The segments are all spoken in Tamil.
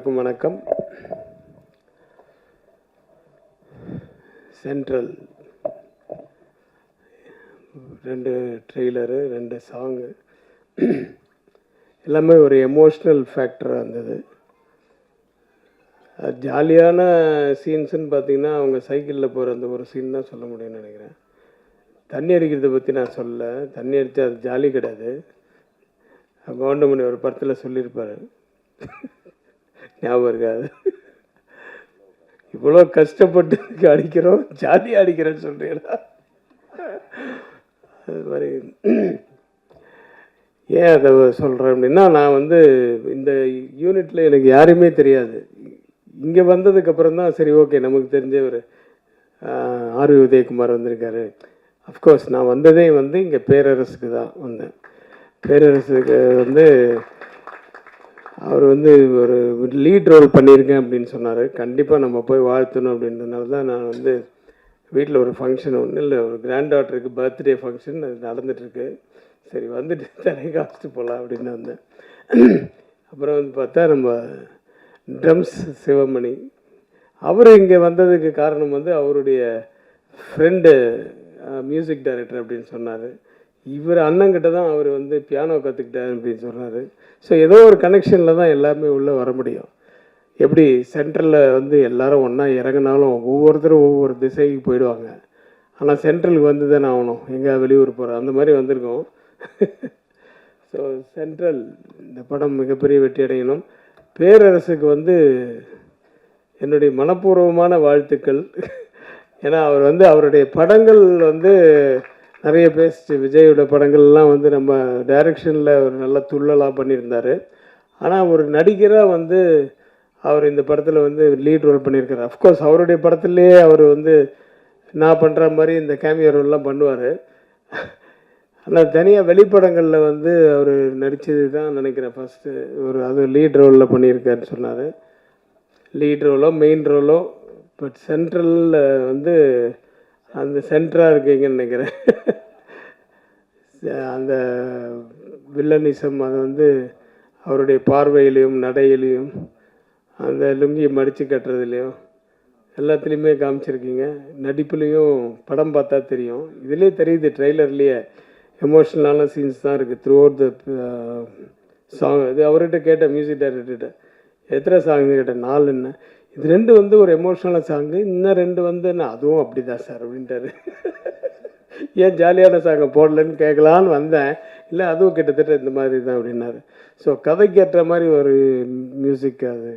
எல்லாருக்கும் வணக்கம். சென்ட்ரல் 2 ட்ரெய்லரு, 2 சாங்கு எல்லாமே ஒரு எமோஷ்னல் ஃபேக்டராக இருந்தது. ஜாலியான சீன்ஸுன்னு பார்த்தீங்கன்னா, அவங்க சைக்கிளில் போகிற அந்த ஒரு சீன் தான் சொல்ல முடியும்னு நினைக்கிறேன். தண்ணி அடிக்கிறத பற்றி நான் சொல்லலை. தண்ணி அடித்தா அது ஜாலி கிடையாது. கவுண்டமணி ஒரு படத்தில் சொல்லியிருப்பார், ஞாபகம் இருக்காது, இவ்வளோ கஷ்டப்பட்டு அடிக்கிறோம், ஜாலியாக அடிக்கிறேன்னு சொல்கிறீங்களா? அது மாதிரி ஏன் அதை சொல்கிறேன் அப்படின்னா, நான் வந்து இந்த யூனிட்டில் எனக்கு யாருமே தெரியாது. இங்கே வந்ததுக்கப்புறம் தான் சரி ஓகே நமக்கு தெரிஞ்ச ஒரு ஆர்வி உதயகுமார் வந்திருக்காரு. அஃப்கோர்ஸ் நான் வந்ததே வந்து இங்கே பேரரசுக்கு தான் வந்தேன். பேரரசுக்கு வந்து அவர் வந்து ஒரு லீட் ரோல் பண்ணியிருக்கேன் அப்படின்னு சொன்னார். கண்டிப்பாக நம்ம போய் வாழ்த்தணும் அப்படின்றதுனால தான் நான் வந்து வீட்டில் ஒரு ஃபங்க்ஷன் ஒன்று இல்லை, ஒரு கிராண்ட் டாட்டருக்கு பர்த்டே ஃபங்க்ஷன் அது நடந்துகிட்ருக்கு. சரி வந்துட்டு தலை காமிச்சிட்டு போகலாம் அப்படின்னு வந்தேன். அப்புறம் வந்து பார்த்தா நம்ம ட்ரம்ஸ் சிவமணி அவர் இங்கே வந்ததுக்கு காரணம் வந்து அவருடைய ஃப்ரெண்டு மியூசிக் டைரக்டர் அப்படின்னு சொன்னார். இவர் அண்ணங்கிட்ட தான் அவர் வந்து பியானோ கற்றுக்கிட்டார் அப்படின்னு சொன்னார். ஸோ ஏதோ ஒரு கனெக்ஷனில் தான் எல்லாமே உள்ளே வர முடியும். எப்படி சென்ட்ரலில் வந்து எல்லோரும் ஒன்றா இறங்கினாலும் ஒவ்வொருத்தரும் ஒவ்வொரு திசைக்கு போயிடுவாங்க. ஆனால் சென்ட்ரலுக்கு வந்து தானே ஆகணும், எங்கே வெளியூர் போகிறோம் அந்த மாதிரி வந்திருக்கோம். ஸோ சென்ட்ரல் இந்த படம் மிகப்பெரிய வெற்றி அடையணும். பேரரசுக்கு வந்து என்னுடைய மனப்பூர்வமான வாழ்த்துக்கள். ஏன்னா அவர் வந்து அவருடைய படங்கள் வந்து நிறைய பேசிச்சு. விஜயோட படங்கள்லாம் வந்து நம்ம டைரக்ஷனில் ஒரு நல்ல துள்ளலாக பண்ணியிருந்தார். ஆனால் ஒரு நடிகராக வந்து அவர் இந்த படத்தில் வந்து லீட் ரோல் பண்ணியிருக்காரு. அஃப்கோர்ஸ் அவருடைய படத்துலேயே அவர் வந்து நான் பண்ணுற மாதிரி இந்த கேமியோ ரோல்லாம் பண்ணுவார். ஆனால் தனியாக வெளிப்படங்களில் வந்து அவர் நடித்தது தான் நினைக்கிறேன் ஃபஸ்ட்டு ஒரு அது லீட் ரோலில் பண்ணியிருக்காருன்னு சொன்னார். லீட் ரோலோ மெயின் ரோலோ, பட் சென்ட்ரலில் வந்து அந்த சென்டராக இருக்கீங்கன்னு நினைக்கிறேன். அந்த வில்லனிசம் அது வந்து அவருடைய பார்வையிலையும் நடையிலையும் அந்த லுங்கியை மடித்து கட்டுறதுலையும் எல்லாத்துலேயுமே காமிச்சிருக்கீங்க. நடிப்புலேயும் படம் பார்த்தா தெரியும், இதிலே தெரியுது, ட்ரெய்லர்லேயே எமோஷ்னலான சீன்ஸ் தான் இருக்குது த்ரூ அவுட் த சாங். இது அவர்கிட்ட கேட்டேன், மியூசிக் டைரக்டர்கிட்ட எத்தனை சாங்னு கேட்டேன், 4ன்னு. இது 2 வந்து ஒரு எமோஷ்னலான சாங்கு, இன்னும் 2 வந்து நான் அதுவும் அப்படி தான் சார் அப்படின்ட்டாரு. ஏன் ஜாலியான சாங்கை போடலன்னு கேட்கலான்னு வந்தேன். இல்லை அதுவும் கிட்டத்தட்ட இந்த மாதிரி தான் அப்படின்னாரு. ஸோ கதைக்கு ஏற்ற மாதிரி ஒரு மியூசிக் அது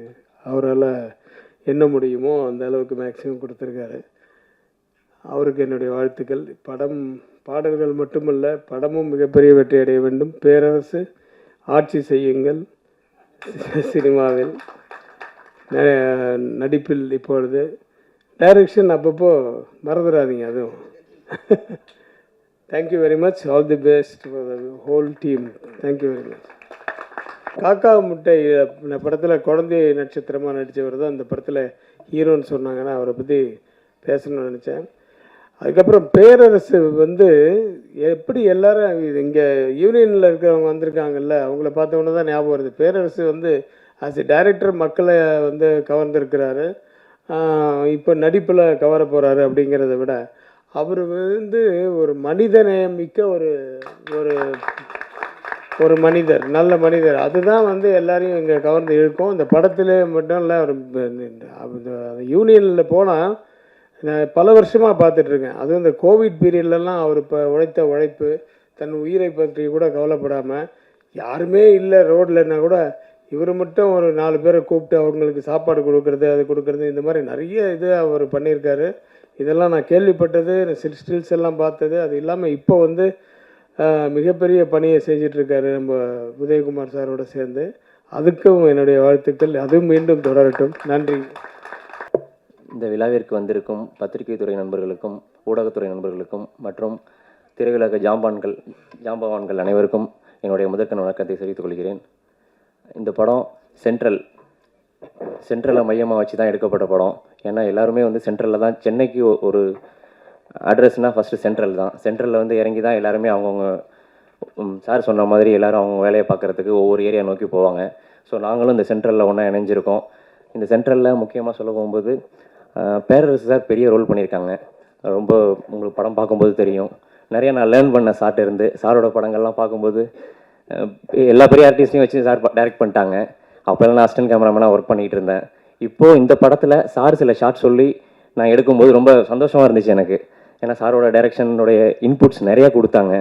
அவரால் என்ன முடியுமோ அந்த அளவுக்கு மேக்ஸிமம் கொடுத்துருக்காரு. அவருக்கு என்னுடைய வாழ்த்துக்கள். படம் பாடல்கள் மட்டுமல்ல, படமும் மிகப்பெரிய வெற்றி அடைய வேண்டும். பேரரசு ஆட்சி செய்யுங்கள். சினிமாவில் நடிப்பில் இப்பொழுது டைரக்ஷன் அப்பப்போ மறந்துடாதீங்க அதுவும். Thank you very much. All the best for the whole team. Thank you very much. காக்கா முட்டை படத்தில் குழந்தை நட்சத்திரமாக நடித்தவர் தான் இந்த படத்தில் ஹீரோன்னு சொன்னாங்கன்னா அவரை பற்றி பேசணும்னு நினச்சேன். அதுக்கப்புறம் பேரரசு வந்து எப்படி எல்லாரும் இங்கே யூனியனில் இருக்கிறவங்க வந்திருக்காங்கல்ல, அவங்கள பார்த்தவொன்னே தான் ஞாபகம் வருது. பேரரசு வந்து ஆஸ் எ டைரக்டர் மக்களை வந்து கவர்ந்துருக்கிறாரு. இப்போ நடிப்பில் கவர போகிறாரு. அப்படிங்கிறத விட அவர் வந்து ஒரு மனிதநேயம் மிக்க ஒரு ஒரு ஒரு மனிதர், நல்ல மனிதர். அதுதான் வந்து எல்லாரையும் இங்கே கவர்ந்து இழுக்கும். இந்த படத்தில் மட்டும் இல்லை, ஒரு யூனியனில் போனால் நான் பல வருஷமாக பார்த்துட்ருக்கேன். அதுவும் இந்த கோவிட் பீரியட்லலாம் அவர் இப்போ உழைத்த உழைப்பு, தன் உயிரை பற்றி கூட கவலைப்படாமல், யாருமே இல்லை ரோட்லன்னா கூட இவர் மட்டும் ஒரு 4 பேரை கூப்பிட்டு அவங்களுக்கு சாப்பாடு கொடுக்குறது, அது கொடுக்குறது, இந்த மாதிரி நிறைய இது அவர் பண்ணியிருக்காரு. இதெல்லாம் நான் கேள்விப்பட்டது, ஸ்டில்ஸ் எல்லாம் பார்த்தது. அது இல்லாமல் இப்போ வந்து மிகப்பெரிய பணியை செஞ்சிட்ருக்காரு நம்ம உதயகுமார் சாரோடு சேர்ந்து. அதுக்கும் என்னுடைய வாழ்த்துக்கள். அதுவும் மீண்டும் தொடரட்டும். நன்றி. இந்த விழாவிற்கு வந்திருக்கும் பத்திரிகை துறை நண்பர்களுக்கும் ஊடகத்துறை நண்பர்களுக்கும் மற்றும் திரையுலக ஜாம்பவான்கள் அனைவருக்கும் என்னுடைய முதற்கண் வணக்கத்தை தெரிவித்துக் கொள்கிறேன். இந்த படம் சென்ட்ரலை மையமாக வச்சு தான் எடுக்கப்பட்ட படம். ஏன்னா எல்லாருமே வந்து சென்ட்ரலில் தான், சென்னைக்கு ஒரு அட்ரஸ்னால் ஃபஸ்ட்டு சென்ட்ரல் தான். சென்ட்ரலில் வந்து இறங்கி தான் எல்லாருமே அவங்கவுங்க சார் சொன்ன மாதிரி எல்லோரும் அவங்க வேலையை பார்க்குறதுக்கு ஒவ்வொரு ஏரியா நோக்கி போவாங்க. ஸோ நாங்களும் இந்த சென்ட்ரலில் ஒன்றா இணைஞ்சிருக்கோம். இந்த சென்ட்ரலில் முக்கியமாக சொல்ல போகும்போது பேரரசு சார் பெரிய ரோல் பண்ணியிருக்காங்க. ரொம்ப உங்களுக்கு படம் பார்க்கும்போது தெரியும். நிறைய நான் லேர்ன் பண்ண சார்ட்ட இருந்து. சாரோட படங்கள்லாம் பார்க்கும்போது எல்லா பெரிய ஆர்டிஸ்டையும் வச்சு சார் டைரக்ட் பண்ணிட்டாங்க. அப்போல்லாம் நான் அசிஸ்டன்ட் கேமராமேனாக ஒர்க் பண்ணிகிட்டு இருந்தேன். இப்போது இந்த படத்தில் சார் சில ஷார்ட் சொல்லி நான் எடுக்கும்போது ரொம்ப சந்தோஷமாக இருந்துச்சு எனக்கு. ஏன்னா சாரோட டைரக்ஷனுடைய இன்புட்ஸ் நிறையா கொடுத்தாங்க.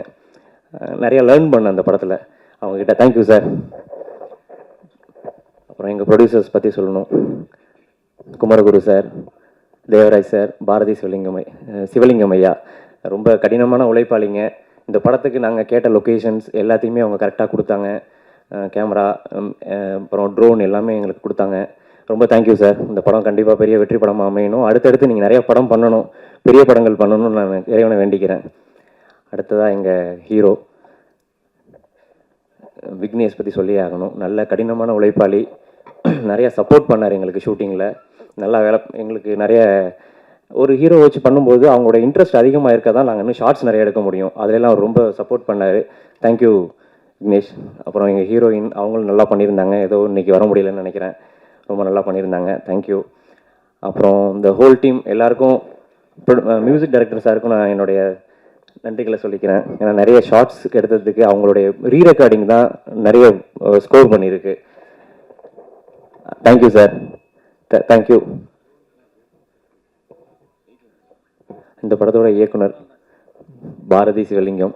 நிறையா லேர்ன் பண்ணேன் அந்த படத்தில். அவங்கக்கிட்ட தேங்க்யூ சார். அப்புறம் எங்கள் ப்ரொடியூசர்ஸ் பற்றி சொல்லணும். குமரகுரு சார், தேவராஜ் சார், பாரதி சிவலிங்கம் ஐயா ரொம்ப கடினமான உழைப்பாளிங்க. இந்த படத்துக்கு நாங்கள் கேட்ட லொக்கேஷன்ஸ் எல்லாத்தையுமே அவங்க கரெக்டாக கொடுத்தாங்க. கேமரா, அப்புறம் ட்ரோன் எல்லாமே எங்களுக்கு கொடுத்தாங்க. ரொம்ப தேங்க்யூ சார். இந்த படம் கண்டிப்பாக பெரிய வெற்றி படமாக அமையணும். அடுத்தடுத்து நீங்கள் நிறைய படம் பண்ணணும், பெரிய படங்கள் பண்ணணும்னு நான் இறைவனை வேண்டிக்கிறேன். அடுத்ததாக எங்கள் ஹீரோ விக்னேஷ் பற்றி சொல்லியே ஆகணும். நல்ல கடினமான உழைப்பாளி. நிறையா சப்போர்ட் பண்ணார் எங்களுக்கு ஷூட்டிங்கில். நல்லா எங்களுக்கு நிறைய ஒரு ஹீரோ வச்சு பண்ணும்போது அவங்களோட இன்ட்ரெஸ்ட் அதிகமாக இருக்க தான் நாங்கள் இன்னும் ஷார்ட்ஸ் நிறைய எடுக்க முடியும். அதிலெல்லாம் அவர் ரொம்ப சப்போர்ட் பண்ணார். தேங்க்யூ விக்னேஷ். அப்புறம் எங்கள் ஹீரோயின் அவங்களும் நல்லா பண்ணியிருந்தாங்க. ஏதோ இன்றைக்கி வர முடியலன்னு நினைக்கிறேன். ரொம்ப நல்லா பண்ணியிருந்தாங்க. தேங்க்யூ. அப்புறம் இந்த ஹோல் டீம் எல்லாருக்கும், மியூசிக் டைரக்டர் சாருக்கும் நான் என்னுடைய நன்றிகளை சொல்லிக்கிறேன். ஏன்னா நிறைய ஷார்ட்ஸ் எடுத்ததுக்கு அவங்களுடைய ரீரெக்கார்டிங் தான் நிறைய ஸ்கோர் பண்ணியிருக்கு. Thank you sir. தேங்க்யூ. இந்த படத்தோட இயக்குனர் பாரதி சிவலிங்கம்.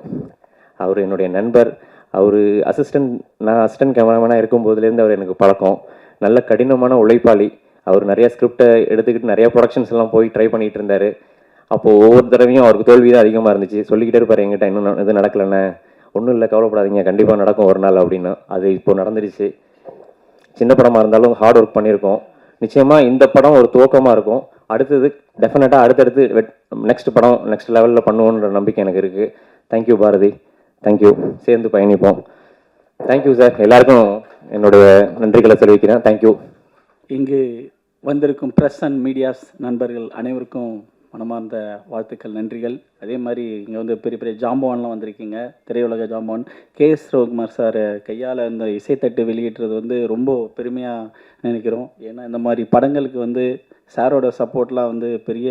அவர் என்னுடைய நண்பர். அவர் நான் அசிஸ்டன்ட் கேமராமேனாக இருக்கும்போதுலேருந்து அவர் எனக்கு பழக்கம். நல்ல கடினமான உழைப்பாளி. அவர் நிறைய ஸ்கிரிப்டை எடுத்துக்கிட்டு நிறைய ப்ரொடக்ஷன்ஸ் எல்லாம் போய் ட்ரை பண்ணிகிட்டு இருந்தார். அப்போது ஒவ்வொரு தடவையும் அவருக்கு தோல்வி தான் அதிகமாக இருந்துச்சு. சொல்லிக்கிட்டே இருப்பார் என்கிட்ட, இன்னும் இது நடக்கலைண்ணே, ஒன்றும் இல்லை கவலைப்படாதீங்க, கண்டிப்பாக நடக்கும் ஒரு நாள் அப்படின்னு. அது இப்போ நடந்துருச்சு. சின்ன படமாக இருந்தாலும் ஹார்ட் ஒர்க் பண்ணியிருக்கோம். நிச்சயமாக இந்த படம் ஒரு துவக்கமாக இருக்கும். அடுத்தது டெஃபினட்டாக அடுத்தடுத்து நெக்ஸ்ட் படம் நெக்ஸ்ட் லெவலில் பண்ணுவோன்ற நம்பிக்கை எனக்கு இருக்குது. தேங்க்யூ பாரதி. தேங்க்யூ. சேர்ந்து பயணிப்போம். Thank you sir. எல்லாருக்கும் என்னுடைய நன்றிகளை தெரிவிக்கிறேன். தேங்க்யூ. இங்கு வந்திருக்கும் ப்ரெஸ் அண்ட் மீடியாஸ் நண்பர்கள் அனைவருக்கும் மனமார்ந்த வாழ்த்துக்கள், நன்றிகள். அதே மாதிரி இங்கே வந்து பெரிய பெரிய ஜாம்பவான்லாம் வந்திருக்கீங்க, திரையுலக ஜாம்பவான். கேஎஸ் ரவிக்குமார் சார் கையால் இந்த இசைத்தட்டு வெளியிடுறது வந்து ரொம்ப பெருமையாக நினைக்கிறோம். ஏன்னா இந்த மாதிரி படங்களுக்கு வந்து சாரோட சப்போர்ட்லாம் வந்து பெரிய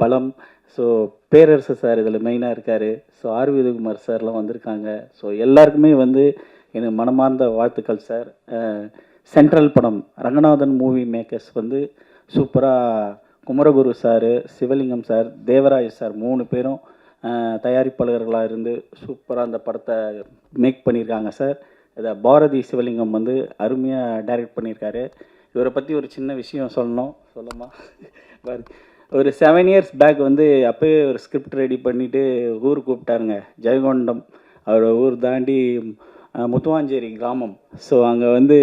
பலம். ஸோ பேரரசு சார் இதில் மெயினாக இருக்கார். ஸோ ஆர்வி உதயகுமார் சார்லாம் வந்திருக்காங்க. ஸோ எல்லாருக்குமே வந்து எனக்கு மனமார்ந்த வாழ்த்துக்கள் சார். சென்ட்ரல் படம் ரங்கநாதன் மூவி மேக்கர்ஸ் வந்து சூப்பராக குமரகுரு சார், சிவலிங்கம் சார், தேவராஜ் சார் 3 பேரும் தயாரிப்பாளர்களாக இருந்து சூப்பராக அந்த படத்தை மேக் பண்ணியிருக்காங்க சார். இதை பாரதி சிவலிங்கம் வந்து அருமையாக டைரக்ட் பண்ணியிருக்காரு. இவரை பற்றி ஒரு சின்ன விஷயம் சொல்லணுமா? ஒரு 7 இயர்ஸ் பேக் வந்து அப்போயே ஒரு ஸ்கிரிப்ட் ரெடி பண்ணிவிட்டு ஊர் கூப்பிட்டாருங்க. ஜெயங்கொண்டம் அவர் ஊர் தாண்டி முத்துவாஞ்சேரி கிராமம். ஸோ அங்கே வந்து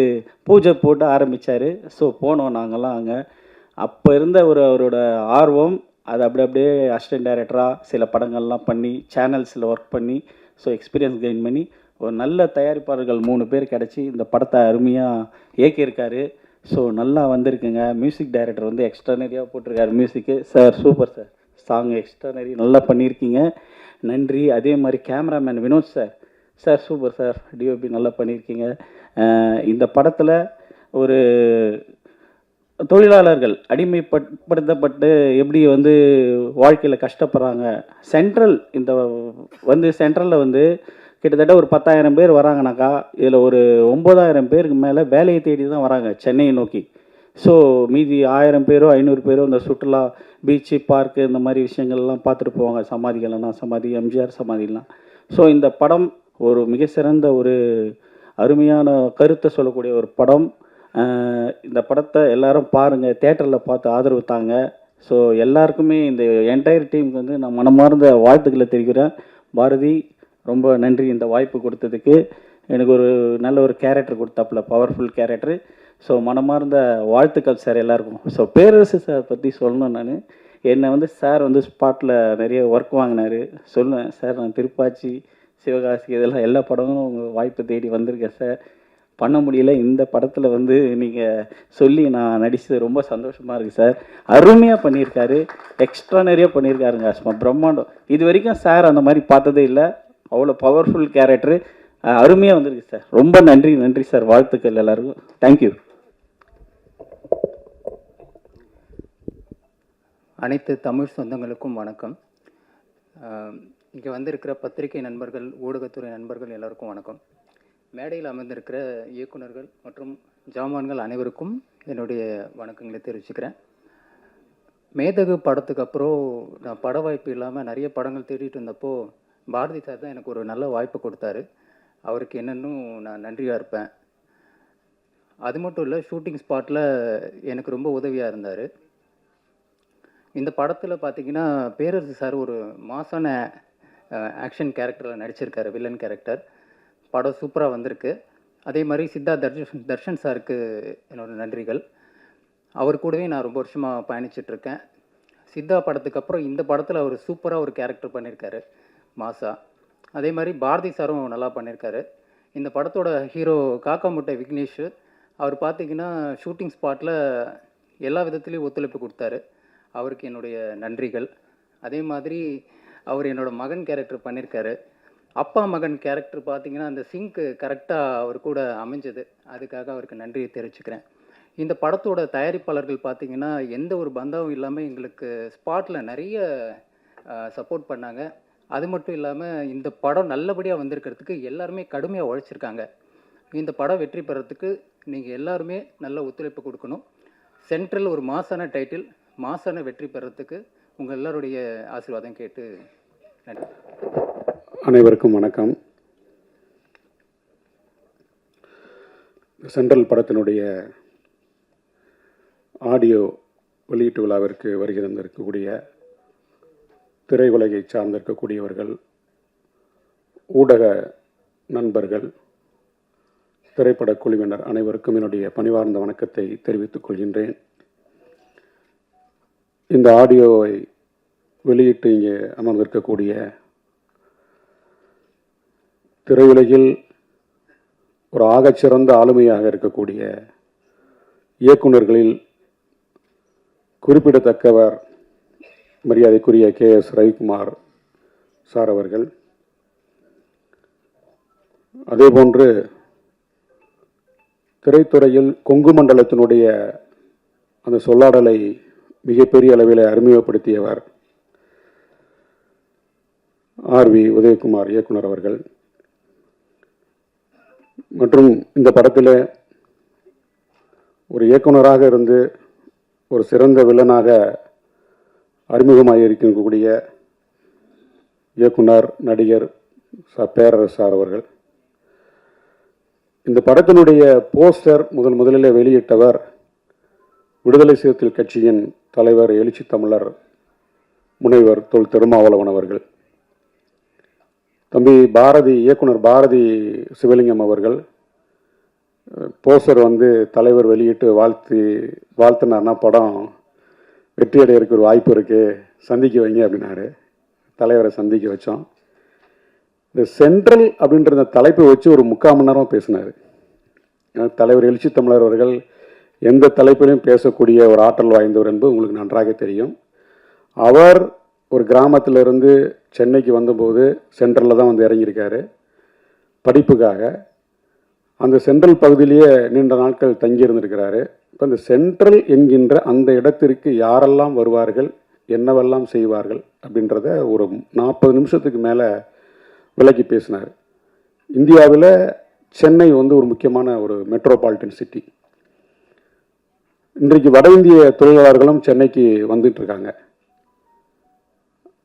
பூஜை போட்டு ஆரம்பித்தார். ஸோ போனோம் நாங்கள்லாம் அங்கே. அப்போ இருந்த அவரோட ஆர்வம் அது அப்படியே அசிஸ்டன்ட் டைரக்டராக சில படங்கள்லாம் பண்ணி சேனல்ஸில் ஒர்க் பண்ணி ஸோ எக்ஸ்பீரியன்ஸ் கெயின் பண்ணி ஒரு நல்ல தயாரிப்பாளர்கள் 3 பேர் கிடச்சி இந்த படத்தை அருமையாக இயக்கியிருக்காரு. ஸோ நல்லா வந்திருக்குங்க. மியூசிக் டைரக்டர் வந்து எக்ஸ்ட்ரானரியாக போட்டிருக்காரு music. Sir super sir, song extraordinary நல்லா பண்ணியிருக்கீங்க, நன்றி. அதே மாதிரி cameraman Vinod sir super sir, DOP நல்லா பண்ணியிருக்கீங்க. இந்த படத்தில் ஒரு தொழிலாளர்கள் அடிமைப்படுத்தப்பட்டு எப்படி வந்து வாழ்க்கையில் கஷ்டப்படுறாங்க. சென்ட்ரலில் வந்து கிட்டத்தட்ட ஒரு 10,000 பேர் வராங்கனாக்கா இதில் ஒரு 9,000 பேருக்கு மேலே வேலையை தேடி தான் வராங்க சென்னையை நோக்கி. ஸோ மீதி 1000 பேரோ 500 பேரோ இந்த சுற்றுலா பீச்சு பார்க்கு இந்த மாதிரி விஷயங்கள்லாம் பார்த்துட்டு போவாங்க. சமாதி எம்ஜிஆர் சமாதிலாம். ஸோ இந்த படம் ஒரு மிக சிறந்த ஒரு அருமையான கருத்தை சொல்லக்கூடிய ஒரு படம். இந்த படத்தை எல்லாரும் பாருங்கள், தேட்டரில் பார்த்து ஆதரவு தாங்க. ஸோ எல்லாருக்குமே இந்த என்டையர் டீமுக்கு வந்து நான் மனமார்ந்த வாழ்த்துக்களை தெரிவிக்கிறேன். பாரதி ரொம்ப நன்றி இந்த வாய்ப்பு கொடுத்ததுக்கு. எனக்கு ஒரு நல்ல ஒரு கேரக்டர் கொடுத்தாப்புல, பவர்ஃபுல் கேரக்டர். ஸோ மனமார்ந்த வாழ்த்துக்கள் சார் எல்லாருக்கும். ஸோ பேரரசு சார் பற்றி சொல்லணும். நான் என்னை வந்து சார் வந்து ஸ்பாட்டில் நிறைய ஒர்க் வாங்கினார். சொல்லுவேன் சார், நான் திருப்பாச்சி, சிவகாசி இதெல்லாம் எல்லா படமும் உங்கள் வாய்ப்பு தேடி வந்திருக்கேன் சார், பண்ண முடியல. இந்த படத்தில் வந்து நீங்கள் சொல்லி நான் நடித்தது ரொம்ப சந்தோஷமாக இருக்குது சார். அருமையாக பண்ணியிருக்காரு, எக்ஸ்ட்ரானரியாக பண்ணியிருக்காருங்க, சும்மா பிரம்மாண்டம். இது வரைக்கும் சார் அந்த மாதிரி பார்த்ததே இல்லை. அவ்வளோ பவர்ஃபுல் கேரக்டரு. அருமையாக வந்திருக்கு சார். ரொம்ப நன்றி நன்றி சார். வாழ்த்துக்கள் எல்லாருக்கும். தேங்க்யூ. அனைத்து தமிழ் சொந்தங்களுக்கும் வணக்கம். இங்கே வந்திருக்கிற பத்திரிகை நண்பர்கள், ஊடகத்துறை நண்பர்கள் எல்லோருக்கும் வணக்கம். மேடையில் அமர்ந்திருக்கிற இயக்குனர்கள் மற்றும் ஜாமான்கள் அனைவருக்கும் என்னுடைய வணக்கங்களை தெரிவிச்சுக்கிறேன். மேதகு படத்துக்கு அப்புறம் நான் பட வாய்ப்பு இல்லாமல் நிறைய படங்கள் தேடிட்டு இருந்தப்போ பாரதி சார் தான் எனக்கு ஒரு நல்ல வாய்ப்பு கொடுத்தாரு. அவருக்கு என்னென்னும் நான் நன்றியாக இருப்பேன். அது மட்டும் இல்லை, ஷூட்டிங் ஸ்பாட்டில் எனக்கு ரொம்ப உதவியாக இருந்தார். இந்த படத்தில் பார்த்தீங்கன்னா பேரரசு சார் ஒரு மாசான ஆக்ஷன் கேரக்டரில் நடிச்சிருக்காரு, வில்லன் கேரக்டர். படம் சூப்பராக வந்திருக்கு. அதே மாதிரி தர்ஷன் சாருக்கு என்னோடய நன்றிகள். அவர் கூடவே நான் ரொம்ப வருஷமாக பயணிச்சிட்ருக்கேன். சித்தா படத்துக்கு அப்புறம் இந்த படத்தில் அவர் சூப்பராக ஒரு கேரக்டர் பண்ணியிருக்காரு, மாசா. அதே மாதிரி பாரதி சாரும் நல்லா பண்ணியிருக்காரு. இந்த படத்தோட ஹீரோ காக்கா முட்டை விக்னேஷ், அவர் பார்த்திங்கன்னா ஷூட்டிங் ஸ்பாட்டில் எல்லா விதத்துலேயும் ஒத்துழைப்பு கொடுத்தாரு. அவருக்கு என்னுடைய நன்றிகள். அதே மாதிரி அவர் என்னோடய மகன் கேரக்டர் பண்ணியிருக்காரு. அப்பா மகன் கேரக்டர் பார்த்திங்கன்னா அந்த சிங்க்கு கரெக்டாக அவர் கூட அமைஞ்சது. அதுக்காக அவருக்கு நன்றியை தெரிவிச்சுக்கிறேன். இந்த படத்தோட தயாரிப்பாளர்கள் பார்த்திங்கன்னா எந்த ஒரு பந்தாவும் இல்லாமல் எங்களுக்கு ஸ்பாட்டில் நிறைய சப்போர்ட் பண்ணாங்க. அது மட்டும் இல்லாமல் இந்த படம் நல்லபடியாக வந்திருக்கிறதுக்கு எல்லாருமே கடுமையாக உழைச்சிருக்காங்க. இந்த படம் வெற்றி பெறத்துக்கு நீங்கள் எல்லாருமே நல்ல ஒத்துழைப்பு கொடுக்கணும். சென்ட்ரல் ஒரு மாசான டைட்டில், மாசான வெற்றி பெறத்துக்கு உங்கள் எல்லாருடைய ஆசீர்வாதம் கேட்டு நன்றி. அனைவருக்கும் வணக்கம். சென்ட்ரல் படத்தினுடைய ஆடியோ வெளியீட்டு விழாவிற்கு வருகை தந்திருக்கக்கூடிய திரையுலகை சார்ந்திருக்கக்கூடியவர்கள், ஊடக நண்பர்கள், திரைப்பட குழுவினர் அனைவருக்கும் என்னுடைய பணிவார்ந்த வணக்கத்தை தெரிவித்துக் கொள்கின்றேன். இந்த ஆடியோவை வெளியிட்டு இங்கே அமர்ந்திருக்கக்கூடிய திரையுலகில் ஒரு ஆகச்சிறந்த ஆளுமையாக இருக்கக்கூடிய இயக்குநர்களில் குறிப்பிடத்தக்கவர் மரியாதைக்குரிய KS ரவிக்குமார் சார் அவர்கள். அதேபோன்று திரைத்துறையில் கொங்கு மண்டலத்தினுடைய அந்த சொல்லாடலை மிகப்பெரிய அளவில் அறிமுகப்படுத்தியவர் RV உதயகுமார் இயக்குனர் அவர்கள். மற்றும் இந்த படத்தில் ஒரு இயக்குனராக இருந்து ஒரு சிறந்த வில்லனாக அறிமுகமாக இருக்கக்கூடிய இயக்குனர், நடிகர் பேரரசு சார் அவர்கள். இந்த படத்தினுடைய போஸ்டர் முதலில் வெளியிட்டவர் விடுதலை சிறுத்தைகள் கட்சியின் தலைவர், எழுச்சி தமிழர் முனைவர் தொல் திருமாவளவன் அவர்கள். தம்பி பாரதி, இயக்குனர் பாரதி சிவலிங்கம் அவர்கள் போஸ்டர் தலைவர் வெளியிட்டு வாழ்த்தினார்னா படம் வெற்றி அடையிறதுக்கு ஒரு வாய்ப்பு இருக்குது, சந்திக்க வைங்க அப்படின்னாரு. தலைவரை சந்திக்க வச்சோம். இந்த சென்ட்ரல் அப்படின்ற இந்த தலைப்பை வச்சு ஒரு 3/4 மணி நேரம் பேசினார். தலைவர் எழுச்சி தமிழர் அவர்கள் எந்த தலைப்பிலையும் பேசக்கூடிய ஒரு ஆற்றல் வாய்ந்தவர் என்பது உங்களுக்கு நன்றாக தெரியும். அவர் ஒரு கிராமத்திலிருந்து சென்னைக்கு வந்தபோது சென்ட்ரலில் தான் இறங்கியிருக்காரு படிப்புக்காக. அந்த சென்ட்ரல் பகுதியிலேயே நீண்ட நாட்கள் தங்கியிருந்திருக்கிறாரு. இப்போ இந்த சென்ட்ரல் என்கின்ற அந்த இடத்திற்கு யாரெல்லாம் வருவார்கள், என்னவெல்லாம் செய்வார்கள் அப்படின்றத ஒரு 40 நிமிஷத்துக்கு மேலே விளக்கி பேசினார். இந்தியாவில் சென்னை ஒரு முக்கியமான ஒரு மெட்ரோபாலிட்டன் சிட்டி. இன்றைக்கு வட இந்திய தொழிலாளர்களும் சென்னைக்கு வந்துட்டுருக்காங்க.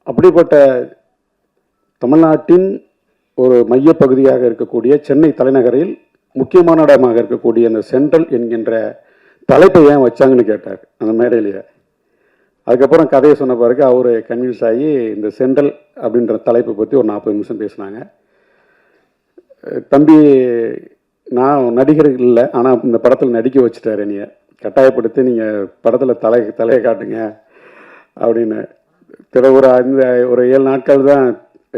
அப்படிப்பட்ட தமிழ்நாட்டின் ஒரு மையப்பகுதியாக இருக்கக்கூடிய சென்னை தலைநகரில் முக்கியமான இடமாக இருக்கக்கூடிய அந்த சென்ட்ரல் என்கின்ற தலைப்பை ஏன் வச்சாங்கன்னு கேட்டார் அந்த மேடையிலேயே. அதுக்கப்புறம் கதையை சொன்ன பிறகு அவர் கன்வின்ஸ் ஆகி இந்த சென்ட்ரல் அப்படின்ற தலைப்பை பற்றி ஒரு 40 நிமிஷம் பேசினாங்க. தம்பி, நான் நடிகர் இல்லை, ஆனால் இந்த படத்தில் நடிக்க வச்சுட்டாரு, என்னைய கட்டாயப்படுத்தி நீங்கள் படத்தில் தலையை காட்டுங்க அப்படின்னு. ஒரு 7 நாட்கள் தான்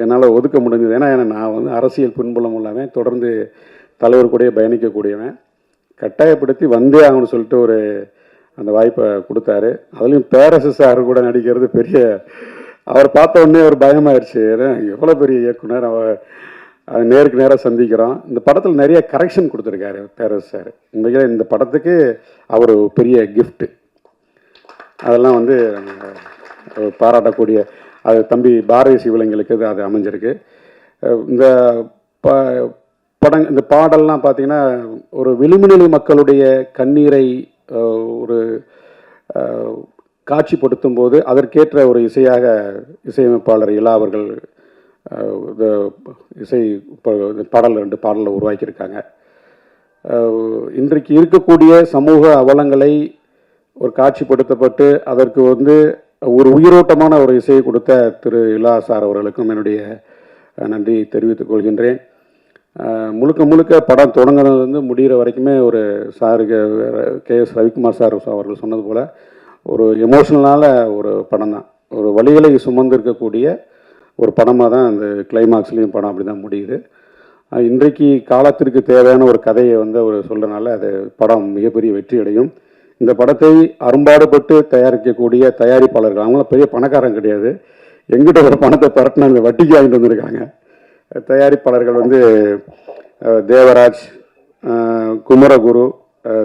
என்னால் ஒதுக்க முடிஞ்சது. ஏன்னா நான் அரசியல் பின்புலம் இல்லாமல் தொடர்ந்து தலைவர் கூடயே பயணிக்கக்கூடியவன். கட்டாயப்படுத்தி வந்தே ஆகணும்னு சொல்லிட்டு அந்த வாய்ப்பை கொடுத்தாரு. அதுலேயும் பேரரசு சார் கூட நடிக்கிறது பெரிய, அவர் பார்த்த உடனே ஒரு பயமாயிடுச்சு. ஏன்னா எவ்வளோ பெரிய இயக்குனர், அது நேருக்கு நேராக சந்திக்கிறோம். இந்த படத்தில் நிறைய கரெக்ஷன் கொடுத்துருக்காரு பேரரசு சார். உண்மையிலே இந்த படத்துக்கு அவர் பெரிய கிஃப்ட்டு. அதெல்லாம் வந்து பாராட்டக்கூடிய அது தம்பி பாரதி சிவலிங்களுக்கு அது அமைஞ்சிருக்கு. இந்த இந்த பாடல்லாம் பார்த்தீங்கன்னா ஒரு விளிம்புநிலை மக்களுடைய கண்ணீரை ஒரு காட்சிப்படுத்தும் போது அதற்கேற்ற ஒரு இசையாக இசையமைப்பாளர் இலா அவர்கள் இசை பாடல் 2 பாடலை உருவாக்கியிருக்காங்க. இன்றைக்கு இருக்கக்கூடிய சமூக அவலங்களை ஒரு காட்சிப்படுத்தப்பட்டு அதற்கு வந்து ஒரு உயிரோட்டமான ஒரு இசையை கொடுத்த திரு இலா சார் அவர்களுக்கும் என்னுடைய நன்றி தெரிவித்துக் கொள்கின்றேன். முழுக்க முழுக்க படம் தொடங்குறதுலேருந்து முடிகிற வரைக்குமே ஒரு சாருக்கு KS ரவிக்குமார் சார் அவர்கள் சொன்னது போல் ஒரு எமோஷ்னலான ஒரு படம் தான். ஒரு வழிகளை சுமந்திருக்கக்கூடிய ஒரு படமாக தான் அந்த கிளைமாக்ஸ்லேயும் படம் அப்படி தான் முடியுது. இன்றைக்கு காலத்திற்கு தேவையான ஒரு கதையை வந்து அவர் சொல்கிறனால அது படம் மிகப்பெரிய வெற்றி அடையும். இந்த படத்தை அரும்பாடுபட்டு தயாரிக்கக்கூடிய தயாரிப்பாளர்கள் அவங்களாம் பெரிய பணக்காரங்க கிடையாது. எங்கிட்ட ஒரு பணத்தை பரட்டினாங்க, வட்டிக்கு வாங்கிட்டு வந்திருக்காங்க. தயாரிப்பாளர்கள் வந்து தேவராஜ், குமரகுரு,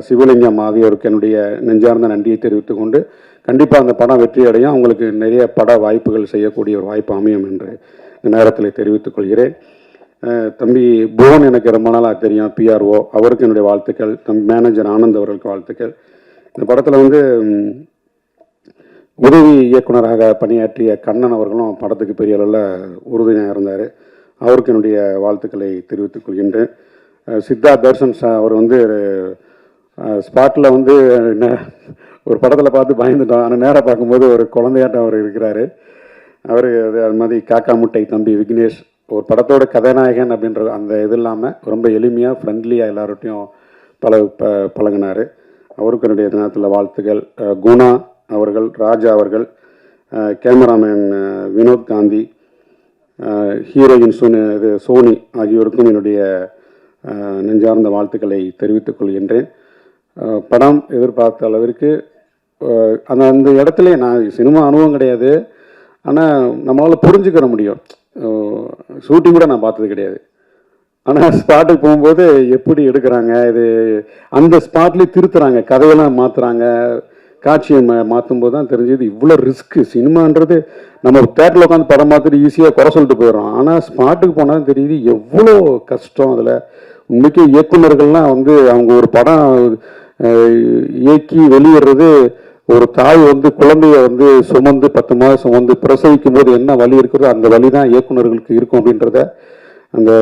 சிவலிங்கம் ஆகியோருக்கு என்னுடைய நெஞ்சார்ந்த நன்றியை தெரிவித்துக் கொண்டு கண்டிப்பாக அந்த படம் வெற்றி அடையும். அவங்களுக்கு நிறைய பட வாய்ப்புகள் செய்யக்கூடிய ஒரு வாய்ப்பு அமையும் என்று இந்த நேரத்தில் தெரிவித்துக் கொள்கிறேன். தம்பி புவன் எனக்கு ரொம்ப நாளாக தெரியும், PRO, அவருக்கு என்னுடைய வாழ்த்துக்கள். தம்பி மேனேஜர் ஆனந்த் அவர்களுக்கு வாழ்த்துக்கள். இந்த படத்தில் வந்து உதவி இயக்குனராக பணியாற்றிய கண்ணன் அவர்களும் படத்துக்கு பெரிய அளவில் உறுதுணையாக இருந்தார். அவருக்கு என்னுடைய வாழ்த்துக்களை தெரிவித்துக் கொள்கின்றேன். சித்தார்த் தர்ஷன் அவர் வந்து ஸ்பாட்டில் வந்து ஒரு படத்தில் பார்த்து பயந்துட்டோம். ஆனால் நேராக பார்க்கும்போது ஒரு குழந்தையாட்டம் அவர் இருக்கிறாரு. அவர் அது மாதிரி காக்கா முட்டை தம்பி விக்னேஷ் ஒரு படத்தோட கதாநாயகன் அப்படின்ற அந்த இது இல்லாமல் ரொம்ப எளிமையாக ஃப்ரெண்ட்லியாக எல்லார்ட்டையும் பழகினார். அவருக்கு என்னுடைய தினத்தில் வாழ்த்துக்கள். குணா அவர்கள், ராஜா அவர்கள், கேமராமேன் வினோத் காந்தி, ஹீரோயின் சோனி ஆகியோருக்கும் என்னுடைய நெஞ்சார்ந்த வாழ்த்துக்களை தெரிவித்துக் கொள்கின்றேன். படம் எதிர்பார்த்த அளவிற்கு அந்த இடத்துல நான் சினிமா அனுபவம் கிடையாது, ஆனால் நம்மளால் புரிஞ்சுக்கிற முடியும். ஷூட்டிங் கூட நான் பார்த்தது கிடையாது. ஆனால் ஸ்பாட்டுக்கு போகும்போது எப்படி எடுக்கிறாங்க, இது அந்த ஸ்பாட்லேயே திருத்துறாங்க, கதையெல்லாம் மாற்றுறாங்க, காட்சியை மாற்றும் போது தான் தெரிஞ்சது இவ்வளோ ரிஸ்க்கு. சினிமான்றது நம்ம தேட்டரில் உட்காந்து படம் பார்த்துட்டு ஈஸியாக குறை சொல்லிட்டு போயிடுறோம். ஆனால் ஸ்பாட்டுக்கு போனால் தெரியுது எவ்வளோ கஷ்டம். அதில் உண்மைக்கு இயக்குநர்கள்லாம் வந்து அவங்க ஒரு படம் இயக்கி வெளியிடுறது, ஒரு தாய் வந்து குழந்தைய வந்து சுமந்து 10 மாதம் சுமந்து பிரசவிக்கும் போது என்ன வலி இருக்கிறதோ அந்த வலி தான் இயக்குநர்களுக்கு இருக்கும் அப்படின்றத அந்த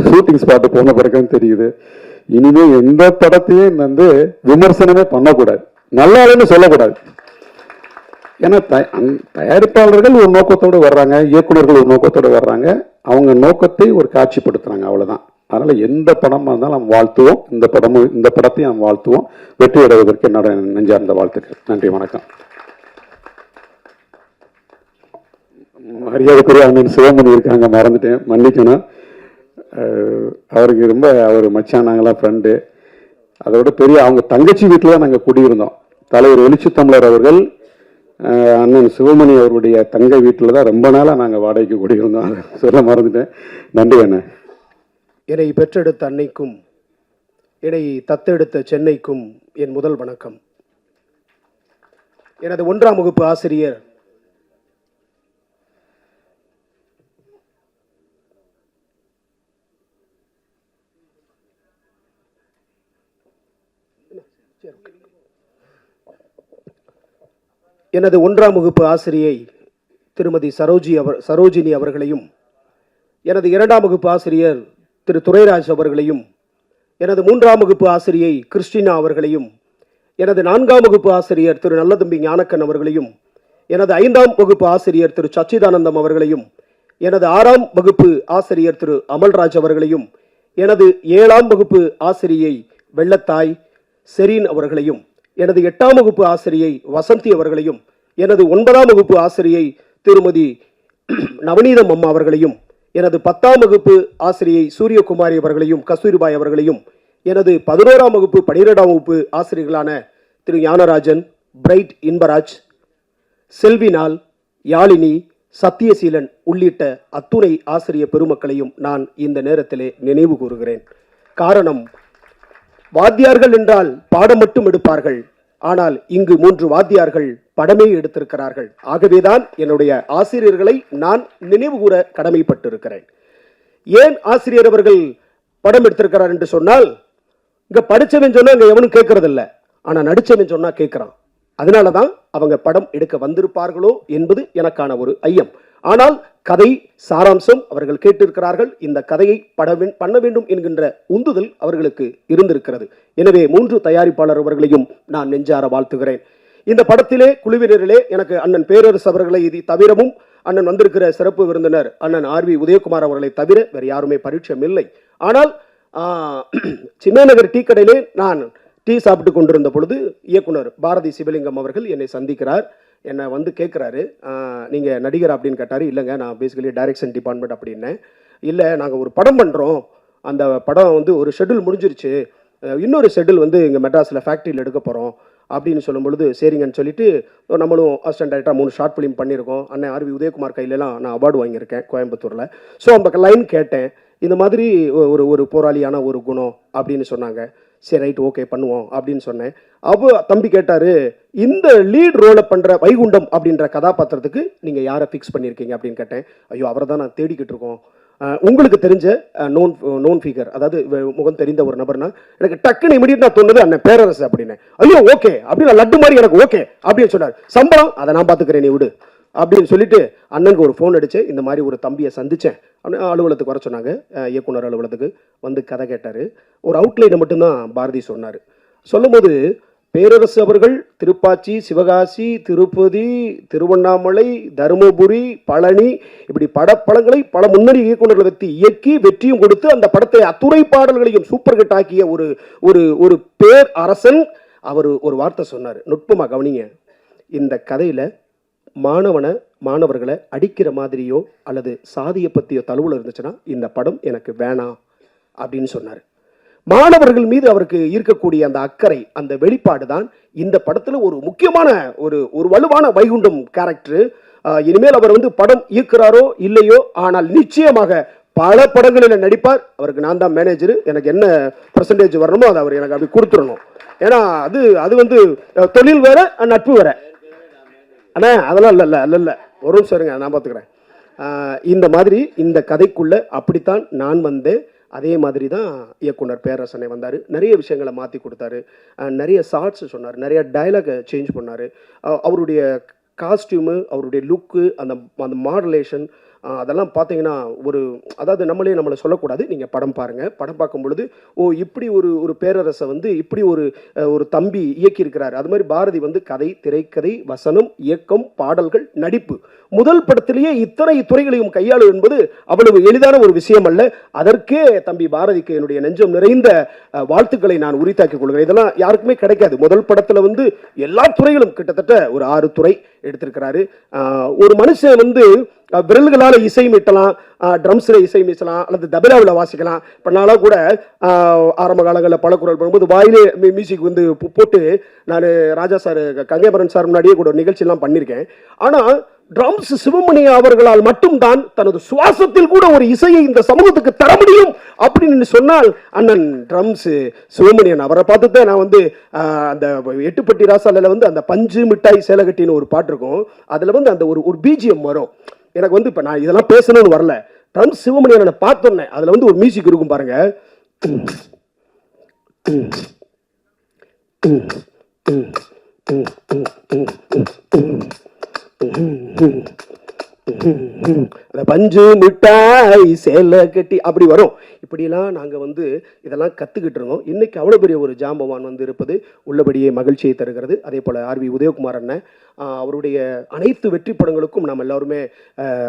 ஷூட்டிங் ஸ்பாட்டு போன பிறகுன்னு தெரியுது. இனிமேல் எந்த படத்தையும் வந்து விமர்சனமே பண்ணக்கூடாது, நல்லா இல்லைன்னு சொல்லக்கூடாது. ஏன்னா தயாரிப்பாளர்கள் ஒரு நோக்கத்தோடு வர்றாங்க, இயக்குநர்கள் ஒரு நோக்கத்தோடு வர்றாங்க, அவங்க நோக்கத்தை ஒரு காட்சிப்படுத்துறாங்க, அவ்வளோதான். அதனால் எந்த படமாக இருந்தாலும் நம்ம வாழ்த்துவோம், இந்த படத்தையும் நம்ம வாழ்த்துவோம். வெற்றி அடைவதற்கு என்னோட நெஞ்சார்ந்த வாழ்த்துக்கள். நன்றி, வணக்கம். மரியாதைக்குரிய அண்ணன் சிவமணி இருக்காங்க, மறந்துட்டேன், மன்னிக்கணும். அவருக்கு ரொம்ப அவர் மச்சான், நாங்களாம் ஃப்ரெண்டு. அதோட பெரிய அவங்க தங்கச்சி வீட்டில் தான் நாங்கள் குடியிருந்தோம். தலைவர் வெளிச்சு தமிழர் அவர்கள் அண்ணன் சிவமணி அவருடைய தங்கை வீட்டில் தான் ரொம்ப நாளாக நாங்கள் வாடகைக்கு குடியிருந்தோம். அதை சொல்ல மறந்துட்டேன். நன்றி அண்ணன். என்னை பெற்றெடுத்த அன்னைக்கும் என்னை தத்தெடுத்த சென்னைக்கும் என் முதல் வணக்கம். எனது 1ஆம் வகுப்பு ஆசிரியர் எனது 1ஆம் வகுப்பு ஆசிரியை திருமதி சரோஜினி அவர்களையும், எனது 2ஆம் வகுப்பு ஆசிரியர் திரு துரைராஜ் அவர்களையும், எனது 3ஆம் வகுப்பு ஆசிரியை கிறிஸ்டினா அவர்களையும், எனது 4ஆம் வகுப்பு ஆசிரியர் திரு நல்லதம்பி ஞானக்கன் அவர்களையும், எனது 5ஆம் வகுப்பு ஆசிரியர் திரு சச்சிதானந்தம் அவர்களையும், எனது 6ஆம் வகுப்பு ஆசிரியர் திரு அமல்ராஜ் அவர்களையும், எனது 7ஆம் வகுப்பு ஆசிரியை வெள்ளத்தாய் செரீன் அவர்களையும், எனது 8ஆம் வகுப்பு ஆசிரியை வசந்தி அவர்களையும், எனது 9ஆம் வகுப்பு ஆசிரியை திருமதி நவநீதம் அம்மா அவர்களையும், எனது 10ஆம் வகுப்பு ஆசிரியை சூரியகுமாரி அவர்களையும் கஸ்தூரிபாய் அவர்களையும், எனது 11ஆம் வகுப்பு 12ஆம் வகுப்பு ஆசிரியர்களான திரு ஞானராஜன், பிரைட் இன்பராஜ், செல்வினால், யாழினி, சத்தியசீலன் உள்ளிட்ட அத்துணை ஆசிரிய பெருமக்களையும் நான் இந்த நேரத்திலே நினைவு கூறுகிறேன். காரணம், வாத்தியார்கள் என்றால் பாடம் மட்டும் எடுப்பார்கள். ஆனால் இங்கு 3 வாத்தியார்கள் படமே எடுத்திருக்கிறார்கள். ஆகவேதான் என்னுடைய ஆசிரியர்களை நான் நினைவு கூற கடமைப்பட்டிருக்கிறேன். ஏன் ஆசிரியர் அவர்கள் படம் எடுத்திருக்கிறார் என்று சொன்னால், இங்க படிச்சவன் சொன்னா இங்க எவனும் கேட்கறது இல்லை, ஆனா நடிச்சவன் சொன்னா கேட்கிறான். அதனாலதான் அவங்க படம் எடுக்க வந்திருப்பார்களோ என்பது எனக்கான ஒரு ஐயம். ஆனால் கதை சாராம்சம் அவர்கள் கேட்டிருக்கிறார்கள். இந்த கதையை பண்ண வேண்டும் என்கின்ற உந்துதல் அவர்களுக்கு இருந்திருக்கிறது. எனவே 3 தயாரிப்பாளர் அவர்களையும் நான் நெஞ்சார வாழ்த்துகிறேன். இந்த படத்திலே குழுவினரிலே எனக்கு அண்ணன் பேரரசு அவர்களை இது தவிரவும் அண்ணன் வந்திருக்கிற சிறப்பு விருந்தினர் அண்ணன் ஆர்வி உதயகுமார் அவர்களை தவிர வேறு யாருமே பரிச்சயம் இல்லை. ஆனால் சின்னநகர் டீ கடையிலே நான் டீ சாப்பிட்டு கொண்டிருந்த பொழுது இயக்குனர் பாரதி சிவலிங்கம் அவர்கள் என்னை சந்திக்கிறார். என்னை வந்து கேட்குறாரு, நீங்கள் நடிகர் அப்படின்னு கேட்டார். இல்லைங்க, நான் பேசிக்கலி டைரக்ஷன் டிபார்ட்மெண்ட் அப்படின்னேன். இல்லை, நாங்கள் ஒரு படம் பண்ணுறோம், அந்த படம் வந்து ஒரு ஷெட்யூல் முடிஞ்சிருச்சு, இன்னொரு ஷெட்யூல் வந்து இங்கே மெட்ராஸில் ஃபேக்ட்ரியில் எடுக்க போகிறோம் அப்படின்னு சொல்லும் பொழுது சரிங்கன்னு சொல்லிட்டு நம்மளும் அசிஸ்டன்ட் டைரக்டராக 3 ஷார்ட் ஃபிலிம் பண்ணியிருக்கோம். அண்ணன் ஆர்வி உதயகுமார் கையிலலாம் நான் அவார்டு வாங்கியிருக்கேன் கோயம்புத்தூரில். ஸோ அந்த லைன் கேட்டேன், இந்த மாதிரி ஒரு போராளியான ஒரு குணம் அப்படின்னு சொன்னாங்க. சரி, ரைட், ஓகே பண்ணுவோம் அப்படின்னு சொன்னேன். அப்போ தம்பி கேட்டார், இந்த லீட் ரோலை பண்ணுற வைகுண்டம் அப்படின்ற கதாபாத்திரத்துக்கு நீங்கள் யாரை ஃபிக்ஸ் பண்ணியிருக்கீங்க அப்படின்னு கேட்டேன். ஐயோ, அவரை தான் நான் தேடிக்கிட்டு இருக்கோம். உங்களுக்கு தெரிஞ்ச நோன் ஃபிகர், அதாவது முகம் தெரிந்த ஒரு நபர்னா எனக்கு டக்குன்னு இமீடியட்டாக தோணுது அண்ணன் பேரரசு அப்படின்னு. ஐயோ ஓகே அப்படின்னு லட்டு மாதிரி எனக்கு ஓகே அப்படின்னு சொன்னார். சம்பளம் அதை நான் பார்த்துக்கிறேன், நீ விடு அப்படின்னு சொல்லிட்டு அண்ணனுக்கு ஒரு ஃபோன் அடிச்சு இந்த மாதிரி ஒரு தம்பியை சந்தித்தேன் அப்படின்னு அலுவலகத்துக்கு வர சொன்னாங்க. இயக்குனர் அலுவலகத்துக்கு வந்து கதை கேட்டார். ஒரு அவுட்லைனை மட்டும்தான் பாரதி சொன்னார். சொல்லும் போது பேரரசு அவர்கள் திருப்பாச்சி, சிவகாசி, திருப்பதி, திருவண்ணாமலை, தருமபுரி, பழனி இப்படி படப்படங்களை பல முன்னணி இயக்குநர்களை வைத்து இயக்கி வெற்றியும் கொடுத்து அந்த படத்தை அத்துணை பாடல்களையும் சூப்பர் ஹிட் ஆக்கிய ஒரு பேர் அரசன். அவர் ஒரு வார்த்தை சொன்னார், நுட்பமாக கவனிங்க. இந்த கதையில் மாணவர்களை அடிக்கிற மாதிரியோ அல்லது சாதியை பற்றியோ தழுவல் இருந்துச்சுன்னா இந்த படம் எனக்கு வேணாம் அப்படின்னு சொன்னார். மாணவர்கள் மீது அவருக்கு இருக்கக்கூடிய அந்த அக்கறை, அந்த வெளிப்பாடு தான் இந்த படத்தில் ஒரு முக்கியமான ஒரு வலுவான வைகுண்டம் கேரக்டர். இனிமேல் அவர் வந்து படம் இயக்குறாரோ இல்லையோ, ஆனால் நிச்சயமாக பல படங்களில் நடிப்பார். அவருக்கு நான் தான் மேனேஜர், எனக்கு என்ன பெர்சன்டேஜ் வரணுமோ அதை அவர் எனக்கு அப்படி கொடுத்துடணும். ஏன்னா அது வந்து தொழில் வேற, நட்பு வேற. அண்ணா அதெல்லாம் இல்லை ஒரு நிமிஷம் இருங்க, நான் பார்த்துக்கிறேன். இந்த மாதிரி இந்த கதைக்குள்ள அப்படித்தான் நான் வந்தேன். அதே மாதிரி தான் இயக்குனர் பேரரசனை வந்தார். நிறைய விஷயங்களை மாற்றி கொடுத்தாரு, நிறைய ஷார்ட்ஸ் சொன்னார், நிறைய டைலாகை சேஞ்ச் பண்ணார். அவருடைய காஸ்டியூமு, அவருடைய லுக்கு, அந்த மாடுலேஷன் அதெல்லாம் பார்த்தீங்கன்னா அதாவது நம்மளை சொல்லக்கூடாது. நீங்கள் படம் பாருங்கள். படம் பார்க்கும் பொழுது இப்படி ஒரு பேரரசை வந்து இப்படி ஒரு தம்பி இயக்கியிருக்கிறார். அது மாதிரி பாரதி வந்து கதை, திரைக்கதை, வசனம், இயக்கம், பாடல்கள், நடிப்பு, முதல் படத்திலேயே இத்தனை துறைகளையும் கையாளு என்பது அவ்வளவு எளிதான ஒரு விஷயம் அல்ல. அதற்கே தம்பி பாரதிக்கு என்னுடைய நெஞ்சம் நிறைந்த வாழ்த்துக்களை நான் உரித்தாக்கிக் கொள்கிறேன். இதெல்லாம் யாருக்குமே கிடைக்காது. முதல் படத்தில் வந்து எல்லா துறைகளும் கிட்டத்தட்ட ஒரு 6 துறை எடுத்திருக்கிறாரு. ஒரு மனுஷன் வந்து விரல்களால் இசை மீட்டலாம், ட்ரம்ஸில் இசை மீட்டலாம், அல்லது தபலாவில் வாசிக்கலாம். இப்போ நாளாக கூட ஆரம்ப காலங்களில் பல குரல் பண்ணும்போது வாயிலே மியூசிக் வந்து போட்டு நான் ராஜா சார், கங்கைபரன் சார் முன்னாடியே கூட ஒரு நிகழ்ச்சியெல்லாம் பண்ணியிருக்கேன். ஆனால் ட்ரம்ஸ் சிவமணி அவர்களால் மட்டும்தான் தனது சுவாசத்தில் கூட ஒரு இசையை இந்த சமூகத்துக்கு தர முடியும் அப்படின்னு சொன்னால் அண்ணன் ட்ரம்ஸ் சிவமணியன். அவரை பார்த்துதான் நான் வந்து அந்த 8பட்டி ராசாலையில் வந்து அந்த பஞ்சு மிட்டாய் சேலகட்டின்னு ஒரு பாட்டு இருக்கும். அதில் வந்து அந்த ஒரு பிஜிஎம் வரும். எனக்கு வந்து இப்போ நான் இதெல்லாம் பேசணும்னு வரல, ட்ரம்ஸ் சிவமணியனை பார்த்தோன்னே அதில் வந்து ஒரு மியூசிக் இருக்கும் பாருங்க. அந்த பஞ்சு மிட்டாய் சேலை கட்டி அப்படி வரும். இப்படியெல்லாம் நாங்கள் வந்து இதெல்லாம் கற்றுக்கிட்டு இருந்தோம். இன்னைக்கு அவ்வளோ பெரிய ஒரு ஜாம்பவான் வந்து இருப்பது உள்ளபடியே மகிழ்ச்சியை தருகிறது. அதே போல் ஆர்வி உதயகுமார் அண்ணன், அவருடைய அனைத்து வெற்றி படங்களுக்கும் நாம் எல்லாருமே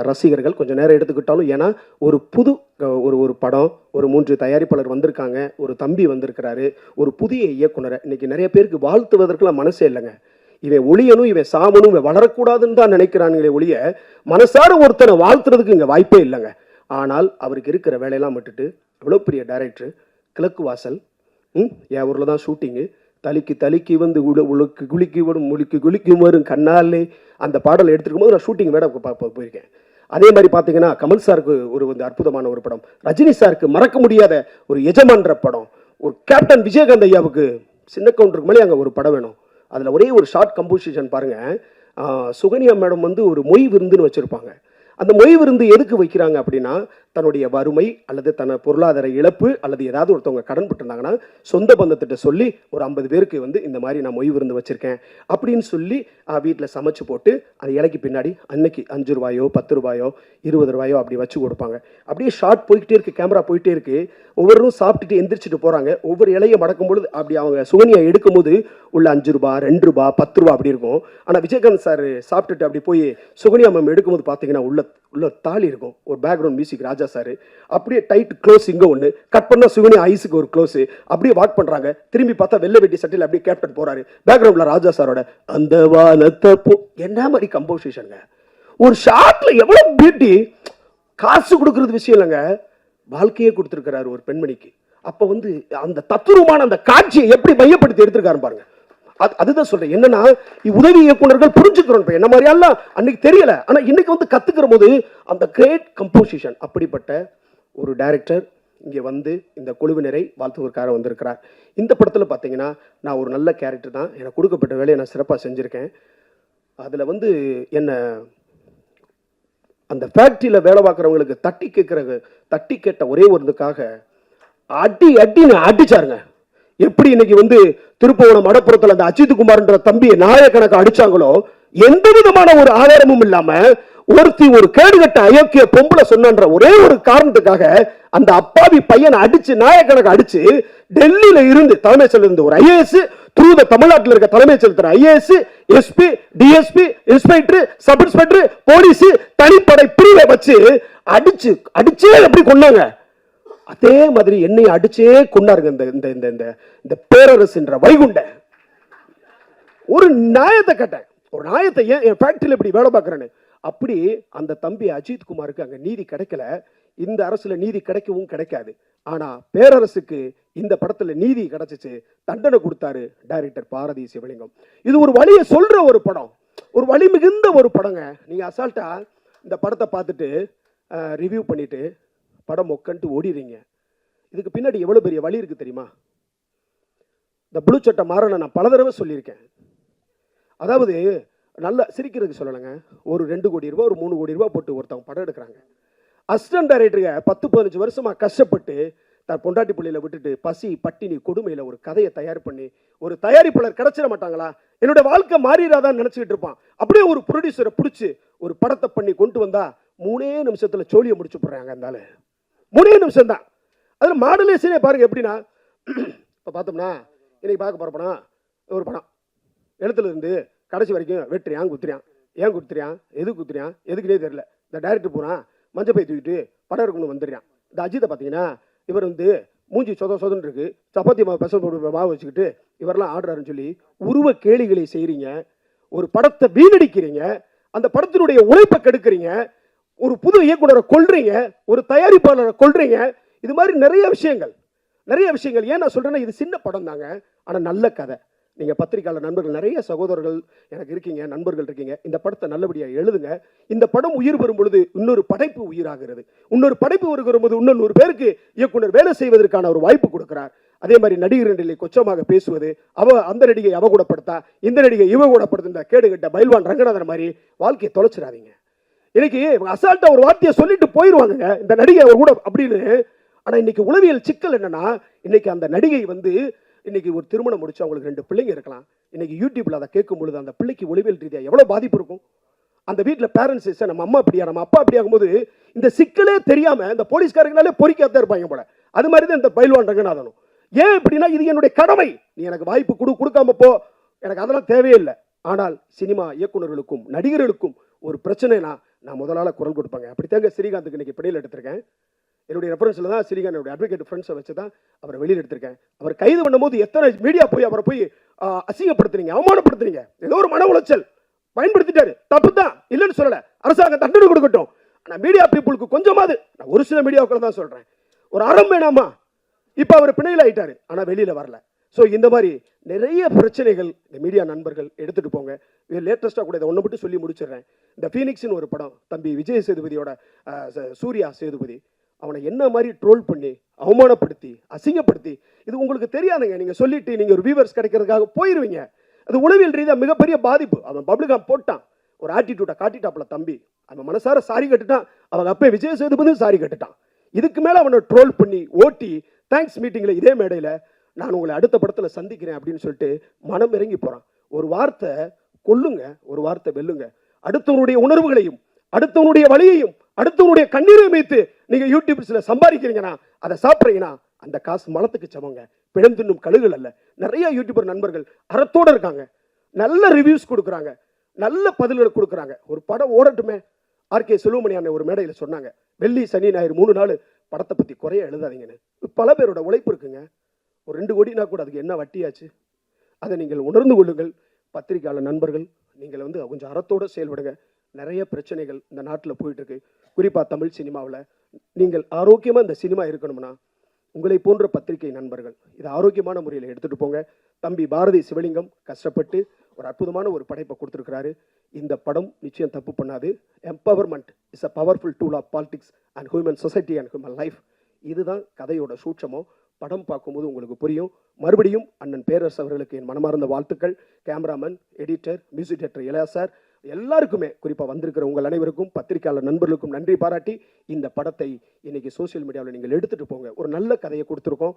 ரசிகர்கள். கொஞ்சம் நேரம் எடுத்துக்கிட்டாலும், ஏன்னா ஒரு புது ஒரு படம், ஒரு 3 தயாரிப்பாளர் வந்திருக்காங்க, ஒரு தம்பி வந்திருக்கிறாரு, ஒரு புதிய இயக்குனரை இன்னைக்கு நிறைய பேருக்கு வாழ்த்துவதற்கெல்லாம் மனசே இல்லைங்க. இவன் ஒளியனும், இவன் சாமனும், இவன் வளரக்கூடாதுன்னு தான் நினைக்கிறானுங்களே ஒழிய மனசார ஒருத்தனை வாழ்த்துறதுக்கு இங்கே வாய்ப்பே இல்லைங்க. ஆனால் அவருக்கு இருக்கிற வேலையெல்லாம் விட்டுட்டு இவ்வளோ பெரிய டைரக்டர், கிழக்கு வாசல், என் ஊரில் தான் ஷூட்டிங்கு, தலிக்கு தலிக்கு வந்து உழுக்கு குளிக்கி வரும் முழுக்கி குளிக்கும் வரும் கண்ணாலே, அந்த பாடலை எடுத்துக்கும் போது நான் ஷூட்டிங் வேட போயிருக்கேன். அதே மாதிரி பார்த்தீங்கன்னா கமல் சாருக்கு ஒரு வந்து அற்புதமான ஒரு படம், ரஜினி சாருக்கு மறக்க முடியாத ஒரு எஜமான்ற படம், ஒரு கேப்டன் விஜயகாந்த் ஐயாவுக்கு சின்ன கவுண்டருக்கு மேலே அங்கே ஒரு படம் வேணும். அதில் ஒரே ஒரு ஷார்ட் கம்போசிஷன் பாருங்கள். சுகன்யா மேடம் வந்து ஒரு மொய் விருந்துன்னு வச்சுருப்பாங்க. அந்த மொய் விருந்து எதுக்கு வைக்கிறாங்க அப்படின்னா, தன்னுடைய வறுமை அல்லது தன்னை பொருளாதார இழப்பு அல்லது ஏதாவது ஒருத்தவங்க கடன் பட்டிருந்தாங்கன்னா சொந்த பந்தத்திட்ட சொல்லி ஒரு 50 பேருக்கு வந்து இந்த மாதிரி நான் மொய் விருந்து வச்சுருக்கேன் அப்படின்னு சொல்லி வீட்டில் சமைச்சு போட்டு அந்த இலைக்கு பின்னாடி அன்னைக்கு 5 ரூபாயோ 10 ரூபாயோ 20 ரூபாயோ அப்படி வச்சு கொடுப்பாங்க. அப்படியே ஷார்ட் போய்கிட்டே இருக்குது, கேமரா போயிட்டே இருக்குது. ஒவ்வொருவரும் சாப்பிட்டுட்டு எந்திரிச்சிட்டு போகிறாங்க. ஒவ்வொரு இலையை மடக்கும் பொழுது அப்படி அவங்க சுகன்யா எடுக்கும்போது உள்ள 5 ரூபா 2 ரூபா 10 ரூபா அப்படி இருக்கும். ஆனால் விஜயகாந்த் சார் சாப்பிட்டுட்டு அப்படி போய் சுகன்யா மேம் எடுக்கும்போது பார்த்தீங்கன்னா உள்ள தாலி இருக்கும், ஒரு பேக்ரவுண்ட் மியூசிக் ராஜா சார், அப்படியே டைட் க்ளோஸ் இங்கே ஒன்று கட் பண்ணால் சுகன்யா ஐஸுக்கு ஒரு க்ளோஸு, அப்படியே வாக் பண்ணுறாங்க. திரும்பி பார்த்தா வெள்ளை வெட்டி சட்டையில் அப்படியே கேப்டன் போகிறாரு, பேக்ரவுண்டில் ராஜா சாரோட அந்த வானத்தை என்ன மாதிரி கம்போசிஷனுங்க. ஒரு ஷார்ட்டில் எவ்வளோ பியூட்டி. காசு கொடுக்கறது விஷயம் இல்லைங்க, வாழ்க்கையே கொடுத்துருக்கிறாரு ஒரு பெண்மணிக்கு. அப்போ வந்து அந்த தத்துவமான அந்த காட்சியை எப்படி மையப்படுத்தி எடுத்திருக்காரு பாருங்க. அதுதான் சொல்றேன். என்னன்னா உதவி இயக்குனர்கள் புரிஞ்சுக்கிறோம். என்ன மாதிரியெல்லாம் அன்னைக்கு தெரியல, ஆனா இன்னைக்கு வந்து கத்துக்கிற போது அந்த கிரேட் கம்போசிஷன். அப்படிப்பட்ட ஒரு டைரக்டர் இங்கே வந்து இந்த குழுவினரை வாழ்த்துவதற்காக வந்திருக்கிறார். இந்த படத்தில் பார்த்தீங்கன்னா நான் ஒரு நல்ல கேரக்டர் தான், எனக்கு கொடுக்கப்பட்ட வேலையை நான் சிறப்பாக செஞ்சுருக்கேன். அதில் வந்து என்ன அந்த ஃபேக்ட்ரியில் வேலை பார்க்குறவங்களுக்கு தட்டி கேட்ட ஒரே ஒருக்காக அடின்னு அடிச்சாருங்க. எப்படி இன்னைக்கு வந்து திருப்பவனம் மடப்புறத்தில் அந்த அஜித் குமார்ன்ற தம்பியை நாயக்கணக்கு அடிச்சாங்களோ, எந்த விதமான ஒரு ஆதாரமும் இல்லாம ஒரு கேடுகட்ட அயோக்கிய பொம்பளை சொன்னன்ற ஒரே ஒரு காரணத்துக்காக அந்த அப்பாவி பையனை அடிச்சு நாயக்கணக்கு அடிச்சு டெல்லியில இருந்து தலைமைச் செயலர் இருந்து ஒரு ஐஏஎஸ் த்ரூ தமிழ்நாட்டில் இருக்க தலைமைச் செயலர் IAS SP DSP inspector sub inspector police தனிப்படை பிரிவை வச்சு அடிச்சே எப்படி கொண்டாங்க. அதே மாதிரி என்னை அடிச்சே கொண்டாருங்க இந்த பேரரசுன்ற வைகுண்ட. ஒரு நியாயத்தை கேட்டேன், ஒரு நியாயத்தை ஏன் என் ஃபேக்டரியில் இப்படி வேலை பார்க்குறேன்னு. அப்படி அந்த தம்பி அஜித் குமாருக்கு அங்கே நீதி கிடைக்கல, இந்த அரசுல நீதி கிடைக்கவும் கிடைக்காது. ஆனா பேரரசுக்கு இந்த படத்துல நீதி கிடைச்சிச்சு, தண்டனை கொடுத்தாரு டைரக்டர் பாரதி சிவலிங்கம். இது ஒரு வழியை சொல்ற ஒரு படம், ஒரு வழி மிகுந்த ஒரு படங்க. நீங்க அசால்ட்டா இந்த படத்தை பார்த்துட்டு ரிவ்யூ பண்ணிட்டு படம் மொக்கன்ட்டு ஓடிடுறீங்க. இதுக்கு பின்னாடி எவ்வளவு பெரிய வழி இருக்கு தெரியுமா? இந்த புளு சட்டை மாறனை நான் பல தடவை சொல்லியிருக்கேன். அதாவது நல்ல சிரிக்கிறதுக்கு சொல்லலைங்க, ஒரு 2 கோடி ரூபாய் ஒரு 3 கோடி ரூபாய் போட்டு ஒருத்தவங்க படம் எடுக்கிறாங்க. அசிஸ்டன்ட் டைரக்டருங்க 10-15 வருஷமா கஷ்டப்பட்டு தன் பொண்டாட்டி பிள்ளையில விட்டுட்டு பசி பட்டினி கொடுமையில ஒரு கதையை தயார் பண்ணி ஒரு தயாரிப்பாளர் கிடைச்சிட மாட்டாங்களா, என்னோட வாழ்க்கை மாறிடாதான்னு நினைச்சுக்கிட்டு இருப்பான். அப்படியே ஒரு ப்ரொடியூசரை பிடிச்சி ஒரு படத்தை பண்ணி கொண்டு வந்தா 3 நிமிஷத்துல சோழியை முடிச்சு போடுறாங்க. இருந்தாலும் 3 நிமிஷம் தான். அதுல மாடுலேஷனே பாருங்க எப்படின்னா, இப்போ பார்த்தோம்னா இன்னைக்கு பார்க்க போற படம் ஒரு படம் எழுத்துல இருந்து கடைசி வரைக்கும் வெட்டுறியான் குத்துறியான், ஏன் குத்துறியான் எது குத்துறியான் எதுக்குனே தெரியல. இந்த டைரக்டர் போறான் மஞ்சள் பை தூக்கிட்டு படம் இருக்கணும்னு வந்துடுறான். இந்த அஜித்தை பார்த்தீங்கன்னா இவர் வந்து மூஞ்சி சொதன்னு இருக்கு, சப்பாத்தி மாவு பெசல் போட்டு மாவு வச்சுக்கிட்டு இவரெல்லாம் ஆடுறாருன்னு சொல்லி உருவ கேளிகளை செய்கிறீங்க. ஒரு படத்தை வீணடிக்கிறீங்க, அந்த படத்தினுடைய உழைப்பை கெடுக்கிறீங்க, ஒரு புது இயக்குனரை கொல்றீங்க, ஒரு தயாரிப்பாளரை கொல்றீங்க. இது மாதிரி நிறைய விஷயங்கள். ஏன் நான் சொல்றேன்னா இது சின்ன படம் தாங்க, ஆனால் நல்ல கதை. நீங்கள் பத்திரிகையாளர் நண்பர்கள் நிறைய சகோதரர்கள் எனக்கு இருக்கீங்க, நண்பர்கள் இருக்கீங்க. இந்த படத்தை நல்லபடியாக எழுதுங்க. இந்த படம் உயிர் பெறும் பொழுது இன்னொரு படைப்பு உயிராகிறது. இன்னொரு படைப்பு வருகிற போது இன்னும் 100 பேருக்கு இயக்குனர் வேலை செய்வதற்கான ஒரு வாய்ப்பு கொடுக்கிறார். அதே மாதிரி நடிகர் நிலை கொச்சமாக பேசுவது, அந்த நடிகை அவ கூடப்படுத்தா, இந்த நடிகை இவ கூடப்படுத்த கேடுகட்ட பயில்வான் ரங்கநாதன் மாதிரி வாழ்க்கையை தொலைச்சிடாதீங்க. இன்னைக்கு அசால்ட்டா ஒரு வார்த்தையை சொல்லிட்டு போயிடுவாங்க இந்த நடிகை அவர் கூட அப்படின்னு. ஆனா இன்னைக்கு உளவியல் சிக்கல் என்னன்னா, இன்னைக்கு அந்த நடிகை வந்து இன்னைக்கு ஒரு திருமணம் முடிச்சு அவங்களுக்கு 2 பிள்ளைங்க இருக்கலாம். இன்னைக்கு யூடியூப்ல அதை கேட்கும் பொழுது அந்த பிள்ளைக்கு ஒளிவியல் ரீதியாக எவ்வளவு பாதிப்பு இருக்கும். அந்த வீட்டில் பேரண்ட்ஸ் நம்ம அம்மா அப்படியா நம்ம அப்பா அப்படி ஆகும்போது இந்த சிக்கலே தெரியாம இந்த போலீஸ்காரங்களாலே பொறிக்காதான் இருப்பாங்க போல. அது மாதிரி தான் இந்த பயில்வான் ரங்கநாதனும். ஏன் இப்படின்னா இது என்னுடைய கடமை, நீ எனக்கு வாய்ப்பு கொடுக்காம போ, எனக்கு அதெல்லாம் தேவையில்லை. ஆனால் சினிமா இயக்குநர்களுக்கும் நடிகர்களுக்கும் ஒரு பிரச்சனைனா நான் முதலாள குரல் கொடுப்பாங்க. அப்படித்தாங்க ஸ்ரீகாந்துக்கு இன்னைக்கு பிணையில் எடுத்திருக்கேன். என்னுடைய ரெஃபரன்ஸில் தான் ஸ்ரீகாந்தோட அட்வொகேட் ஃப்ரெண்ட்ஸை வச்சு தான் அவரை வெளியில் எடுத்திருக்கேன். அவர் கைது பண்ணும்போது எத்தனை மீடியா போய் அவரை போய் அசிங்கப்படுத்துறீங்க, அவமானப்படுத்துறீங்க. ஏதோ ஒரு மன உளைச்சல் பயன்படுத்திட்டாரு, தப்பு தான் இல்லைன்னு சொல்லலை, அரசாங்கம் தண்டனை கொடுக்கட்டும். ஆனால் மீடியா பீப்புளுக்கு கொஞ்சமாவது, நான் ஒரு சில மீடியாவுக்குள்ள தான் சொல்கிறேன், ஒரு அறம் வேணாமா? இப்போ அவர் பிணையில் ஆயிட்டாரு, ஆனால் வெளியில் வரல. ஸோ இந்த மாதிரி நிறைய பிரச்சனைகள் இந்த மீடியா நண்பர்கள் எடுத்துகிட்டு போங்க. லேட்டஸ்ட்டாக கூட இதை ஒன்று மட்டும் சொல்லி முடிச்சிடுறேன். இந்த ஃபீனிக்ஸ்னு ஒரு படம், தம்பி விஜய் சேதுபதியோட சூர்யா சேதுபதி, அவனை என்ன மாதிரி ட்ரோல் பண்ணி அவமானப்படுத்தி அசிங்கப்படுத்தி, இது உங்களுக்கு தெரியாதுங்க. நீங்கள் சொல்லிட்டு நீங்கள் ஒரு வியூவர்ஸ் கிடைக்கிறதுக்காக போயிடுவீங்க. அது உளவியல் ரீதியாக மிகப்பெரிய பாதிப்பு. அவன் பப்ளிகாம் போட்டான், ஒரு ஆட்டிடியூட்டை காட்டிட்டாப்புல தம்பி, அவன் மனசார சாரி கட்டுட்டான். அவங்க அப்பே விஜய் சேதுபதி சாரி கட்டுட்டான். இதுக்கு மேலே அவனை ட்ரோல் பண்ணி ஓட்டி தேங்க்ஸ் மீட்டிங்கில் இதே மேடையில் நான் உங்களை அடுத்த படத்தில் சந்திக்கிறேன் அப்படின்னு சொல்லிட்டு மனம் இறங்கி போகிறான். ஒரு வார்த்தை கொல்லுங்க, ஒரு வார்த்தை வெல்லுங்க. அடுத்தவனுடைய உணர்வுகளையும் அடுத்தவனுடைய வழியையும் அடுத்தவனுடைய கண்ணீரையும் வைத்து நீங்கள் யூடியூப்ஸில் சம்பாதிக்கிறீங்கன்னா, அதை சாப்பிட்றீங்கன்னா, அந்த காசு மலத்துக்கு சமங்க, பிழம் தின்னும் கழுகுகள் அல்ல. நிறைய யூடியூபர் நண்பர்கள் அறத்தோடு இருக்காங்க, நல்ல ரிவ்யூஸ் கொடுக்குறாங்க, நல்ல பதில்களை கொடுக்குறாங்க. ஒரு படம் ஓடட்டுமே. ஆர்கே செல்வமணி அண்ணன் ஒரு மேடையில் சொன்னாங்க, வெள்ளி சனி ஞாயிறு 3 நாள் படத்தை பற்றி குறைய எழுதாதீங்கன்னு. பல பேரோட உழைப்பு இருக்குங்க. ஒரு 2 கோடினா கூட அதுக்கு என்ன வட்டியாச்சு? அதை நீங்கள் உணர்ந்து கொள்ளுங்கள். பத்திரிகையாளர் நண்பர்கள், நீங்கள் கொஞ்சம் அறத்தோடு செயல்படுங்க. நிறைய பிரச்சனைகள் இந்த நாட்டில் போயிட்டுருக்கு. குறிப்பாக தமிழ் சினிமாவில் நீங்கள் ஆரோக்கியமாக இந்த சினிமா இருக்கணும்னா உங்களை போன்ற பத்திரிகை நண்பர்கள் இதை ஆரோக்கியமான முறையில் எடுத்துகிட்டு போங்க. தம்பி பாரதி சிவலிங்கம் கஷ்டப்பட்டு ஒரு அற்புதமான ஒரு படைப்பை கொடுத்துருக்கிறாரு. இந்த படம் நிச்சயம் தப்பு பண்ணாது. Empowerment is a powerful tool of politics and human society and human life. இதுதான் கதையோட சூட்சமோ. படம் பார்க்கும்போது உங்களுக்கு புரியும். மறுபடியும் அண்ணன் பேரரசு அவர்களுக்கு என் மனமார்ந்த வாழ்த்துக்கள். Cameraman, editor, music director Ilaiya sir, எல்லாருக்குமே, குறிப்பாக வந்திருக்கிற உங்கள் அனைவருக்கும் பத்திரிகையாளர் நண்பர்களுக்கும் நன்றி பாராட்டி, இந்த படத்தை இன்னைக்கு சோசியல் மீடியாவில் நீங்கள் எடுத்துகிட்டு போங்க. ஒரு நல்ல கதையை கொடுத்துருக்கோம்.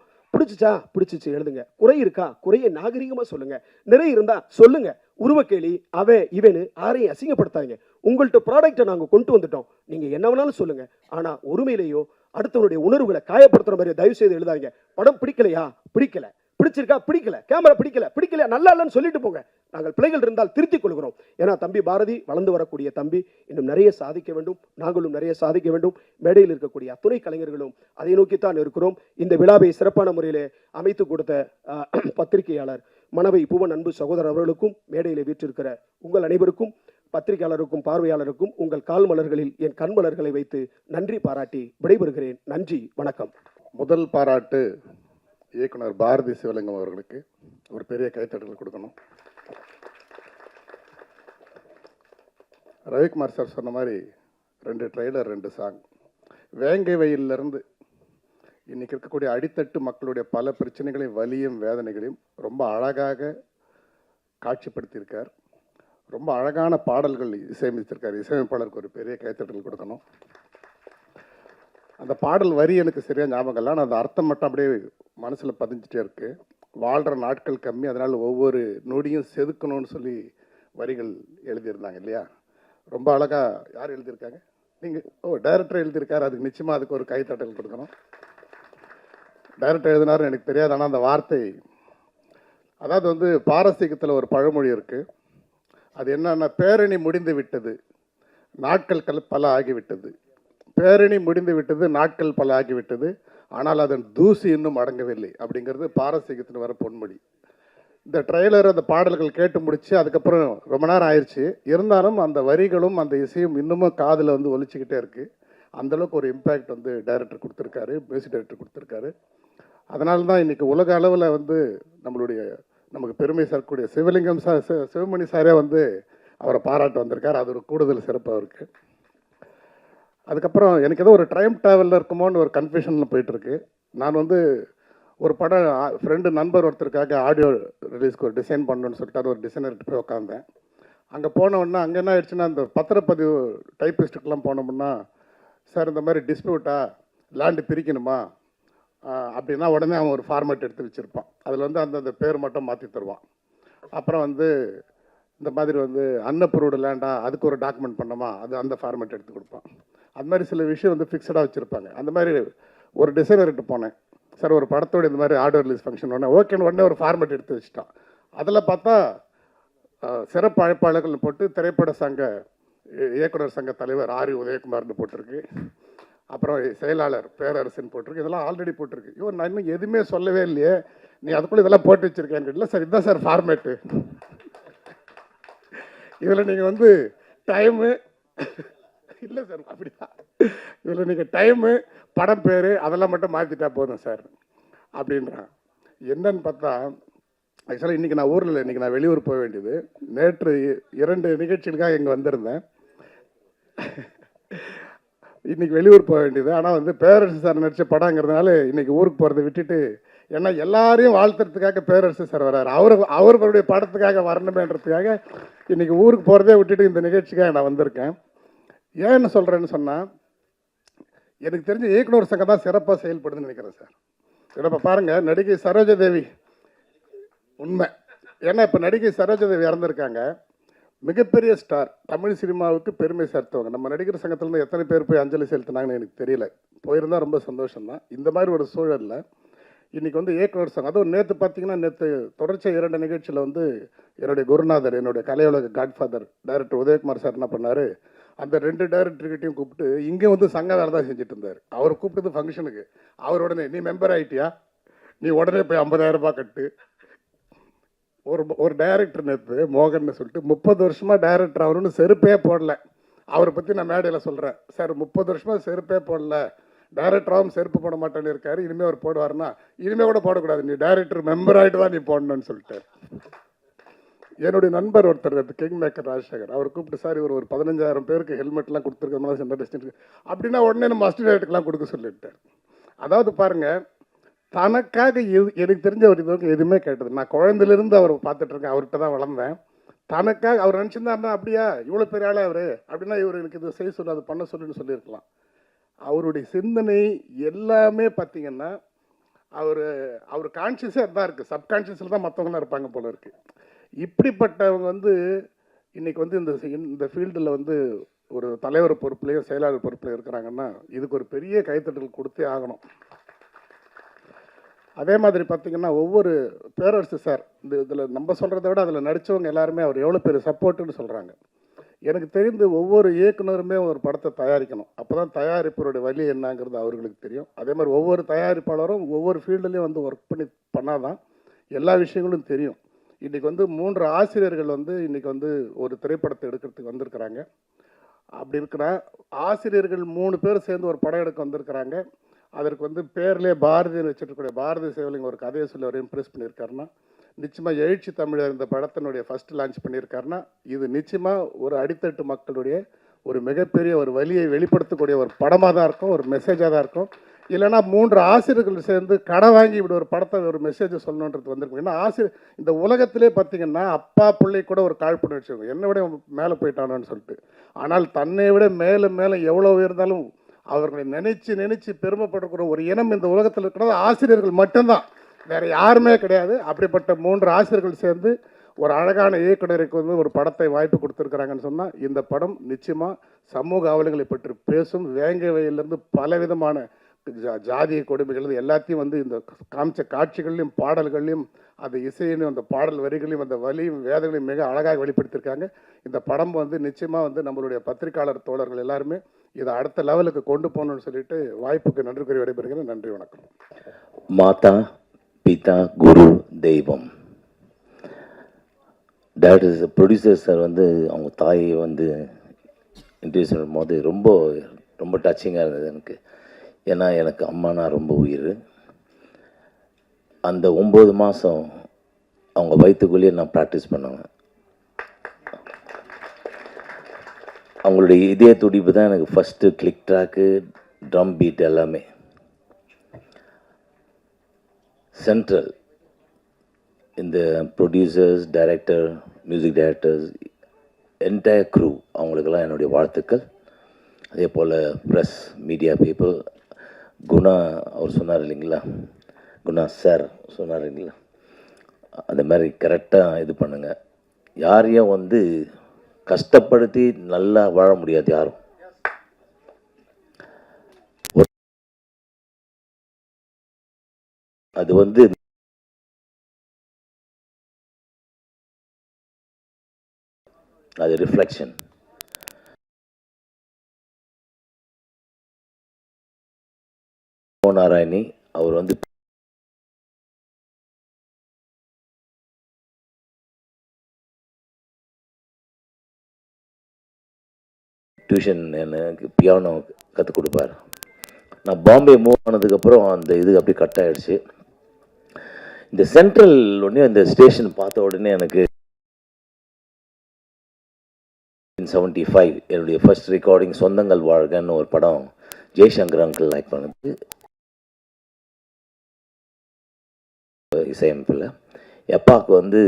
பிடிச்சிச்சு எழுதுங்க. குறை இருக்கா, குறையை நாகரிகமாக சொல்லுங்க. நிறை இருந்தா சொல்லுங்க. உருவக்கேலி, அவன் இவனு யாரையும் அசிங்கப்படுத்தாங்க. உங்கள்கிட்ட ப்ராடக்டை நாங்கள் கொண்டு வந்துட்டோம், நீங்கள் என்ன வேணாலும் சொல்லுங்க. ஆனால் ஒருமையிலேயோ அடுத்தவனுடைய உணர்வுகளை காயப்படுத்துற மாதிரி தயவு செய்து எழுதாங்க. படம் பிடிக்கலையா, பிடிக்கல. பிடிச்சிருக்கா, பிடிக்கல. கேமரா பிடிக்கல, நல்லா இல்லைன்னு சொல்லிட்டு போங்க. நாங்கள் பிழைகள் இருந்தால் திருத்திக் கொள்கிறோம். ஏன்னா தம்பி பாரதி வளர்ந்து வரக்கூடிய தம்பி, இன்னும் நிறைய சாதிக்க வேண்டும், நாங்களும் நிறைய சாதிக்க வேண்டும். மேடையில் இருக்கக்கூடிய அத்துணை கலைஞர்களும் அதை நோக்கித்தான் இருக்கிறோம். இந்த விழாவை சிறப்பான முறையிலே அமைத்து கொடுத்த பத்திரிகையாளர் மனவை பூவன் அன்பு சகோதரர் அவர்களுக்கும், மேடையில் வீற்றிருக்கிற உங்கள் அனைவருக்கும், பத்திரிகையாளருக்கும் பார்வையாளருக்கும் உங்கள் கால் மலர்களில் என் கண் மலர்களை வைத்து நன்றி பாராட்டி விடைபெறுகிறேன். நன்றி, வணக்கம். முதல் பாராட்டு இயக்குனர் பாரதி சிவலிங்கம் அவர்களுக்கு ஒரு பெரிய கைத்தட்டல் கொடுக்கணும். ரவிக்குமார் சார் சொன்ன மாதிரி 2 ட்ரெய்லர் 2 சாங், வேங்கை வெயிலிருந்து இன்னைக்கு இருக்கக்கூடிய அடித்தட்டு மக்களுடைய பல பிரச்சனைகளையும் வலியும் வேதனைகளையும் ரொம்ப அழகாக காட்சிப்படுத்தியிருக்கார். ரொம்ப அழகான பாடல்கள் இசையமைத்திருக்கார். இசையமைப்பாளருக்கு ஒரு பெரிய கைத்தட்டல் கொடுக்கணும். அந்த பாடல் வரி எனக்கு சரியாக ஞாபகம் இல்லை, ஆனால் அந்த அர்த்தம் மட்டும் அப்படியே மனசில் பதிஞ்சிட்டே இருக்கு. வாழ்கிற நாட்கள் கம்மி, அதனால் ஒவ்வொரு நொடியும் செதுக்கணும்னு சொல்லி வரிகள் எழுதியிருந்தாங்க இல்லையா? ரொம்ப அழகாக யார் எழுதியிருக்காங்க? நீங்கள் டைரக்டர் எழுதியிருக்காரு. அதுக்கு நிச்சயமாக அதுக்கு ஒரு கைத்தட்டல் கொடுக்கணும். டைரக்டர் எழுதினாரும் எனக்கு தெரியாது, ஆனால் அந்த வார்த்தை, அதாவது பாரசீகத்தில் ஒரு பழமொழி இருக்குது. அது என்னன்னா, பேரணி முடிந்து விட்டது, நாட்கள் பல ஆகிவிட்டது. பேரணி முடிந்து விட்டது, நாட்கள் பல ஆகிவிட்டது, ஆனால் அதன் தூசி இன்னும் அடங்கவில்லை அப்படிங்கிறது பாரசீகத்தில் வர பொன்மொழி. இந்த ட்ரெய்லர், அந்த பாடல்கள் கேட்டு முடிச்சு அதுக்கப்புறம் ரொம்ப நேரம் ஆயிடுச்சு. இருந்தாலும் அந்த வரிகளும் அந்த இசையும் இன்னமும் காதில் ஒலிச்சுக்கிட்டே இருக்குது. அந்தளவுக்கு ஒரு இம்பேக்ட் டைரக்டர் கொடுத்துருக்காரு, மியூசிக் டைரக்டர் கொடுத்துருக்காரு. அதனால தான் இன்றைக்கி உலக அளவில் நமக்கு பெருமை சேர்க்கக்கூடிய சிவலிங்கம் சிவமணி சாரே அவரை பாராட்டு வந்திருக்கார். அது ஒரு கூடுதல் சிறப்பாக இருக்குது. அதுக்கப்புறம் எனக்கு ஏதோ ஒரு டைம் ட்ராவலில் இருக்குமோன்னு ஒரு கன்ஃபியூஷனில் போயிட்டுருக்கு. நான் ஒரு படம் ஃப்ரெண்டு நண்பர் ஒருத்தருக்காக ஆடியோ ரிலீஸ்க்கு ஒரு டிசைன் பண்ணணுன்னு சொல்லிட்டு ஒரு டிசைனர்கிட்ட போய் உட்காந்தேன். அங்கே போனோன்னா அங்கே என்ன ஆயிடுச்சுன்னா, அந்த பத்திரப்பதிவு டைப்பிஸ்ட்டுக்கெலாம் போனோம்னா, சார் இந்த மாதிரி டிஸ்பியூட்டா, லேண்டு பிரிக்கணுமா அப்படின்னா உடனே அவன் ஒரு ஃபார்மேட் எடுத்து வச்சுருப்பான். அதில் அந்தந்த பேர் மட்டும் மாற்றி தருவான். அப்புறம் இந்த மாதிரி அன்அப்ரூவ்டு லேண்டா, அதுக்கு ஒரு டாக்குமெண்ட் பண்ணோமா, அது அந்த ஃபார்மேட் எடுத்து கொடுப்பான். அது மாதிரி சில விஷயம் ஃபிக்ஸடாக வச்சுருப்பாங்க. அந்த மாதிரி ஒரு டிசைனர்கிட்ட போனேன். சார் ஒரு படத்தோடு இந்த மாதிரி ஆடியோ ரிலீஸ் ஃபங்க்ஷன் ஓகேன்னு உடனே ஒரு ஃபார்மேட் எடுத்து வச்சுட்டான். அதில் பார்த்தா சிறப்பு அழைப்பாளர்கள் போட்டு திரைப்பட சங்க இயக்குனர் சங்க தலைவர் ஆர் உதயகுமார்னு போட்டிருக்கு. அப்புறம் செயலாளர் பேரரசுன்னு போட்டிருக்கு. இதெல்லாம் ஆல்ரெடி போட்டிருக்கு. ஐயோ, நான் இன்னும் எதுவுமே சொல்லவே இல்லையே, நீ அதுக்குள்ளே இதெல்லாம் போட்டு வச்சுருக்கேன்னு. இல்லை சார், இதுதான் சார் ஃபார்மேட்டு. இதில் நீங்கள் டைமு இல்லை சார், அப்படிதான். இதில் நீங்கள் டைமு, படம் பேர் அதெல்லாம் மட்டும் மாற்றிட்டா போதும் சார் அப்படின்றான். என்னன்னு பார்த்தா ஆக்சுவலாக இன்றைக்கி நான் ஊரில் இல்லை, இன்றைக்கி நான் வெளியூர் போக வேண்டியது. நேற்று 2 நிகழ்ச்சிகளுக்காக இங்கே வந்திருந்தேன். இன்றைக்கி வெளியூர் போக வேண்டியது. ஆனால் வந்து பேரரசு சார் நடித்த படங்கிறதுனால இன்றைக்கி ஊருக்கு போகிறத விட்டுட்டு, ஏன்னா எல்லாரையும் வாழ்த்துறதுக்காக பேரரசு சார் வர்றாரு, அவர்களுடைய படத்துக்காக வரணுமேன்றதுக்காக இன்றைக்கி ஊருக்கு போகிறதே விட்டுட்டு இந்த நிகழ்ச்சிக்காக நான் வந்திருக்கேன். ஏன்னு சொல்கிறேன்னு சொன்னால், எனக்கு தெரிஞ்ச இயக்குனர் சங்கம் தான் சிறப்பாக செயல்படுதுன்னு நினைக்கிறேன் சார். இப்போ பாருங்கள், நடிகை சரோஜாதேவி உண்மை. ஏன்னா இப்போ நடிகை சரோஜாதேவி இறந்துருக்காங்க. மிகப்பெரிய ஸ்டார், தமிழ் சினிமாவுக்கு பெருமை சேர்த்தவங்க. நம்ம நடிகர் சங்கத்திலேருந்து எத்தனை பேர் போய் அஞ்சலி செலுத்தினாங்கன்னு எனக்கு தெரியல. போயிருந்தால் ரொம்ப சந்தோஷம்தான். இந்த மாதிரி ஒரு சூழலில் இன்றைக்கி வந்து இயக்குனர் சங்கம், அதுவும் நேற்று பார்த்தீங்கன்னா, நேற்று தொடர்ச்சியாக 2 நிகழ்ச்சியில் வந்து என்னுடைய குருநாதர், என்னுடைய கலையுலக காட்ஃபாதர் டைரக்டர் உதயகுமார் சார் என்ன பண்ணார், அந்த 2 டைரக்டர்கிட்டையும் கூப்பிட்டு இங்கே வந்து சங்க வேலை தான் செஞ்சுட்டு இருந்தார். அவர் கூப்பிட்டது ஃபங்க்ஷனுக்கு. அவர் உடனே, நீ மெம்பர் ஆகிட்டியா, நீ உடனே போய் 50,000 ரூபாய் கட்டு. ஒரு டைரக்டர் நேற்று மோகன்னு சொல்லிட்டு 30 வருஷமாக டைரக்டர் அவருன்னு செருப்பே போடல. அவரை பற்றி நான் மேடையில் சொல்கிறேன், சார் 30 வருஷமாக செருப்பே போடல, டைரக்டராகவும் செருப்பு போட மாட்டேன்னு இருக்காரு, இனிமேல் அவர் போடுவார்னா இனிமேல் கூட போடக்கூடாது, நீ டைரக்டர் மெம்பர் ஆகிட்டு தான் நீ போடணும்னு சொல்லிட்டார். என்னுடைய நண்பர் ஒருத்தர் கிங் மேக்கர் ராஜசேகர், அவர் கூப்பிட்டு, சார் இவர் ஒரு 15,000 பேருக்கு ஹெல்மெட்லாம் கொடுத்துருக்கனால சென்டர் டெஸ்ட் அப்படின்னா உடனே நம்ம அசிஸ்டன்ட் டைரக்டர்லாம் கொடுக்க சொல்லிட்டார். அதாவது பாருங்கள், தனக்காக எனக்கு தெரிஞ்ச ஒரு இதுவரைக்கும் எதுவுமே கேட்டது. நான் குழந்தையிலேருந்து அவர் பார்த்துட்ருக்கேன், அவர்கிட்ட தான் வளர்ந்தேன். தனக்காக அவர் நினச்சிருந்தாருன்னா, அப்படியா இவ்வளோ பெரிய ஆளே அவர் அப்படின்னா இவர் எனக்கு இது செய்ய சொல்லு, அது பண்ண சொல்லுன்னு சொல்லியிருக்கலாம். அவருடைய சிந்தனை எல்லாமே பார்த்திங்கன்னா, அவர் கான்ஷியஸே அதுதான் இருக்குது, சப்கான்ஷியஸில் தான் மற்றவங்களாம் இருப்பாங்க போல இருக்குது. இப்படிப்பட்டவங்க வந்து இன்றைக்கி வந்து இந்த ஃபீல்டில் வந்து ஒரு தலைவர் பொறுப்புலையும் செயலாளர் பொறுப்புலையும் இருக்கிறாங்கன்னா, இதுக்கு ஒரு பெரிய கைத்தட்டல் கொடுத்தே ஆகணும். அதே மாதிரி பார்த்திங்கன்னா, ஒவ்வொரு பேரரசு சார் இதில் நம்ம சொல்கிறத விட அதில் நடித்தவங்க எல்லாருமே அவர் எவ்வளோ பேர் சப்போர்ட்டுன்னு சொல்கிறாங்க. எனக்கு தெரிந்து ஒவ்வொரு இயக்குனருமே ஒரு படத்தை தயாரிக்கணும், அப்போ தான் தயாரிப்பவருடைய வழி என்னங்கிறது அவர்களுக்கு தெரியும். அதே மாதிரி ஒவ்வொரு தயாரிப்பாளரும் ஒவ்வொரு ஃபீல்டுலேயும் வந்து ஒர்க் பண்ணால் தான் எல்லா விஷயங்களும் தெரியும். இன்றைக்கி வந்து 3 ஆசிரியர்கள் வந்து இன்றைக்கி வந்து ஒரு திரைப்படத்தை எடுக்கிறதுக்கு வந்திருக்கிறாங்க. அப்படி இருக்கிற ஆசிரியர்கள் 3 பேர் சேர்ந்து ஒரு படம் எடுக்க வந்திருக்கிறாங்க. அதற்கு வந்து பேர்லேயே பாரதின்னு வச்சுருக்கக்கூடிய பாரதி சிவலிங்கம் ஒரு கதையை சொல்லி அவர் இம்ப்ரெஸ் பண்ணியிருக்காருன்னா, நிச்சயமாக எழுச்சி தமிழர் இந்த படத்தினுடைய ஃபஸ்ட்டு லான்ச் பண்ணியிருக்காருன்னா, இது நிச்சயமாக ஒரு அடித்தட்டு மக்களுடைய ஒரு மிகப்பெரிய ஒரு வலியை வெளிப்படுத்தக்கூடிய ஒரு படமாக தான் இருக்கும், ஒரு மெசேஜாக தான் இருக்கும். இல்லைனா 3 ஆசிரியர்கள் சேர்ந்து கடை வாங்கி இப்படி ஒரு படத்தை ஒரு மெசேஜை சொல்லணுன்றது வந்திருக்கும். ஏன்னா இந்த உலகத்திலே பார்த்திங்கன்னா, அப்பா பிள்ளை கூட ஒரு காழ்ப்புணர்ச்சி வச்சுக்கோங்க, என்னை விட மேலே போயிட்டானோன்னு சொல்லிட்டு. ஆனால் தன்னை விட மேலே மேலே எவ்வளோ இருந்தாலும் அவர்களை நினைச்சு பெருமைப்படுற ஒரு இனம் இந்த உலகத்தில் இருக்கிறது ஆசிரியர்கள் மட்டும்தான், வேறு யாருமே கிடையாது. அப்படிப்பட்ட 3 ஆசிரியர்கள் சேர்ந்து ஒரு அழகான இயக்குனருக்கு வந்து ஒரு படத்தை வாய்ப்பு கொடுத்துருக்குறாங்கன்னு சொன்னால், இந்த படம் நிச்சயமாக சமூக அவலங்களை பற்றி பேசும். வேங்கை வயலிருந்து பலவிதமான ஜாதிய கொடுமைகள் எல்லாத்தையும் வந்து இந்த காமிச்ச காட்சிகள்லையும் பாடல்கள்லையும் அந்த இசையிலும் அந்த பாடல் வரிகளையும் அந்த வலியும் வேதங்களையும் மிக அழகாக வெளிப்படுத்தியிருக்காங்க. இந்த படம் வந்து நிச்சயமாக வந்து நம்மளுடைய பத்திரிகையாளர் தோழர்கள் எல்லாருமே இதை அடுத்த லெவலுக்கு கொண்டு போகணும்னு சொல்லிட்டு வாய்ப்புக்கு நன்றி கூறி விடைபெறுகிறேன். நன்றி, வணக்கம். மாதா பிதா குரு தெய்வம். டேரக்டர் ப்ரொடியூசர் சார் வந்து அவங்க தாயை வந்து இன்டர்வியூ சொல்லும் போது ரொம்ப ரொம்ப டச்சிங்காக இருந்தது எனக்கு. ஏன்னா எனக்கு அம்மானா ரொம்ப உயிர். அந்த 9 மாதம் அவங்க வயிற்றுக்குள்ளேயே நான் ப்ராக்டிஸ் பண்ணுவேன். அவங்களுடைய இதய துடிப்பு தான் எனக்கு first click track, drum beat எல்லாமே. சென்ட்ரல் இந்த producers, director, music directors, entire crew அவங்களுக்கெல்லாம் என்னுடைய வாழ்த்துக்கள். அதே போல் ப்ரெஸ், மீடியா பீப்புள், குணா அவர் சொன்னார் இல்லைங்களா, குணா சார் சொன்னார் இல்லைங்களா, அந்த மாதிரி கரெக்டாக இது பண்ணுங்கள். யாரையும் வந்து கஷ்டப்படுத்தி நல்லா வாழ முடியாது யாரும். அது வந்து அது ரிஃப்ளெக்ஷன். நாராயணி அவர் வந்து டியூஷன் எனக்கு பியானோ கற்றுக் கொடுப்பார். நான் பாம்பே மூவ் ஆனதுக்கப்புறம் அந்த இது அப்படி கட் ஆகிடுச்சு. இந்த சென்ட்ரல் உடனே அந்த ஸ்டேஷன் பார்த்த உடனே எனக்கு 1975 என்னுடைய ஃபர்ஸ்ட் ரெக்கார்டிங் சொந்தங்கள் வாழ்கன்னு ஒரு படம் ஜெய்சங்கர் அங்கிள் லைக் பண்ணது இசையமைப்பில். எப்பாவுக்கு வந்து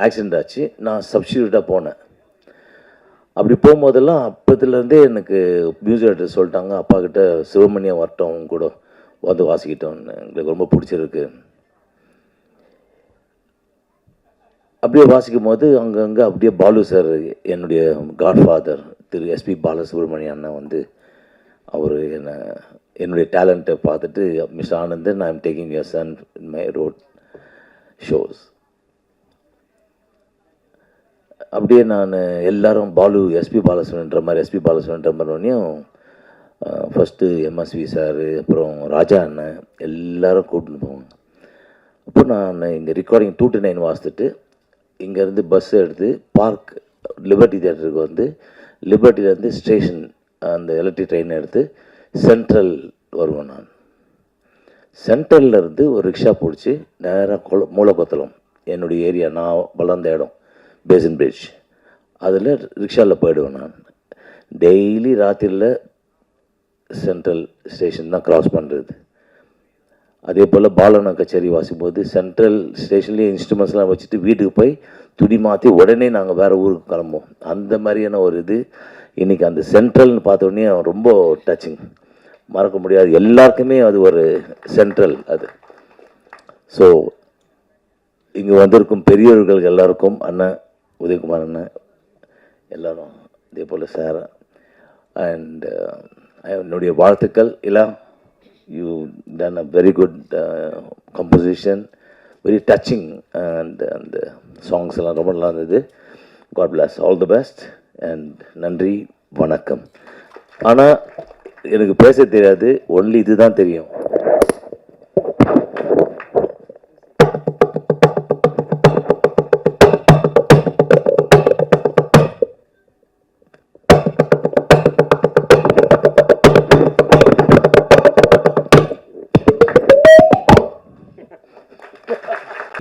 ஆக்சிடெண்ட் ஆச்சு, நான் சப்ஸ்டியூட்டாக போனேன். அப்படி போகும்போதெல்லாம் அப்போதுலேருந்தே எனக்கு மியூசிக் டைரக்டர் சொல்லிட்டாங்க, அப்பா கிட்ட சிவமணியம் வரட்டும் அவங்க கூட வந்து வாசிக்கிட்டோன்னு, எங்களுக்கு ரொம்ப பிடிச்சிருக்கு. அப்படியே வாசிக்கும் போது அங்கங்கே அப்படியே பாலு சார், என்னுடைய காட்ஃபாதர் திரு எஸ்பி பாலசுப்ரமணியம் அண்ணன் வந்து அவர் என்னுடைய டேலண்ட்டை பார்த்துட்டு, mister Anandan, I am taking your son in my road shows. அப்படியே நான் எல்லாரும் பாலு எஸ்பி பாலசுப்ரமணியன்ற மாதிரியும் ஃபஸ்ட்டு எம்எஸ்வி சார், அப்புறம் ராஜா அண்ணன் எல்லோரும் கூட்டின்னு போவாங்க. அப்போ நான் இங்கே ரெக்கார்டிங் 2 to 9 வாசித்துட்டு இங்கேருந்து பஸ் எடுத்து பார்க் லிபர்ட்டி தியேட்டருக்கு வந்து லிபர்ட்டிலேருந்து ஸ்டேஷன் அந்த எலக்ட்ரிக் ட்ரெயின் எடுத்து சென்ட்ரல் வருவேன். நான் சென்ட்ரல்லேருந்து ஒரு ரிக்ஷா பிடிச்சி நேராக மூலக்கொத்தலம், என்னுடைய ஏரியா, நான் வளர்ந்த இடம் பேசன் பிரிட்ஜ், அதில் ரிக்ஷாவில் போயிடுவேன். நான் டெய்லி ராத்திரியில் சென்ட்ரல் ஸ்டேஷன் தான் க்ராஸ் பண்ணுறது. அதே போல் பாலன கச்சேரி வாசிக்கும்போது சென்ட்ரல் ஸ்டேஷன்லேயே இன்ஸ்ட்ருமெண்ட்ஸ்லாம் வச்சுட்டு வீட்டுக்கு போய் துணி மாற்றி உடனே நாங்கள் வேறு ஊருக்கு கிளம்புவோம். அந்த மாதிரியான ஒரு இது இன்றைக்கி அந்த சென்ட்ரல்னு பார்த்தோன்னே ரொம்ப டச்சிங், மறக்க முடியாது. எல்லாருக்குமே அது ஒரு சென்ட்ரல் அது. ஸோ இங்கே வந்திருக்கும் பெரியவர்கள் எல்லாருக்கும், அண்ணன் உதயகுமார் அண்ணன் எல்லோரும், இதே போல் சார் அண்ட் என்னுடைய வாழ்த்துக்கள். இல்லா, you done a very good composition, very touching, and அந்த சாங்ஸ் எல்லாம் ரொம்ப நல்லா இருந்தது. God bless, all the best and நன்றி, வணக்கம். ஆனால் எனக்கு பேச தெரியாது, ஒன்லி இதுதான் தெரியும்.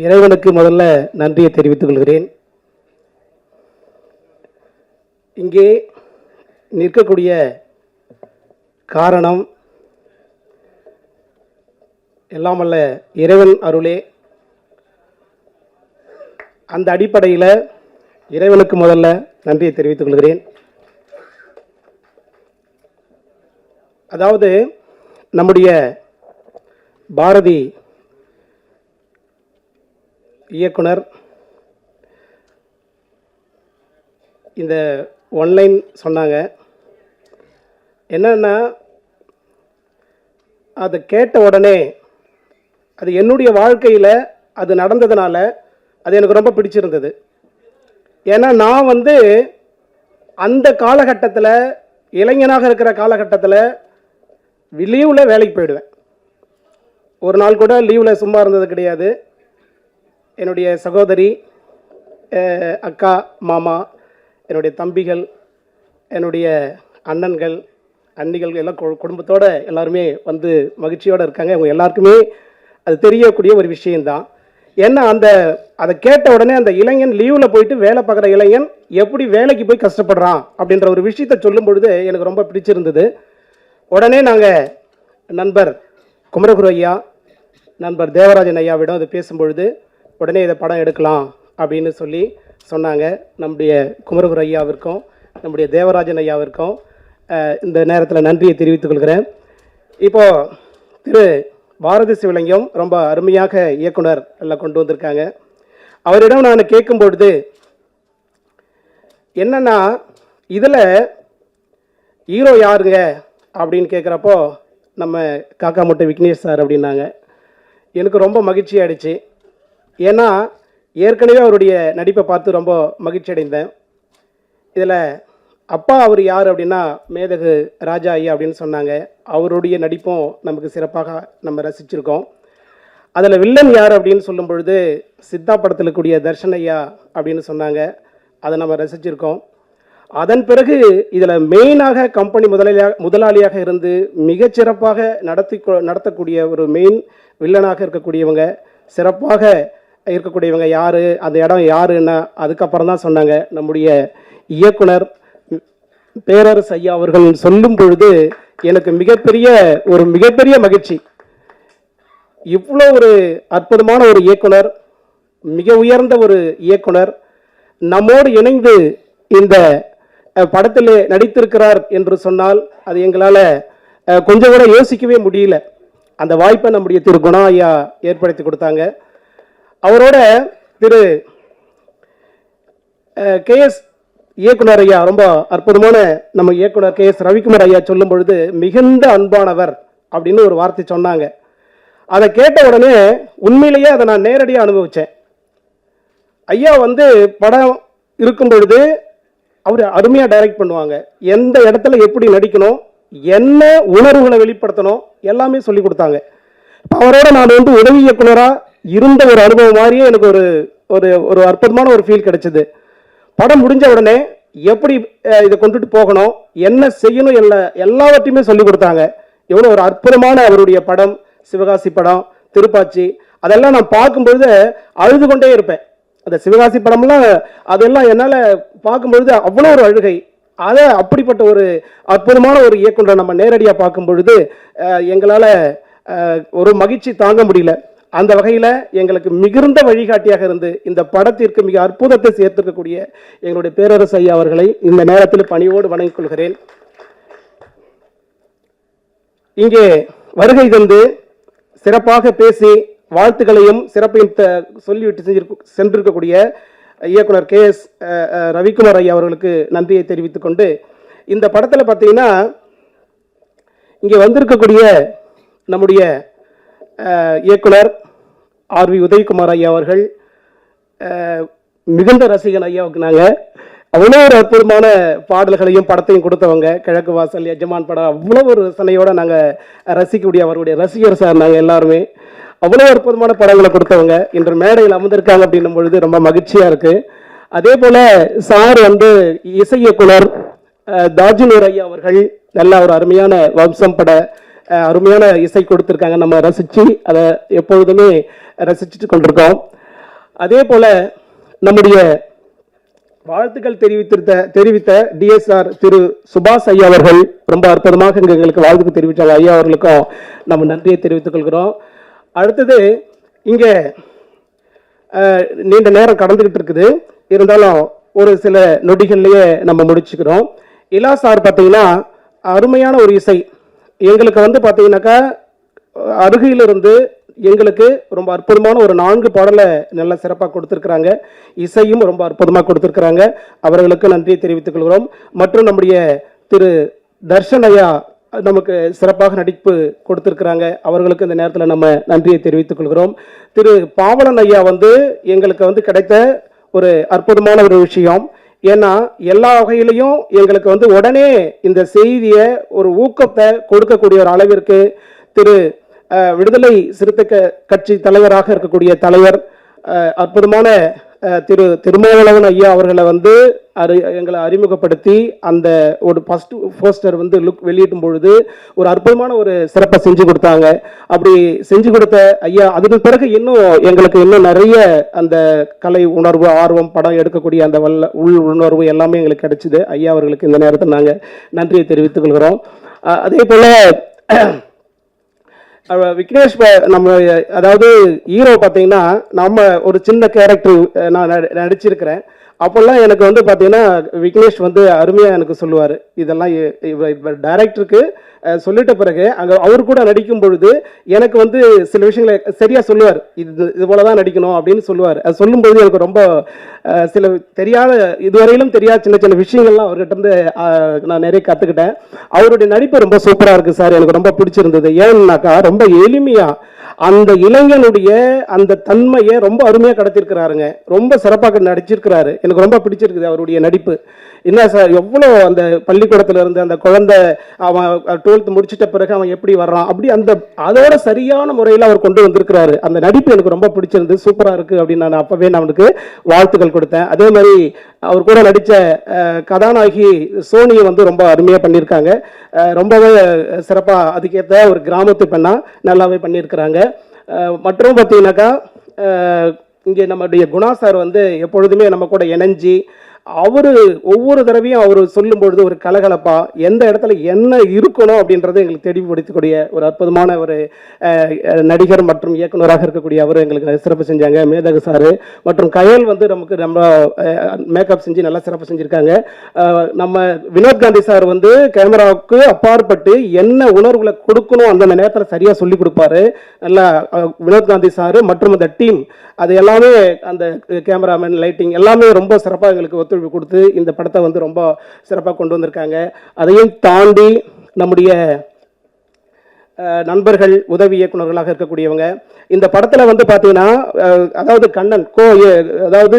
இறைவனுக்கு முதல்ல நன்றியை தெரிவித்துக் கொள்கிறேன். இங்கே நிற்கக்கூடிய காரணம் எல்லாம் அல்ல இறைவன் அருளே. அந்த அடிப்படையில் இறைவனுக்கு முதல்ல நன்றியை தெரிவித்துக் கொள்கிறேன். அதாவது நம்முடைய பாரதி இயக்குனர் இந்த ஒன்லைன் சொன்னாங்க. என்னன்னா, அதை கேட்ட உடனே அது என்னுடைய வாழ்க்கையில் அது நடந்ததுனால அது எனக்கு ரொம்ப பிடிச்சிருந்தது. ஏன்னா நான் வந்து அந்த காலகட்டத்தில், இளைஞனாக இருக்கிற காலகட்டத்தில் லீவில் வேலைக்கு போயிடுவேன். ஒரு நாள் கூட லீவில் சும்மா இருந்தது கிடையாது. என்னுடைய சகோதரி, அக்கா, மாமா, என்னுடைய தம்பிகள், என்னுடைய அண்ணன்கள், அண்ணிகள் எல்லாம் குடும்பத்தோடு எல்லாருமே வந்து மகிழ்ச்சியோடு இருக்காங்க. அவங்க எல்லாருக்குமே அது தெரியக்கூடிய ஒரு விஷயந்தான். ஏன்னா அதை கேட்ட உடனே அந்த இளைஞன் லீவில் போயிட்டு வேலை பார்க்குற இளைஞன் எப்படி வேலைக்கு போய் கஷ்டப்படுறான் அப்படின்ற ஒரு விஷயத்தை சொல்லும் பொழுது எனக்கு ரொம்ப பிடிச்சிருந்தது. உடனே நாங்கள் நண்பர் குமரகுரு ஐயா, நண்பர் தேவராஜன் ஐயாவிடம் அதை பேசும்பொழுது உடனே இதை படம் எடுக்கலாம் அப்படின்னு சொல்லி சொன்னாங்க. நம்முடைய குமரகுரு ஐயாவிற்கும் நம்முடைய தேவராஜன் ஐயாவிற்கும் இந்த நேரத்தில் நன்றியை தெரிவித்துக் கொள்கிறேன். இப்போது திரு பாரதி சிவலிங்கம் ரொம்ப அருமையாக இயக்குனர் எல்லாம் கொண்டு வந்திருக்காங்க. அவரிடம் நான் கேட்கும்பொழுது என்னன்னா, இதில் ஹீரோ யாருங்க அப்படின்னு கேட்குறப்போ நம்ம காக்கா முட்டை விக்னேஷ் சார் அப்படின்னாங்க. எனக்கு ரொம்ப மகிழ்ச்சி ஆயிடுச்சு. ஏன்னா ஏற்கனவே அவருடைய நடிப்பை பார்த்து ரொம்ப மகிழ்ச்சி அடைந்தேன். இதில் அப்பா அவர் யார் அப்படின்னா மேதகு ராஜா ஐயா அப்படின்னு சொன்னாங்க. அவருடைய நடிப்பும் நமக்கு சிறப்பாக நம்ம ரசிச்சிருக்கோம். அதில் வில்லன் யார் அப்படின்னு சொல்லும் பொழுது சித்தா படத்தில் கூடிய தர்ஷன் ஐயா அப்படின்னு சொன்னாங்க. அதை நம்ம ரசிச்சிருக்கோம். அதன் பிறகு இதில் மெயினாக கம்பெனி முதலாளியாக இருந்து மிகச்சிறப்பாக நடத்தக்கூடிய ஒரு மெயின் வில்லனாக இருக்கக்கூடியவங்க சிறப்பாக இருக்கக்கூடியவங்க யார், அந்த இடம் யாருன்னா அதுக்கப்புறம் தான் சொன்னாங்க. நம்முடைய இயக்குனர் பேரரசு ஐயா அவர்கள் சொல்லும் பொழுது எனக்கு மிகப்பெரிய மகிழ்ச்சி. இவ்வளோ ஒரு அற்புதமான ஒரு இயக்குனர், மிக உயர்ந்த ஒரு இயக்குனர் நம்மோடு இணைந்து இந்த படத்தில் நடித்திருக்கிறார் என்று சொன்னால் அது எங்களால் கொஞ்சம் கூட யோசிக்கவே முடியல. அந்த வாய்ப்பை நம்முடைய திரு குணா ஐயா ஏற்படுத்தி கொடுத்தாங்க. அவரோட திரு கேஎஸ் இயக்குனர் ஐயா, ரொம்ப அற்புதமான நம்ம இயக்குனர் கேஎஸ் ரவிக்குமார் ஐயா சொல்லும் பொழுது மிகுந்த அன்பானவர் அப்படின்னு ஒரு வார்த்தை சொன்னாங்க. அதை கேட்ட உடனே உண்மையிலேயே அதை நான் நேரடியாக அனுபவித்தேன். ஐயா படம் இருக்கும் பொழுது அவர் அருமையாக டைரக்ட் பண்ணுவாங்க. எந்த இடத்துல எப்படி நடிக்கணும், என்ன உணர்வுகளை வெளிப்படுத்தணும் எல்லாமே சொல்லி கொடுத்தாங்க. அவரோட நான் உதவி இயக்குனராக இருந்த ஒரு அனுபவம் மாதிரியே எனக்கு ஒரு அற்புதமான ஒரு ஃபீல் கிடைச்சது. படம் முடிஞ்ச உடனே எப்படி இதை கொண்டுட்டு போகணும், என்ன செய்யணும், எல்லாவற்றையுமே சொல்லி கொடுத்தாங்க. எவ்வளோ ஒரு அற்புதமான அவருடைய படம், சிவகாசி படம், திருப்பாச்சி, அதெல்லாம் நான் பார்க்கும்பொழுது அழுது கொண்டே இருப்பேன். அந்த சிவகாசி படம்லாம் அதெல்லாம் என்னால் பார்க்கும்பொழுது அவ்வளோ ஒரு அழுகை. அதை அப்படிப்பட்ட ஒரு அற்புதமான ஒரு இயக்குனரை நம்ம நேரடியாக பார்க்கும் பொழுது எங்களால் ஒரு மகிழ்ச்சி தாங்க முடியல. அந்த வகையில் எங்களுக்கு மிகுந்த வழிகாட்டியாக இருந்து இந்த படத்திற்கு மிக அற்புதத்தை சேர்த்திருக்கக்கூடிய எங்களுடைய பேரரசு ஐயா அவர்களை இந்த நேரத்தில் பணியோடு வணங்கிக் கொள்கிறேன். இங்கே வருகை தந்து சிறப்பாக பேசி வாழ்த்துக்களையும் சிறப்பையும் சொல்லிவிட்டு சென்றிருக்கக்கூடிய இயக்குனர் கேஎஸ் ரவிக்குமார் ஐயா அவர்களுக்கு நன்றியை தெரிவித்துக் கொண்டு, இந்த படத்தில் பார்த்தீங்கன்னா இங்கே வந்திருக்கக்கூடிய நம்முடைய இயக்குனர் ஆர்வி உதயகுமார் ஐயா அவர்கள் மிகுந்த ரசிகன் ஐயாவுக்கு நாங்கள். அவ்வளோ ஒரு அற்புதமான பாடல்களையும் படத்தையும் கொடுத்தவங்க. கிழக்கு வாசல், எஜமான் படம் அவ்வளோ ஒரு ரசனையோடு நாங்கள் ரசிக்கக்கூடிய அவருடைய ரசிகர் சார் நாங்கள் எல்லாருமே. அவ்வளோ அற்புதமான படங்களை கொடுத்தவங்க இன்று மேடையில் அமர்ந்திருக்காங்க அப்படின்னும் பொழுது ரொம்ப மகிழ்ச்சியாக இருக்குது. அதே போல் சார் இசை இயக்குனர் தாஜினூர் ஐயா அவர்கள் நல்ல ஒரு அருமையான வம்சம் பட அருமையான இசை கொடுத்துருக்காங்க. நம்ம ரசித்து அதை எப்பொழுதுமே ரசிச்சுட்டு கொண்டிருக்கோம். அதே போல் நம்முடைய வாழ்த்துக்கள் தெரிவித்த டிஎஸ்ஆர் திரு சுபாஷ் ஐயா அவர்கள் ரொம்ப அற்புதமாக எங்களுக்கு வாழ்த்துக்கு தெரிவித்தாங்க. ஐயா அவர்களுக்கும் நம்ம நன்றியை தெரிவித்துக் கொள்கிறோம். அடுத்தது இங்கே நீண்ட நேரம் கடந்துக்கிட்டு இருக்குது, இருந்தாலும் ஒரு சில நொடிகள்லேயே நம்ம முடிச்சுக்கிறோம். இலா சார் பார்த்தீங்கன்னா அருமையான ஒரு இசை எங்களுக்கு பார்த்தீங்கன்னாக்கா அருகிலிருந்து எங்களுக்கு ரொம்ப அற்புதமான ஒரு 4 பாடலை நல்ல சிறப்பாக கொடுத்துருக்குறாங்க. இசையும் ரொம்ப அற்புதமாக கொடுத்துருக்குறாங்க. அவர்களுக்கு நன்றியை தெரிவித்துக் கொள்கிறோம். மற்றும் நம்முடைய திரு தர்ஷன் ஐயா நமக்கு சிறப்பாக நடிப்பு கொடுத்துருக்குறாங்க. அவர்களுக்கு இந்த நேரத்தில் நம்ம நன்றியை தெரிவித்துக் கொள்கிறோம். திரு பாவலன் ஐயா எங்களுக்கு கிடைத்த ஒரு அற்புதமான ஒரு விஷயம். ஏன்னா எல்லா வகையிலையும் எங்களுக்கு உடனே இந்த செய்தியை ஒரு ஊக்கத்தை கொடுக்கக்கூடிய ஒரு அளவிற்கு திரு விடுதலை சிறுத்தை கட்சி தலைவராக இருக்கக்கூடிய தலைவர் அற்புதமான திரு திருமாவளவன் ஐயா அவர்களை எங்களை அறிமுகப்படுத்தி அந்த ஒரு ஃபர்ஸ்ட் போஸ்டர் லுக் வெளியிடும் பொழுது ஒரு அற்புதமான ஒரு சிறப்பை செஞ்சு கொடுத்தாங்க. அப்படி செஞ்சு கொடுத்த ஐயா அதுக்கு பிறகு எங்களுக்கு இன்னும் நிறைய அந்த கலை உணர்வு, ஆர்வம், படம் எடுக்கக்கூடிய அந்த உள் உணர்வு எல்லாமே எங்களுக்கு கிடைச்சிது. ஐயா அவர்களுக்கு இந்த நேரத்தில் நாங்கள் நன்றியை தெரிவித்துக் கொள்கிறோம். அதே போல் விக்னேஷ் நம்ம அதாவது ஹீரோ பார்த்தீங்கன்னா நம்ம ஒரு சின்ன கேரக்டர் நான் நடிச்சிருக்கிறேன். அப்போல்லாம் எனக்கு பார்த்தீங்கன்னா விக்னேஷ் அருமையாக எனக்கு சொல்லுவார். இதெல்லாம் டைரக்டருக்கு சொல்லிட்ட பிறகு அங்கே அவர் கூட நடிக்கும் பொழுது எனக்கு சில விஷயங்களை சரியாக சொல்லுவார். இது போல தான் நடிக்கணும் அப்படின்னு சொல்லுவார். அது சொல்லும்பொழுது எனக்கு ரொம்ப சில தெரியாத இதுவரையிலும் தெரியாத சின்ன சின்ன விஷயங்கள்லாம் அவர்கிட்ட நான் நிறைய கற்றுக்கிட்டேன். அவருடைய நடிப்பு ரொம்ப சூப்பராக இருக்குது சார், எனக்கு ரொம்ப பிடிச்சிருந்தது. ஏன்னாக்கா ரொம்ப எளிமையாக அந்த இளைஞனுடைய அந்த தன்மையை ரொம்ப அருமையாக கடத்திருக்கிறாருங்க. ரொம்ப சிறப்பாக நடிச்சிருக்கிறாரு. எனக்கு ரொம்ப பிடிச்சிருக்குது அவருடைய நடிப்பு. என்ன சார் எவ்வளோ அந்த பள்ளிக்கூடத்தில் இருந்து அந்த குழந்தை அவன் 12th முடிச்சிட்ட பிறகு அவன் எப்படி வர்றான் அப்படி அதோட சரியான முறையில் அவர் கொண்டு வந்திருக்கிறாரு. அந்த நடிப்பு எனக்கு ரொம்ப பிடிச்சிருந்து சூப்பராக இருக்குது அப்படின்னு நான் அப்போவே நான் அவனுக்கு வாழ்த்துக்கள் கொடுத்தேன். அதே மாதிரி அவர் கூட நடித்த கதாநாயகி சோனியை ரொம்ப அருமையாக பண்ணியிருக்காங்க. ரொம்பவே சிறப்பாக அதுக்கேற்ற ஒரு கிராமத்து பெண்ணாக நல்லாவே பண்ணியிருக்கிறாங்க. மற்றும் பார்த்தீங்கன்னாக்கா இங்கே நம்முடைய குணா சார் வந்து எப்பொழுதுமே நம்ம கூட இணைஞ்சி அவர் ஒவ்வொரு தடவையும் அவர் சொல்லும்பொழுது ஒரு கலகலப்பா எந்த இடத்துல என்ன இருக்கணும் அப்படின்றத எங்களுக்கு தெளிவுபடுத்தக்கூடிய ஒரு அற்புதமான ஒரு நடிகர் மற்றும் இயக்குனராக இருக்கக்கூடிய அவர் எங்களுக்கு சிறப்பு செஞ்சாங்க. மேதகு சார் மற்றும் கயல் வந்து நமக்கு நம்ம மேக்கப் செஞ்சு நல்லா சிறப்பு செஞ்சுருக்காங்க. நம்ம வினோத் காந்தி சார் வந்து கேமராவுக்கு அப்பாற்பட்டு என்ன உணர்வுகளை கொடுக்கணும் அந்த நேரத்தில் சரியாக சொல்லி கொடுப்பாரு. நல்லா வினோத் காந்தி சார் மற்றும் அந்த டீம் அது எல்லாமே அந்த கேமராமேன் லைட்டிங் எல்லாமே ரொம்ப சிறப்பாக எங்களுக்கு ஒத்துழைப்பு கொடுத்து இந்த படத்தை வந்து ரொம்ப சிறப்பாக கொண்டு வந்திருக்காங்க. அதையும் தாண்டி நம்முடைய நண்பர்கள் உதவி இயக்குநர்களாக இருக்கக்கூடியவங்க இந்த படத்தில் வந்து பார்த்தீங்கன்னா அதாவது கண்ணன் அதாவது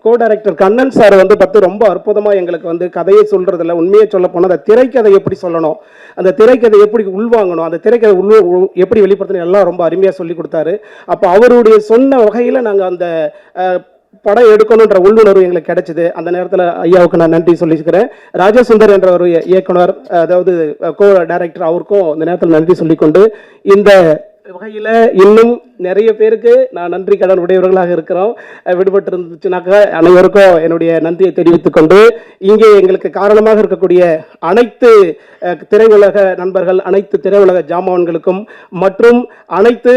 கோ டைரக்டர் கண்ணன் சார் வந்து பார்த்து ரொம்ப அற்புதமாக எங்களுக்கு வந்து கதையை சொல்கிறதில்ல உண்மையை சொல்ல போனால் அந்த திரைக்கதை எப்படி சொல்லணும், அந்த திரைக்கதை எப்படி உள்வாங்கணும், அந்த திரைக்கதை எப்படி வெளிப்படுத்தணும் எல்லாம் ரொம்ப அருமையாக சொல்லி கொடுத்தாரு. அப்போ அவருடைய சொன்ன வகையில் நாங்கள் அந்த படம் எடுக்கணுன்ற உள்ளுணர்வு எங்களுக்கு கிடைச்சிது. அந்த நேரத்தில் ஐயாவுக்கு நான் நன்றி சொல்லிக்கிறேன். ராஜசுந்தர் என்ற ஒரு இயக்குனர் அதாவது கோ டைரக்டர் அவருக்கும் இந்த நேரத்தில் நன்றி சொல்லிக்கொண்டு இந்த வகையில் இன்னும் நிறைய பேருக்கு நான் நன்றி கடன் உடையவர்களாக இருக்கிறோம். விடுபட்டு இருந்துச்சுனாக்கா அனைவருக்கும் என்னுடைய நன்றியை தெரிவித்துக் கொண்டு இங்கே எங்களுக்கு காரணமாக இருக்கக்கூடிய அனைத்து திரையுலக நண்பர்கள், அனைத்து திரையுலக ஜாமான்களுக்கும் மற்றும் அனைத்து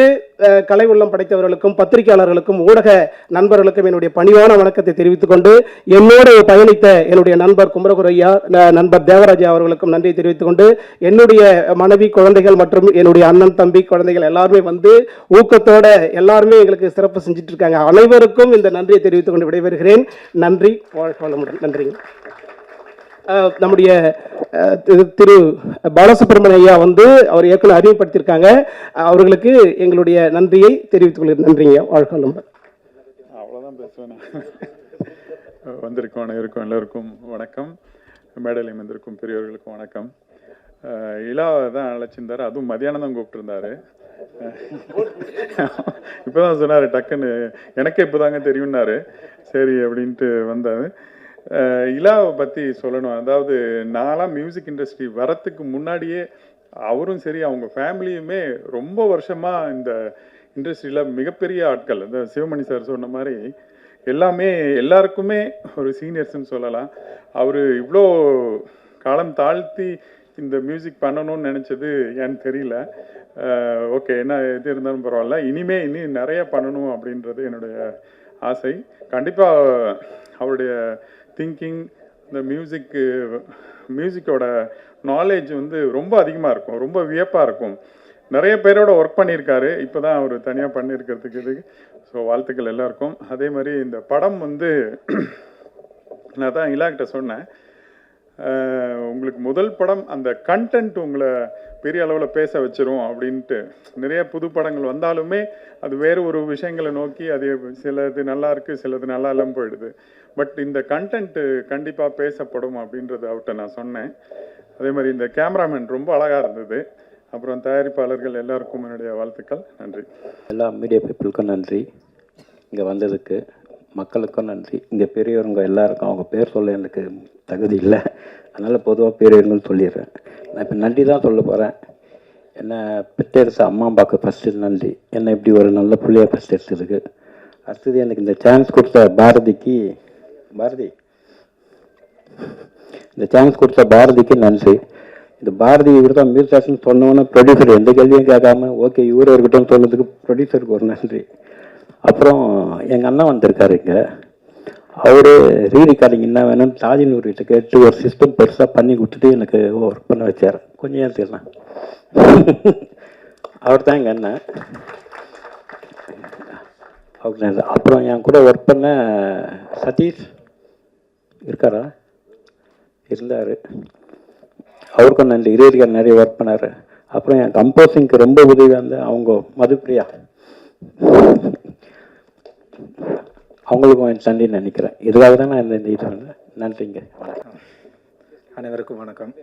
கலை உள்ளம் படைத்தவர்களுக்கும், பத்திரிகையாளர்களுக்கும், ஊடக நண்பர்களுக்கும் என்னுடைய பணிவான வணக்கத்தை தெரிவித்துக் கொண்டு என்னோடு பயணித்த என்னுடைய நண்பர் குமரகுரையா, நண்பர் தேவராஜா அவர்களுக்கும் நன்றியை தெரிவித்துக் கொண்டு என்னுடைய மனைவி, குழந்தைகள் மற்றும் என்னுடைய அண்ணன், தம்பி, குழந்தைகள் எல்லாருமே வந்து ஊக்கத்தோட எல்லாருமே எங்களுக்கு சிறப்பு செஞ்சுட்டு இருக்காங்க. அனைவருக்கும் இந்த நன்றியை தெரிவித்துக் கொண்டு விடைபெறுகிறேன். நன்றி, வாழ்க வளமுடன். நன்றிங்க. நம்முடைய திரு பாலசுப்ரமணிய ஐயா வந்து அவர் ஏற்கனவே அறிமுகப்படுத்தியிருக்காங்க. அவர்களுக்கு எங்களுடைய நன்றியை தெரிவித்துக் கொள்கிறேன். நன்றிங்க, வாழ்க வளமுடன். அவ்வளோதான் பேசுவேன். வந்திருக்கோம் அனைவருக்கும் எல்லோருக்கும் வணக்கம். மேடையில் வந்திருக்கும் பெரியவர்களுக்கும் வணக்கம். இலாவை தான் அழைச்சிருந்தாரு, அதுவும் மதியானம் தான் கூப்பிட்டுருந்தாரு. இப்போதான் சொன்னார் டக்குன்னு, எனக்கே இப்போதாங்க தெரியும்னாரு. சரி அப்படின்ட்டு வந்தார். இலாவை பற்றி சொல்லணும். அதாவது நான்லாம் மியூசிக் இண்டஸ்ட்ரி வரத்துக்கு முன்னாடியே அவரும் சரி அவங்க ஃபேமிலியுமே ரொம்ப வருஷமாக இந்த இண்டஸ்ட்ரியில் மிகப்பெரிய ஆட்கள். இந்த சிவமணி சார் சொன்ன மாதிரி எல்லாருக்குமே ஒரு சீனியர்ஸ்ன்னு சொல்லலாம். அவர் இவ்வளோ காலம் தாழ்த்தி இந்த மியூசிக் பண்ணணும்னு நினச்சது ஏன்னு தெரியல. ஓகே, என்ன எது இருந்தாலும் பரவாயில்ல, இனி நிறைய பண்ணணும் அப்படின்றது என்னுடைய ஆசை. கண்டிப்பாக அவருடைய திங்கிங், இந்த மியூசிக்கோட நாலேஜ் வந்து ரொம்ப அதிகமாக இருக்கும், ரொம்ப வியப்பாக இருக்கும். நிறைய பேரோட ஒர்க் பண்ணியிருக்காரு, இப்போ தான் அவர் தனியாக பண்ணியிருக்கிறதுக்கு இது. ஸோ வாழ்த்துக்கள் எல்லாருக்கும். அதே மாதிரி இந்த படம் வந்து நான் தான் இலாக்கிட்ட சொன்னேன், உங்களுக்கு முதல் படம் அந்த கண்டென்ட் உங்களை பெரிய அளவில் பேச வச்சிரும் அப்படின்ட்டு. நிறைய புது படங்கள் வந்தாலுமே அது வேறு ஒரு விஷயங்களை நோக்கி அது சிலது நல்லா இருக்குது, சிலது நல்லா இல்லாமல் போயிடுது. பட் இந்த கண்டென்ட்டு கண்டிப்பாக பேசப்படும் அப்படின்றது அவர்கிட்ட நான் சொன்னேன். அதே மாதிரி இந்த கேமராமேன் ரொம்ப அழகாக இருந்தது. அப்புறம் தயாரிப்பாளர்கள் எல்லாருக்கும் என்னுடைய வாழ்த்துக்கள். நன்றி. எல்லா மீடியா பீப்புளுக்கும் நன்றி, இங்கே வந்ததுக்கு. மக்களுக்கும் நன்றி. இங்கே பெரியவங்க எல்லாருக்கும் அவங்க பேர் சொல்ல எனக்கு தகுதி இல்லை, அதனால் பொதுவாக பெரியவங்கன்னு சொல்லிடுறேன். நான் இப்போ நன்றி தான் சொல்ல போகிறேன். என்னை பெற்றெடுத்த அம்மா அப்பாவுக்கு ஃபஸ்ட்டு நன்றி, என்னை இப்படி ஒரு நல்ல பிள்ளையாக ஃபஸ்ட் எடுத்ததுக்கு. அடுத்தது எனக்கு இந்த சான்ஸ் கொடுத்த பாரதிக்கு நன்றி. இந்த பாரதி இவர் தான் மியூசிஷியன் சொன்னோன்னு ப்ரொடியூசர் எந்த கேள்வியும் கேட்காம ஓகே இவரு இருக்கட்டும் சொன்னதுக்கு ப்ரொடியூசருக்கு ஒரு நன்றி. அப்புறம் எங்கள் அண்ணன் வந்திருக்காரு இங்கே, அவரு ரீரெக்கார்டிங் என்ன வேணும்னு தாஜினூர் கிட்ட கேட்டு ஒரு சிஸ்டம் பெருசாக பண்ணி கொடுத்துட்டு எனக்கு ஒர்க் பண்ண வச்சார். கொஞ்சம் ஏன் தெரியலாம், அவர் தான் எங்கள் அண்ணன். அவர் அப்புறம் என் கூட ஒர்க் பண்ண சதீஷ் இருக்காரா, இருந்தார், அவருக்கும் நன்றி. ரீரெக்கார்ட் நிறைய ஒர்க் பண்ணார். அப்புறம் என் கம்போசிங்க்கு ரொம்ப உதவியாக இருந்தேன் அவங்க மதுப்பிரியா, அவங்களுக்கும் நன்றி நினைக்கிறேன். இதுக்காக தான் நான் இந்த இது வந்தேன். நன்றிங்க. அனைவருக்கும் வணக்கம்.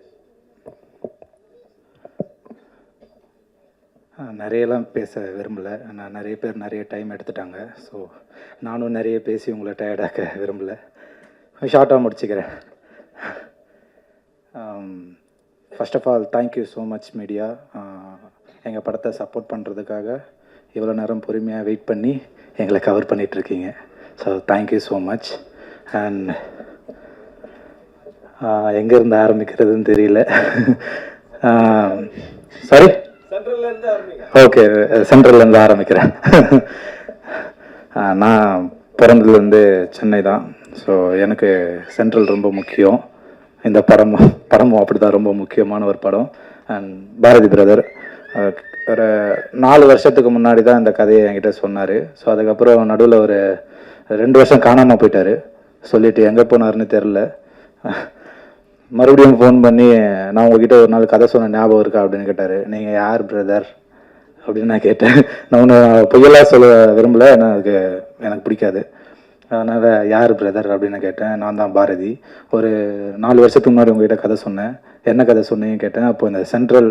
நிறையலாம் பேச விரும்பலை, நான் நிறைய பேர் நிறைய டைம் எடுத்துட்டாங்க. ஸோ நானும் நிறைய பேசி உங்களை டயர்டாக்க விரும்பலை, ஷார்ட்டாக முடிச்சுக்கிறேன். First of all thank you so much media. எங்கள் படத்தை சப்போர்ட் பண்ணுறதுக்காக இவ்வளோ நேரம் பொறுமையாக வெயிட் பண்ணி எங்களை கவர் பண்ணிகிட்ருக்கீங்க. So thank you so much. And எங்கேருந்து ஆரம்பிக்கிறதுன்னு தெரியல. சாரி, ஓகே, சென்ட்ரல்லேருந்து ஆரம்பிக்கிறேன். நான் பிறந்ததுலேருந்து சென்னை தான். ஸோ எனக்கு சென்ட்ரல் ரொம்ப முக்கியம். இந்த படமும் அப்படி தான், ரொம்ப முக்கியமான ஒரு படம். அண்ட் பாரதி பிரதர் ஒரு 4 வருஷத்துக்கு முன்னாடி தான் இந்த கதையை என்கிட்ட சொன்னார். ஸோ அதுக்கப்புறம் நடுவில் ஒரு 2 வருஷம் காணாமல் போயிட்டார். சொல்லிவிட்டு எங்கே போனார்னு தெரில. மறுபடியும் ஃபோன் பண்ணி, நான் உங்ககிட்ட ஒரு நாள் கதை சொன்ன ஞாபகம் இருக்கா அப்படின்னு கேட்டார். நீங்கள் யார் பிரதர் அப்படின்னு நான் கேட்டேன். நான் ஒன்று பொய்யெல்லாம் சொல்ல விரும்பலை, ஏன்னா எனக்கு பிடிக்காது. அதனால் யார் பிரதர் அப்படின்னு கேட்டேன். நான் தான் பாரதி. ஒரு 4 வருஷத்துக்கு முன்னாடி உங்ககிட்ட கதை சொன்னேன், என்ன கதை சொன்னீங்கன்னு கேட்டேன். அப்போ இந்த சென்ட்ரல்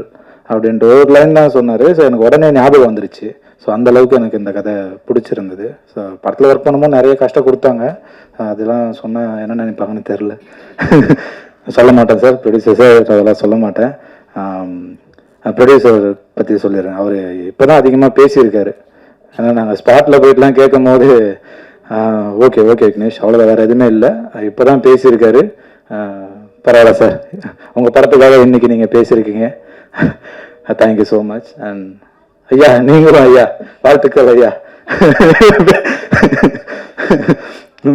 அப்படின்ட்டு ஒரு லைன் தான் சொன்னார். ஸோ எனக்கு உடனே ஞாபகம் வந்துருச்சு. ஸோ அந்தளவுக்கு எனக்கு இந்த கதை பிடிச்சிருந்தது. ஸோ படத்தில் ஒர்க் பண்ணும்போது நிறைய கஷ்டம் கொடுத்தாங்க. அதெல்லாம் சொன்னால் என்ன நினைப்பாங்கன்னு தெரில. சொல்ல மாட்டேன் சார், ப்ரொடியூசர் சார், அதெல்லாம் சொல்ல மாட்டேன். ப்ரொடியூசர் பற்றி சொல்லிடுறேன். அவர் இப்போ தான் அதிகமாக பேசியிருக்காரு. ஏன்னா நாங்கள் ஸ்பாட்டில் போயிட்டுலாம் கேட்கும் போது ஓகே விக்னேஷ், அவ்வளோதான், வேறு எதுவுமே இல்லை, இப்போ தான் பேசியிருக்காரு. பரவாயில்ல சார், உங்கள் படத்துக்காக இன்றைக்கி நீங்கள் பேசியிருக்கீங்க. Thank you so much. அண்ட் ஐயா, நீங்களும் ஐயா, வாழ்த்துக்கள் ஐயா.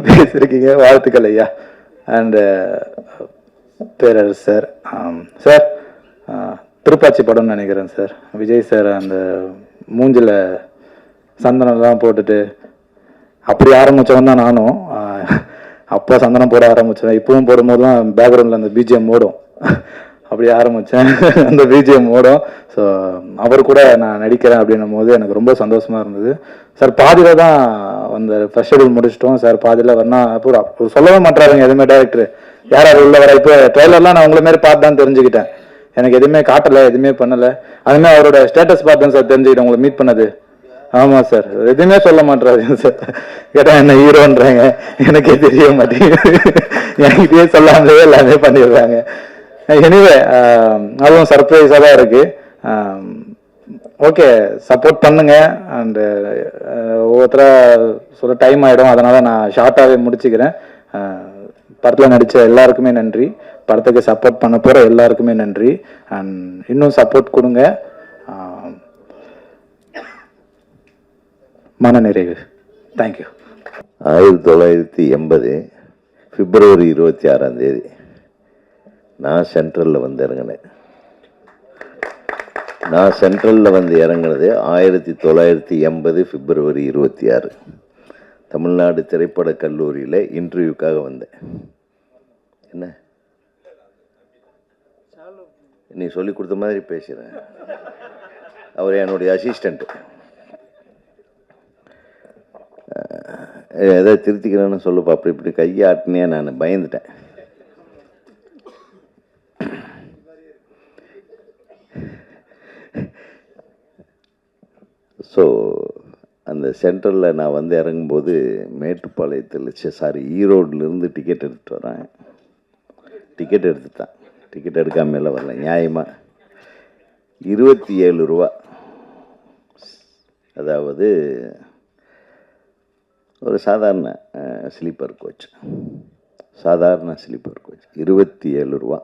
பேசியிருக்கீங்க, வாழ்த்துக்கள் ஐயா. And Perarasu sir, sir Thirupaachi படம்னு நினைக்கிறேன் சார். விஜய் சார் அந்த மூஞ்சில் சந்தனம்லாம் போட்டுட்டு அப்படி ஆரம்பித்தவன் தான் நானும். அப்போ சந்தனம் போட ஆரம்பித்தேன். இப்பவும் போடும்போது தான் பேக்ரவுண்டில் அந்த பிஜிஎம் ஓடும். அப்படி ஆரம்பித்தேன், அந்த பிஜிஎம் ஓடும். ஸோ அவர் கூட நான் நடிக்கிறேன் அப்படின்னும் போது எனக்கு ரொம்ப சந்தோஷமாக இருந்தது. சார் பாதியில் தான் அந்த ஃபர்ஸ்ட் ஷெடியூல் முடிச்சிட்டோம். சார் பாதியில் வரனா பூரா சொல்லவே மாட்டாருங்க எதுவுமே டேரக்டர், யார் உள்ள வர. இப்போ ட்ரெய்லர்லாம் நான் உங்களை மாதிரி பார்த்து தான் தெரிஞ்சுக்கிட்டேன். எனக்கு எதுவுமே காட்டலை, எதுவுமே பண்ணலை. அதுமாதிரி அவரோட ஸ்டேட்டஸ் பார்த்து தான் சார் தெரிஞ்சுக்கிட்டேன் உங்களை மீட் பண்ணது. ஆமாம் சார், எதுவுமே சொல்ல மாட்டாரு சார். கேட்டால் என்ன ஹீரோன்றாங்க, எனக்கே தெரிய மாட்டேங்குது. என்கிட்டயே சொல்லாமலே எல்லாமே பண்ணிடுறாங்க. எனிவே அதுவும் சர்ப்ரைஸாக தான் இருக்குது. ஓகே, சப்போர்ட் பண்ணுங்க. அண்டு ஒவ்வொருத்தராக சொல்ல டைம் ஆகிடும், அதனால் நான் ஷார்ட்டாகவே முடிச்சுக்கிறேன். படத்தில் நடித்த எல்லாருக்குமே நன்றி, படத்துக்கு சப்போர்ட் பண்ண போகிற எல்லாருக்குமே நன்றி. அண்ட் இன்னும் சப்போர்ட் கொடுங்க. மனநிறைவு. தேங்க்யூ. 1980 பிப்ரவரி 26 நான் சென்ட்ரலில் வந்து இறங்கினேன். நான் சென்ட்ரலில் வந்து இறங்கினது 1980 பிப்ரவரி 26 தமிழ்நாடு திரைப்பட கல்லூரியில் இன்டர்வியூக்காக வந்தேன். என்ன நீ சொல்லி கொடுத்த மாதிரி பேசுகிறேன். அவர் என்னுடைய அசிஸ்டண்ட்டு. எதை திருத்திக்கிறேன்னு சொல்லுப்பா. அப்படி இப்படி கையை ஆட்டினே நான் பயந்துட்டேன். ஸோ அந்த சென்ட்ரலில் நான் வந்து இறங்கும்போது மேட்டுப்பாளையத்தில் ஈரோட்லேருந்து டிக்கெட் எடுத்துகிட்டு வரேன். டிக்கெட் எடுத்துட்டான். டிக்கெட் எடுக்காமல் வரல, நியாயமாக 27 ரூபா. அதாவது ஒரு சாதாரண ஸ்லீப்பர் கோச், 27 ரூபா.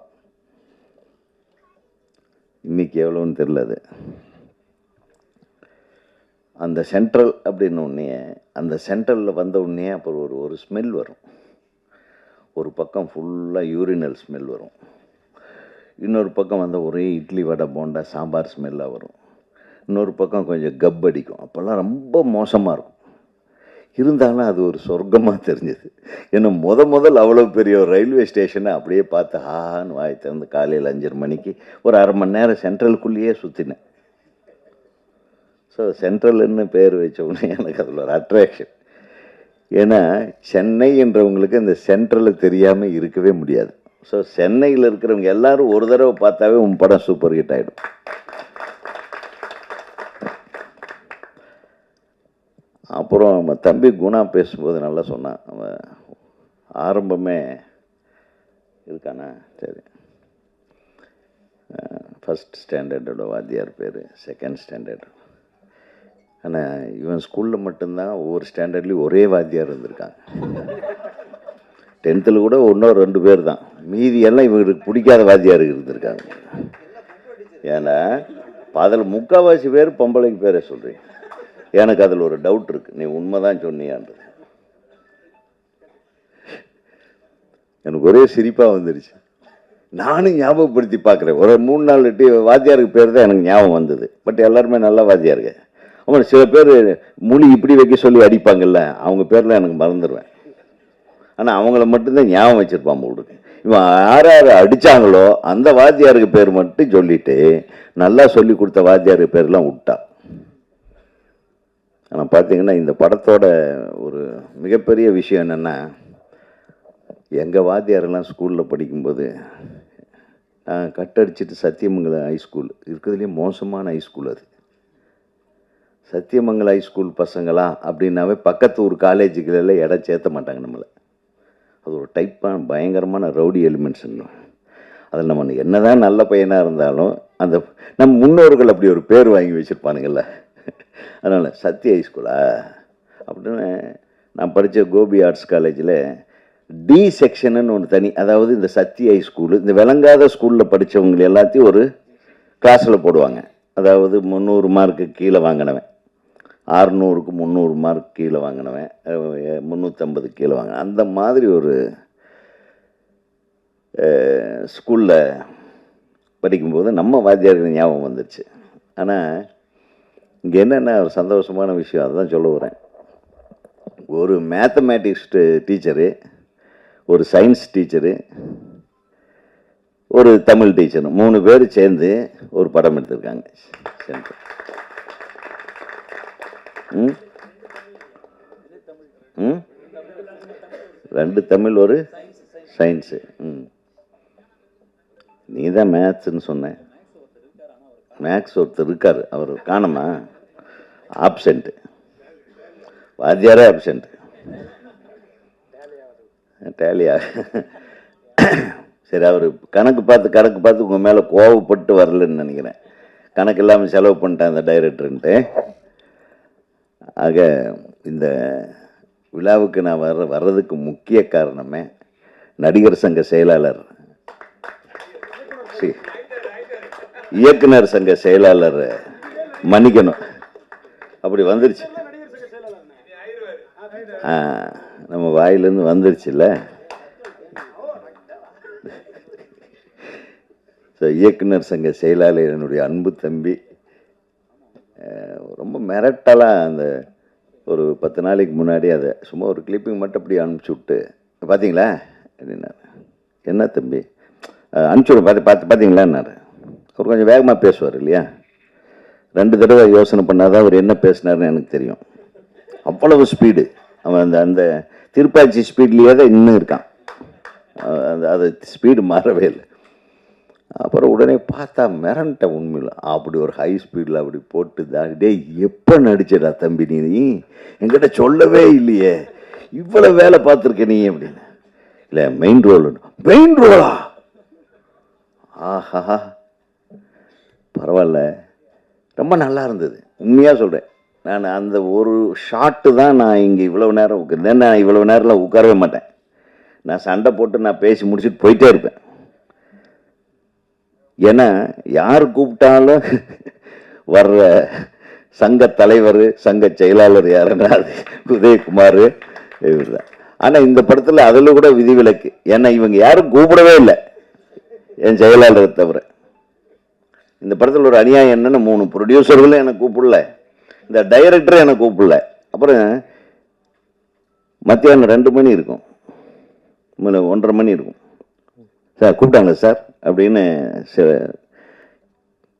இன்றைக்கி எவ்வளோன்னு தெரில. அது அந்த சென்ட்ரல் அப்படின்னு உடனே, அந்த சென்ட்ரலில் வந்த உடனே அப்புறம் ஒரு ஸ்மெல் வரும். ஒரு பக்கம் ஃபுல்லாக யூரினல் ஸ்மெல் வரும். இன்னொரு பக்கம் வந்து ஒரே இட்லி வடை போண்டா சாம்பார் ஸ்மெல்லாக வரும். இன்னொரு பக்கம் கொஞ்சம் கப் அடிக்கும். அப்போல்லாம் ரொம்ப மோசமாக இருக்கும். இருந்தாலும் அது ஒரு சொர்க்கமாக தெரிஞ்சது. ஏன்னா முதல் அவ்வளோ பெரிய ஒரு ரயில்வே ஸ்டேஷனை அப்படியே பார்த்து ஆன்னு வாய் திறந்து காலையில் 5:30 மணிக்கு ஒரு அரை மணி நேரம் சென்ட்ரலுக்குள்ளேயே சுற்றினேன். ஸோ சென்ட்ரல்னு பேர் வச்ச உடனே எனக்கு அதில் ஒரு அட்ராக்ஷன். ஏன்னா சென்னை என்றவங்களுக்கு இந்த சென்ட்ரலில் தெரியாமல் இருக்கவே முடியாது. ஸோ சென்னையில் இருக்கிறவங்க எல்லாரும் ஒரு தடவை பார்த்தாவே உன் படம் சூப்பர் ஹிட் ஆகிடும். அப்புறம் நம்ம தம்பி குணா பேசும்போது நல்லா சொன்னான். அவன் ஆரம்பமே இருக்கானா, சரி, ஃபஸ்ட் ஸ்டாண்டர்டோட வாத்தியார் பேர், செகண்ட் ஸ்டாண்டர்டு ஆனால் இவன் ஸ்கூலில் மட்டும்தான் ஒவ்வொரு ஸ்டாண்டர்ட்லேயும் ஒரே வாத்தியார் இருந்திருக்காங்க. 10th கூட இன்னும் 2 பேர் தான், மீதி எல்லாம் இவங்களுக்கு பிடிக்காத வாத்தியார் இருந்திருக்காங்க. ஏன்னா அதில் முக்கால்வாசி பேர் பொம்பளைக்கு பேரை சொல்கிறீங்க. எனக்கு அதில் ஒரு டவுட் இருக்குது, நீ உண்மைதான் சொன்னியான்றது. எனக்கு ஒரே சிரிப்பாக வந்துடுச்சு. நானும் ஞாபகப்படுத்தி பார்க்குறேன். ஒரு 3-4 வாத்தியாருக்கு பேர் தான் எனக்கு ஞாபகம் வந்தது. பட் எல்லாருமே நல்ல வாத்தியாருங்க. அவங்க சில பேர் மொழி இப்படி வைக்க சொல்லி அடிப்பாங்கல்ல, அவங்க பேர்லாம் எனக்கு மறந்துடுவேன். ஆனால் அவங்கள மட்டும்தான் ஞாபகம் வச்சுருப்பான் போடுக்கு. இவன் யார் யார் அடித்தாங்களோ அந்த வாத்தியாருக்கு பேர் மட்டும் சொல்லிட்டு நல்லா சொல்லி கொடுத்த வாத்தியாருக்கு பேர்லாம் விட்டா. ஆனால் பார்த்தீங்கன்னா இந்த படத்தோட ஒரு மிகப்பெரிய விஷயம் என்னென்னா, எங்கள் வாத்தியாரெல்லாம் ஸ்கூலில் படிக்கும்போது கட்டடிச்சிட்டு சத்தியமங்கலம் ஹைஸ்கூல் இருக்கிறதுலேயே மோசமான ஹைஸ்கூல் அது. சத்தியமங்கலம் ஹைஸ்கூல் பசங்களா அப்படின்னாவே பக்கத்து ஒரு காலேஜுகளில் இடம் சேர்த்த மாட்டாங்க நம்மளை. அது ஒரு டைப்பான பயங்கரமான ரவுடி எலிமெண்ட்ஸ். அதில் நம்ம என்ன தான் நல்ல பையனாக இருந்தாலும் அந்த நம்ம முன்னோர்கள் அப்படி ஒரு பேர் வாங்கி வச்சுருப்பானுங்கள்ல. அதனால் சத்யா ஹைஸ்கூலா அப்படின்னு நான் படித்த கோபி ஆர்ட்ஸ் காலேஜில் டி செக்ஷனுன்னு ஒன்று தனி, அதாவது இந்த சத்யா ஹைஸ்கூலு இந்த விளங்காத ஸ்கூலில் படித்தவங்க எல்லாத்தையும் ஒரு கிளாஸில் போடுவாங்க. அதாவது 300 மார்க்கு கீழே வாங்கினவன், 600க்கு 300 மார்க் கீழே வாங்கினவன், 350 கீழே வாங்கினவன், அந்த மாதிரி ஒரு ஸ்கூலில் படிக்கும்போது நம்ம வாத்தியாருக்கு ஞாபகம் வந்துடுச்சு. ஆனால் இங்கே என்னென்ன ஒரு சந்தோஷமான விஷயம், அதுதான் சொல்ல வரேன். ஒரு மேத்தமேட்டிக்ஸ் டீச்சரு, ஒரு சயின்ஸ் டீச்சரு, ஒரு தமிழ் டீச்சர், 3 பேர் சேர்ந்து ஒரு படம் எடுத்திருக்காங்க. சேர்ந்து 2 தமிழ், ஒரு சயின்ஸு. நீ தான் மேத்ஸ்ன்னு சொன்னேன். மேக்ஸ் ஒருத்தர் இருக்கார், அவர் காணமா, ஆப்சண்ட்டு, வாத்தியாரே ஆப்சண்ட்டு, டேலியா. சரி, அவர் கணக்கு பார்த்து உங்கள் மேலே கோவப்பட்டு வரலன்னு நினைக்கிறேன். கணக்கு இல்லாமல் செலவு பண்ணிட்டேன் அந்த டைரக்டருன்ட்டு. ஆக இந்த விழாவுக்கு நான் வர்றதுக்கு முக்கிய காரணமே நடிகர் சங்க செயலாளர், இயக்குனர் சங்க செயலாளர் மன்னிக்கணும், அப்படி வந்துருச்சு, நம்ம வாயிலேருந்து வந்துருச்சுல்ல. ஸோ இயக்குனர் சங்க செயலாளர் என்னுடைய அன்பு தம்பி ரொம்ப மிரட்டலாக அந்த ஒரு 10 நாளைக்கு முன்னாடி அதை சும்மா ஒரு கிளிப்பிங் மட்டும் அப்படி அனுப்பிச்சி விட்டு, பார்த்தீங்களா அப்படின்னா, என்ன தம்பி அனுப்பிச்சி விட பார்த்தீங்களான்னாரு. அவர் கொஞ்சம் வேகமாக பேசுவார் இல்லையா, 2 தடவை யோசனை பண்ணாதான் அவர் என்ன பேசினார்னு எனக்கு தெரியும். அவ்வளவு ஸ்பீடு, அவன் அந்த அந்த திருப்பாச்சி ஸ்பீட்லேயே தான் இன்னும் இருக்கான், அது ஸ்பீடு மாறவே இல்லை. அப்புறம் உடனே பார்த்தா மிரண்ட உண்மையில் அப்படி ஒரு ஹை ஸ்பீடில் அப்படி போட்டு டே எப்போ நடிச்சடா தம்பி நீ என்கிட்ட சொல்லவே இல்லையே, இவ்வளோ வேலை பார்த்துருக்க நீ அப்படின்னு. இல்லை மெயின் ரோலா, ஆஹா பரவாயில்ல, ரொம்ப நல்லா இருந்தது. உண்மையாக சொல்கிறேன், நான் அந்த ஒரு ஷாட்டு தான் நான் இங்கே இவ்வளோ நேரம் உட்கார்ந்தேன். நான் இவ்வளோ நேரம்லாம் உட்காரவே மாட்டேன், நான் சண்டை போட்டு நான் பேசி முடிச்சுட்டு போயிட்டே இருப்பேன். ஏன்னா யார் கூப்பிட்டாலும் வர்ற சங்க தலைவர் சங்க செயலாளர் யாருன்னா அது உதயகுமார் இவர் தான். ஆனால் இந்த படத்தில் அதில் கூட விதிவிலக்கு, ஏன்னா இவங்க யாரும் கூப்பிடவே இல்லை என் செயலாளரை தவிர. இந்த படத்தில் ஒரு அநியாயம் என்னென்னு 3 ப்ரொடியூசர்களும் எனக்கு கூப்பிடல, இந்த டைரக்டரும் எனக்கு கூப்பிடல. அப்புறம் மத்தியானம் 2 மணி இருக்கும், 1:30 மணி இருக்கும், சார் கூப்பிட்டாங்க சார் அப்படின்னு.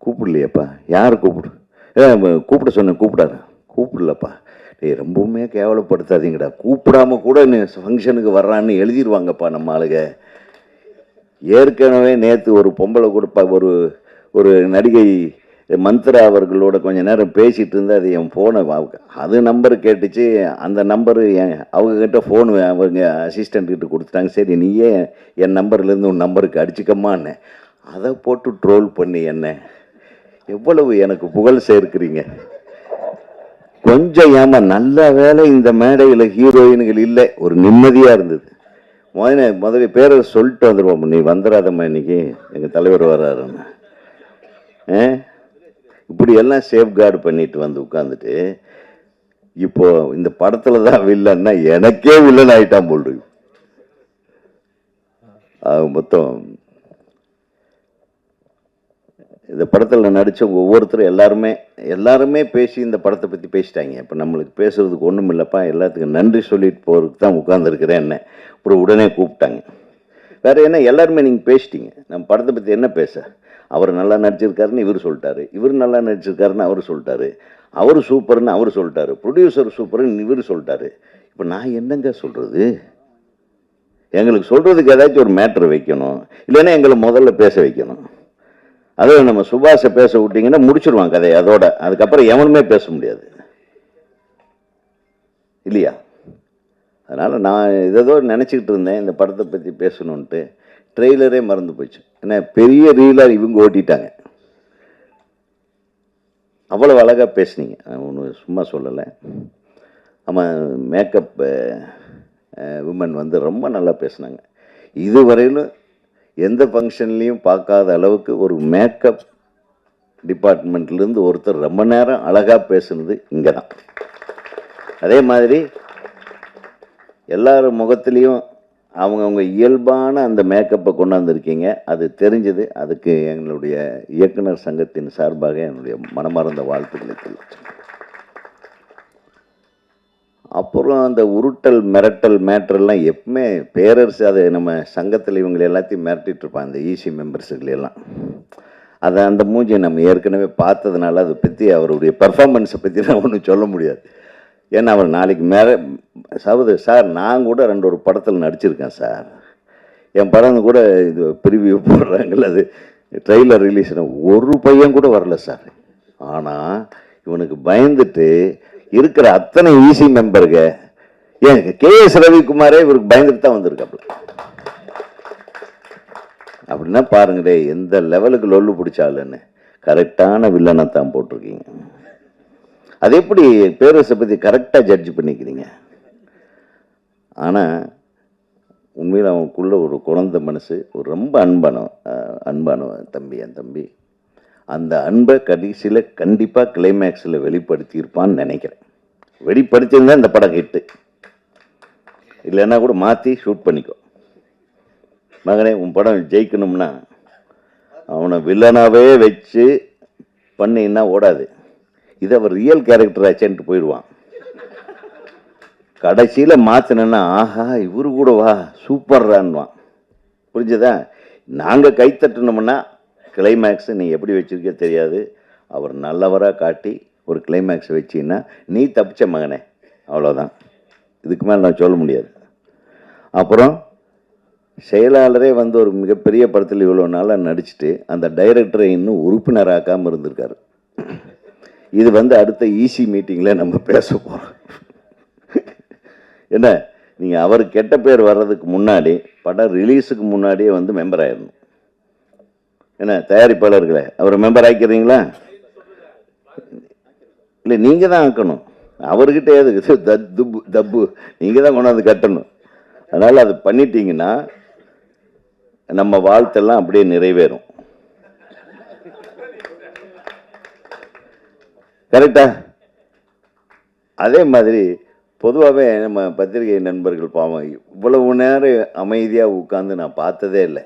கூப்பிடலையப்பா, யார் கூப்பிட சொன்னேன், கூப்பிடலப்பா. டேய் ரொம்பவுமே கேவலப்படுத்தாதீங்கடா, கூப்பிடாம கூட ஃபங்க்ஷனுக்கு வர்றான்னு எழுதிடுவாங்கப்பா நம்ம ஆளுங்க. ஏற்கனவே நேற்று ஒரு பொம்பளை கூட ஒரு நடிகை மந்த்ரா அவர்களோட கொஞ்ச நேரம் பேசிகிட்டு இருந்து அது என் ஃபோனை அது நம்பர் கேட்டுச்சு. அந்த நம்பரு அவங்கக்கிட்ட ஃபோனு அவங்க அசிஸ்டண்ட்கிட்ட கொடுத்துட்டாங்க. சரி நீயே என் நம்பர்லேருந்து உன் நம்பருக்கு அடிச்சுக்கம்மான்னு அதை போட்டு ட்ரோல் பண்ணி என்ன எவ்வளவு எனக்கு புகழ் சேர்க்குறீங்க. கொஞ்சம் நல்ல வேலை இந்த மேடையில் ஹீரோயின்கள் இல்லை, ஒரு நிம்மதியாக இருந்தது. முதல்ல பேரை சொல்லிட்டு வந்துடுவோம், நீ வந்துடாதம்மா இன்னைக்கு எங்கள் தலைவர் வர்றாருன்னு. இப்படி எல்லாம் சேஃப்கார்டு பண்ணிட்டு வந்து உட்காந்துட்டு இப்போ இந்த படத்துல தான் வில்லன்னா எனக்கே வில்லன் ஆயிட்டான் போல் இருக்கு. மொத்தம் இந்த படத்தில் நடித்தவங்க ஒவ்வொருத்தரும் எல்லாருமே பேசி இந்த படத்தை பற்றி பேசிட்டாங்க. இப்போ நம்மளுக்கு பேசுறதுக்கு ஒன்றும் இல்லைப்பா, எல்லாத்துக்கும் நன்றி சொல்லிட்டு போகிறதுக்கு தான் உட்காந்துருக்கிறேன். என்ன அப்புறம் உடனே கூப்பிட்டாங்க. வேற என்ன, எல்லாருமே நீங்கள் பேசிட்டீங்க. நம்ம படத்தை பற்றி என்ன பேச, அவர் நல்லா நடிச்சிருக்காருன்னு இவர் சொல்லிட்டாரு, இவர் நல்லா நடிச்சிருக்காருன்னு அவர் சொல்லிட்டாரு, அவர் சூப்பர்னு அவர் சொல்லிட்டாரு, ப்ரொடியூசர் சூப்பர்னு இவர் சொல்லிட்டாரு. இப்போ நான் என்னங்க சொல்கிறது? எங்களுக்கு சொல்கிறதுக்கு ஏதாச்சும் ஒரு மேட்ரு வைக்கணும், இல்லைன்னா எங்களை முதல்ல பேச வைக்கணும். அதுவும் நம்ம சுபாஷை பேச விட்டிங்கன்னா முடிச்சிருவான் கதையை அதோட. அதுக்கப்புறம் எவனுமே பேச முடியாது இல்லையா? அதனால் நான் ஏதோ நினச்சிக்கிட்டு இருந்தேன் இந்த படத்தை பற்றி பேசணுன்ட்டு. ட்ரெய்லரே மறந்து போச்சு. ஏன்னா பெரிய ரீலாக இவங்க ஓட்டிட்டாங்க. அவ்வளோ அழகாக பேசுனீங்க, ஒன்று சும்மா சொல்லலை. ஆமாம், மேக்கப் விமன் வந்து ரொம்ப நல்லா பேசுனாங்க. இதுவரையிலும் எந்த ஃபங்க்ஷன்லேயும் பார்க்காத அளவுக்கு ஒரு மேக்கப் டிபார்ட்மெண்ட்லேருந்து ஒருத்தர் ரொம்ப நேரம் அழகாக பேசுனது இங்கே தான். அதே மாதிரி எல்லாரும் முகத்துலேயும் அவங்கவுங்க இயல்பான அந்த மேக்கப்பை கொண்டாந்துருக்கீங்க, அது தெரிஞ்சது. அதுக்கு எங்களுடைய இயக்குனர் சங்கத்தின் சார்பாக என்னுடைய மனமார்ந்த வாழ்த்துக்களை தெரிவித்தேன். அப்புறம் அந்த உருட்டல் மிரட்டல் மேட்ரெல்லாம் எப்பவுமே பேரரசு, அது நம்ம சங்கத்தில் இவங்களை எல்லாத்தையும் மிரட்டிட்டு இருப்பான், அந்த ஈசி மெம்பர்ஸுகளெல்லாம். அதை அந்த மூஞ்சியை நம்ம ஏற்கனவே பார்த்ததுனால அதை பற்றி அவருடைய பர்ஃபார்மன்ஸை பற்றி நான் ஒன்றும் சொல்ல முடியாது. ஏன்னா அவர் நாளைக்கு சார் நான் கூட ஒரு படத்தில் நடிச்சிருக்கேன் சார், என் படம் கூட இது ப்ரிவியூ போடுறாங்கல்ல, அது ட்ரெய்லர் ரிலீஸ் ஒரு பையன் கூட வரல சார். ஆனால் இவனுக்கு பயந்துட்டு இருக்கிற அத்தனை ஈசி மெம்பருங்க, ஏன் கேஎஸ் ரவிக்குமாரே இவருக்கு பயந்துட்டு தான் வந்திருக்காப்புல. அப்படின்னா பாருங்களே எந்த லெவலுக்கு லொல்லு பிடிச்சாலுன்னு. கரெக்டான வில்லனை தான் போட்டிருக்கீங்க. அது எப்படி பேரரசை பற்றி கரெக்டாக ஜட்ஜ் பண்ணிக்கிறீங்க? ஆனால் உண்மையில் அவனுக்குள்ள ஒரு குழந்தை மனசு, ஒரு ரொம்ப அன்பான தம்பி, என் தம்பி. அந்த அன்பை கடைசியில் கண்டிப்பாக கிளைமேக்ஸில் வெளிப்படுத்தியிருப்பான்னு நினைக்கிறேன். வெளிப்படுத்தியிருந்தா இந்த படம் ஹிட்டு, இல்லைன்னா கூட மாற்றி ஷூட் பண்ணிக்கோ. மகனே, உன் படம் ஜெயிக்கணும்னா அவனை வில்லனாகவே வச்சு பண்ணின்னா ஓடாது. இது அவர் ரியல் கேரக்டர் ஆச்சேன்ட்டு போயிடுவான். கடைசியில் மாற்றினா ஆஹா இவரு கூட வா சூப்பர்றான்வான். புரிஞ்சதா? நாங்கள் கைத்தட்டணும்னா கிளைமேக்ஸு நீ எப்படி வச்சுருக்கே தெரியாது, அவர் நல்லவராக காட்டி ஒரு கிளைமேக்ஸ் வச்சின்னா நீ தப்பிச்ச மகனே, அவ்வளோதான். இதுக்கு மேலே நான் சொல்ல முடியாது. அப்புறம் செயலாளரே வந்து ஒரு மிகப்பெரிய படத்தில் இவ்வளோ நாளாக நடிச்சுட்டு அந்த டைரக்டரை இன்னும் உறுப்பினராக்காமல் இருந்திருக்காரு. இது வந்து அடுத்த ஈசி மீட்டிங்கில் நம்ம பேச போகிறோம். என்ன, நீங்கள் அவர் கெட்ட பேர் வர்றதுக்கு முன்னாடி, படம் ரிலீஸுக்கு முன்னாடியே வந்து மெம்பர் ஆயிடணும். என்ன தயாரிப்பாளர்களே, அவர் மெம்பர் ஆக்கிடுறீங்களா? இல்லை, நீங்கள் தான் ஆக்கணும். அவர்கிட்ட எதுக்கு தப்பு, நீங்கள் தான் கொண்டாந்து கட்டணும். அதனால் அது பண்ணிட்டீங்கன்னா நம்ம வாழ்த்தெல்லாம் அப்படியே நிறைவேறும். கரெக்டா? அதே மாதிரி பொதுவாகவே நம்ம பத்திரிகை நண்பர்கள் பாவம் இவ்வளவு நேரம் அமைதியாக உட்காந்து நான் பார்த்ததே இல்லை.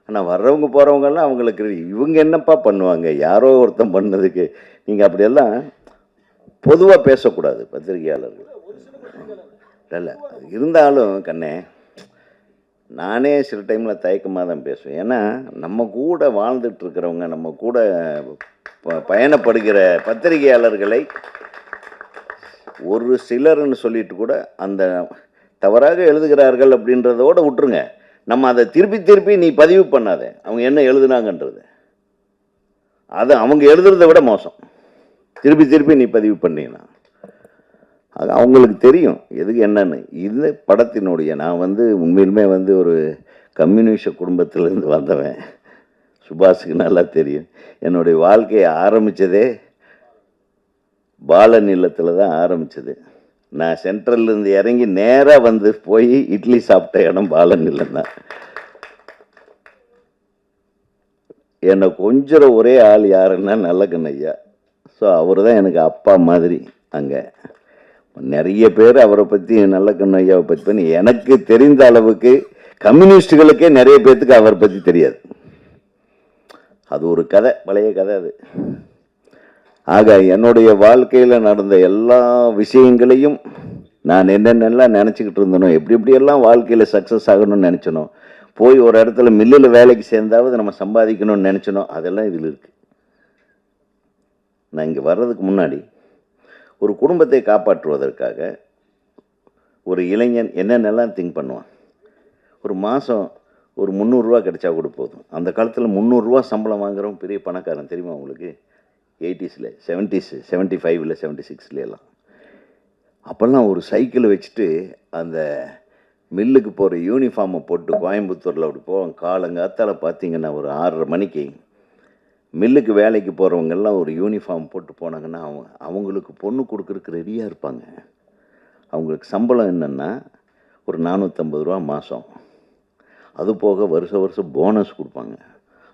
ஆனால் வர்றவங்க போகிறவங்கெல்லாம் அவங்களுக்கு இவங்க என்னப்பா பண்ணுவாங்க, யாரோ ஒருத்தன் பண்ணதுக்கு. நீங்கள் அப்படியெல்லாம் பொதுவாக பேசக்கூடாது பத்திரிகையாளர்கள். இல்லை இருந்தாலும் கண்ணே, நானே சில டைமில் தயக்கமாக தான் பேசுவேன். ஏன்னா நம்ம கூட வாழ்ந்துட்டு இருக்கிறவங்க, நம்ம கூட பயணப்படுகிற பத்திரிகையாளர்களை ஒரு சிலர்னு சொல்லிட்டு கூட அந்த தவறாக எழுதுகிறார்கள் அப்படின்றதோடு விட்டுருங்க. நம்ம அதை திருப்பி நீ பதிவு பண்ணாத அவங்க என்ன எழுதுனாங்கன்றது. அது அவங்க எழுதுறதை விட மோசம். திருப்பி நீ பதிவு பண்ணீங்கன்னா அது அவங்களுக்கு தெரியும் எதுக்கு என்னன்னு. இது படத்தினுடைய நான் வந்து உண்மையிலுமே வந்து ஒரு கம்யூனிஸ்ட் குடும்பத்திலேருந்து வந்தவன். சுபாஷுக்கு நல்லா தெரியும். என்னுடைய வாழ்க்கையை ஆரம்பித்ததே பாலன் இல்லத்தில் தான் ஆரம்பிச்சது. நான் சென்ட்ரல்லேருந்து இறங்கி நேராக வந்து போய் இட்லி சாப்பிட்ட இடம் பாலன் இல்லம் தான். என்னை கொஞ்சம் ஒரே ஆள் யாருன்னா நல்லக்கண்ணு ஐயா. ஸோ அவர் தான் எனக்கு அப்பா மாதிரி. அங்கே நிறைய பேர் அவரை பற்றி நல்லக்கண்ணு ஐயாவை பற்றி பண்ணி எனக்கு தெரிந்த அளவுக்கு கம்யூனிஸ்டுகளுக்கே நிறைய பேர்த்துக்கு அவரை பற்றி தெரியாது. அது ஒரு கதை, பழைய கதை அது. ஆக என்னுடைய வாழ்க்கையில் நடந்த எல்லா விஷயங்களையும் நான் என்னென்னலாம் நினச்சிக்கிட்டு இருந்தனோ, எப்படி எப்படியெல்லாம் வாழ்க்கையில் சக்ஸஸ் ஆகணும்னு நினச்சனோ, போய் ஒரு இடத்துல மில்லில் வேலைக்கு சேர்ந்தாவது நம்ம சம்பாதிக்கணும்னு நினச்சனோ, அதெல்லாம் இதில் இருக்குது. நான் இங்கே வர்றதுக்கு முன்னாடி ஒரு குடும்பத்தை காப்பாற்றுவதற்காக ஒரு இளைஞன் என்னென்னலாம் திங்க் பண்ணுவான். ஒரு மாதம் ஒரு 300 ரூபா கிடைச்சா கூட போதும். அந்த காலத்தில் 300 ரூபா சம்பளம் வாங்குறவன் பெரிய பணக்காரன் தெரியுமா உங்களுக்கு? 80s 70s 75 76 எல்லாம். அப்போல்லாம் ஒரு சைக்கிளை வச்சுட்டு அந்த மில்லுக்கு போகிற யூனிஃபார்மை போட்டு கோயம்புத்தூரில் அப்படி போவாங்க. காலங்காத்தால் பார்த்தீங்கன்னா ஒரு 6:30 மணிக்கு மில்லுக்கு வேலைக்கு போகிறவங்கெல்லாம் ஒரு யூனிஃபார்ம் போட்டு போனாங்கன்னா அவங்களுக்கு பொண்ணு கொடுக்குறதுக்கு ரெடியாக இருப்பாங்க. அவங்களுக்கு சம்பளம் என்னென்னா ஒரு 450 ரூபா மாதம். அது போக வருஷம் போனஸ் கொடுப்பாங்க.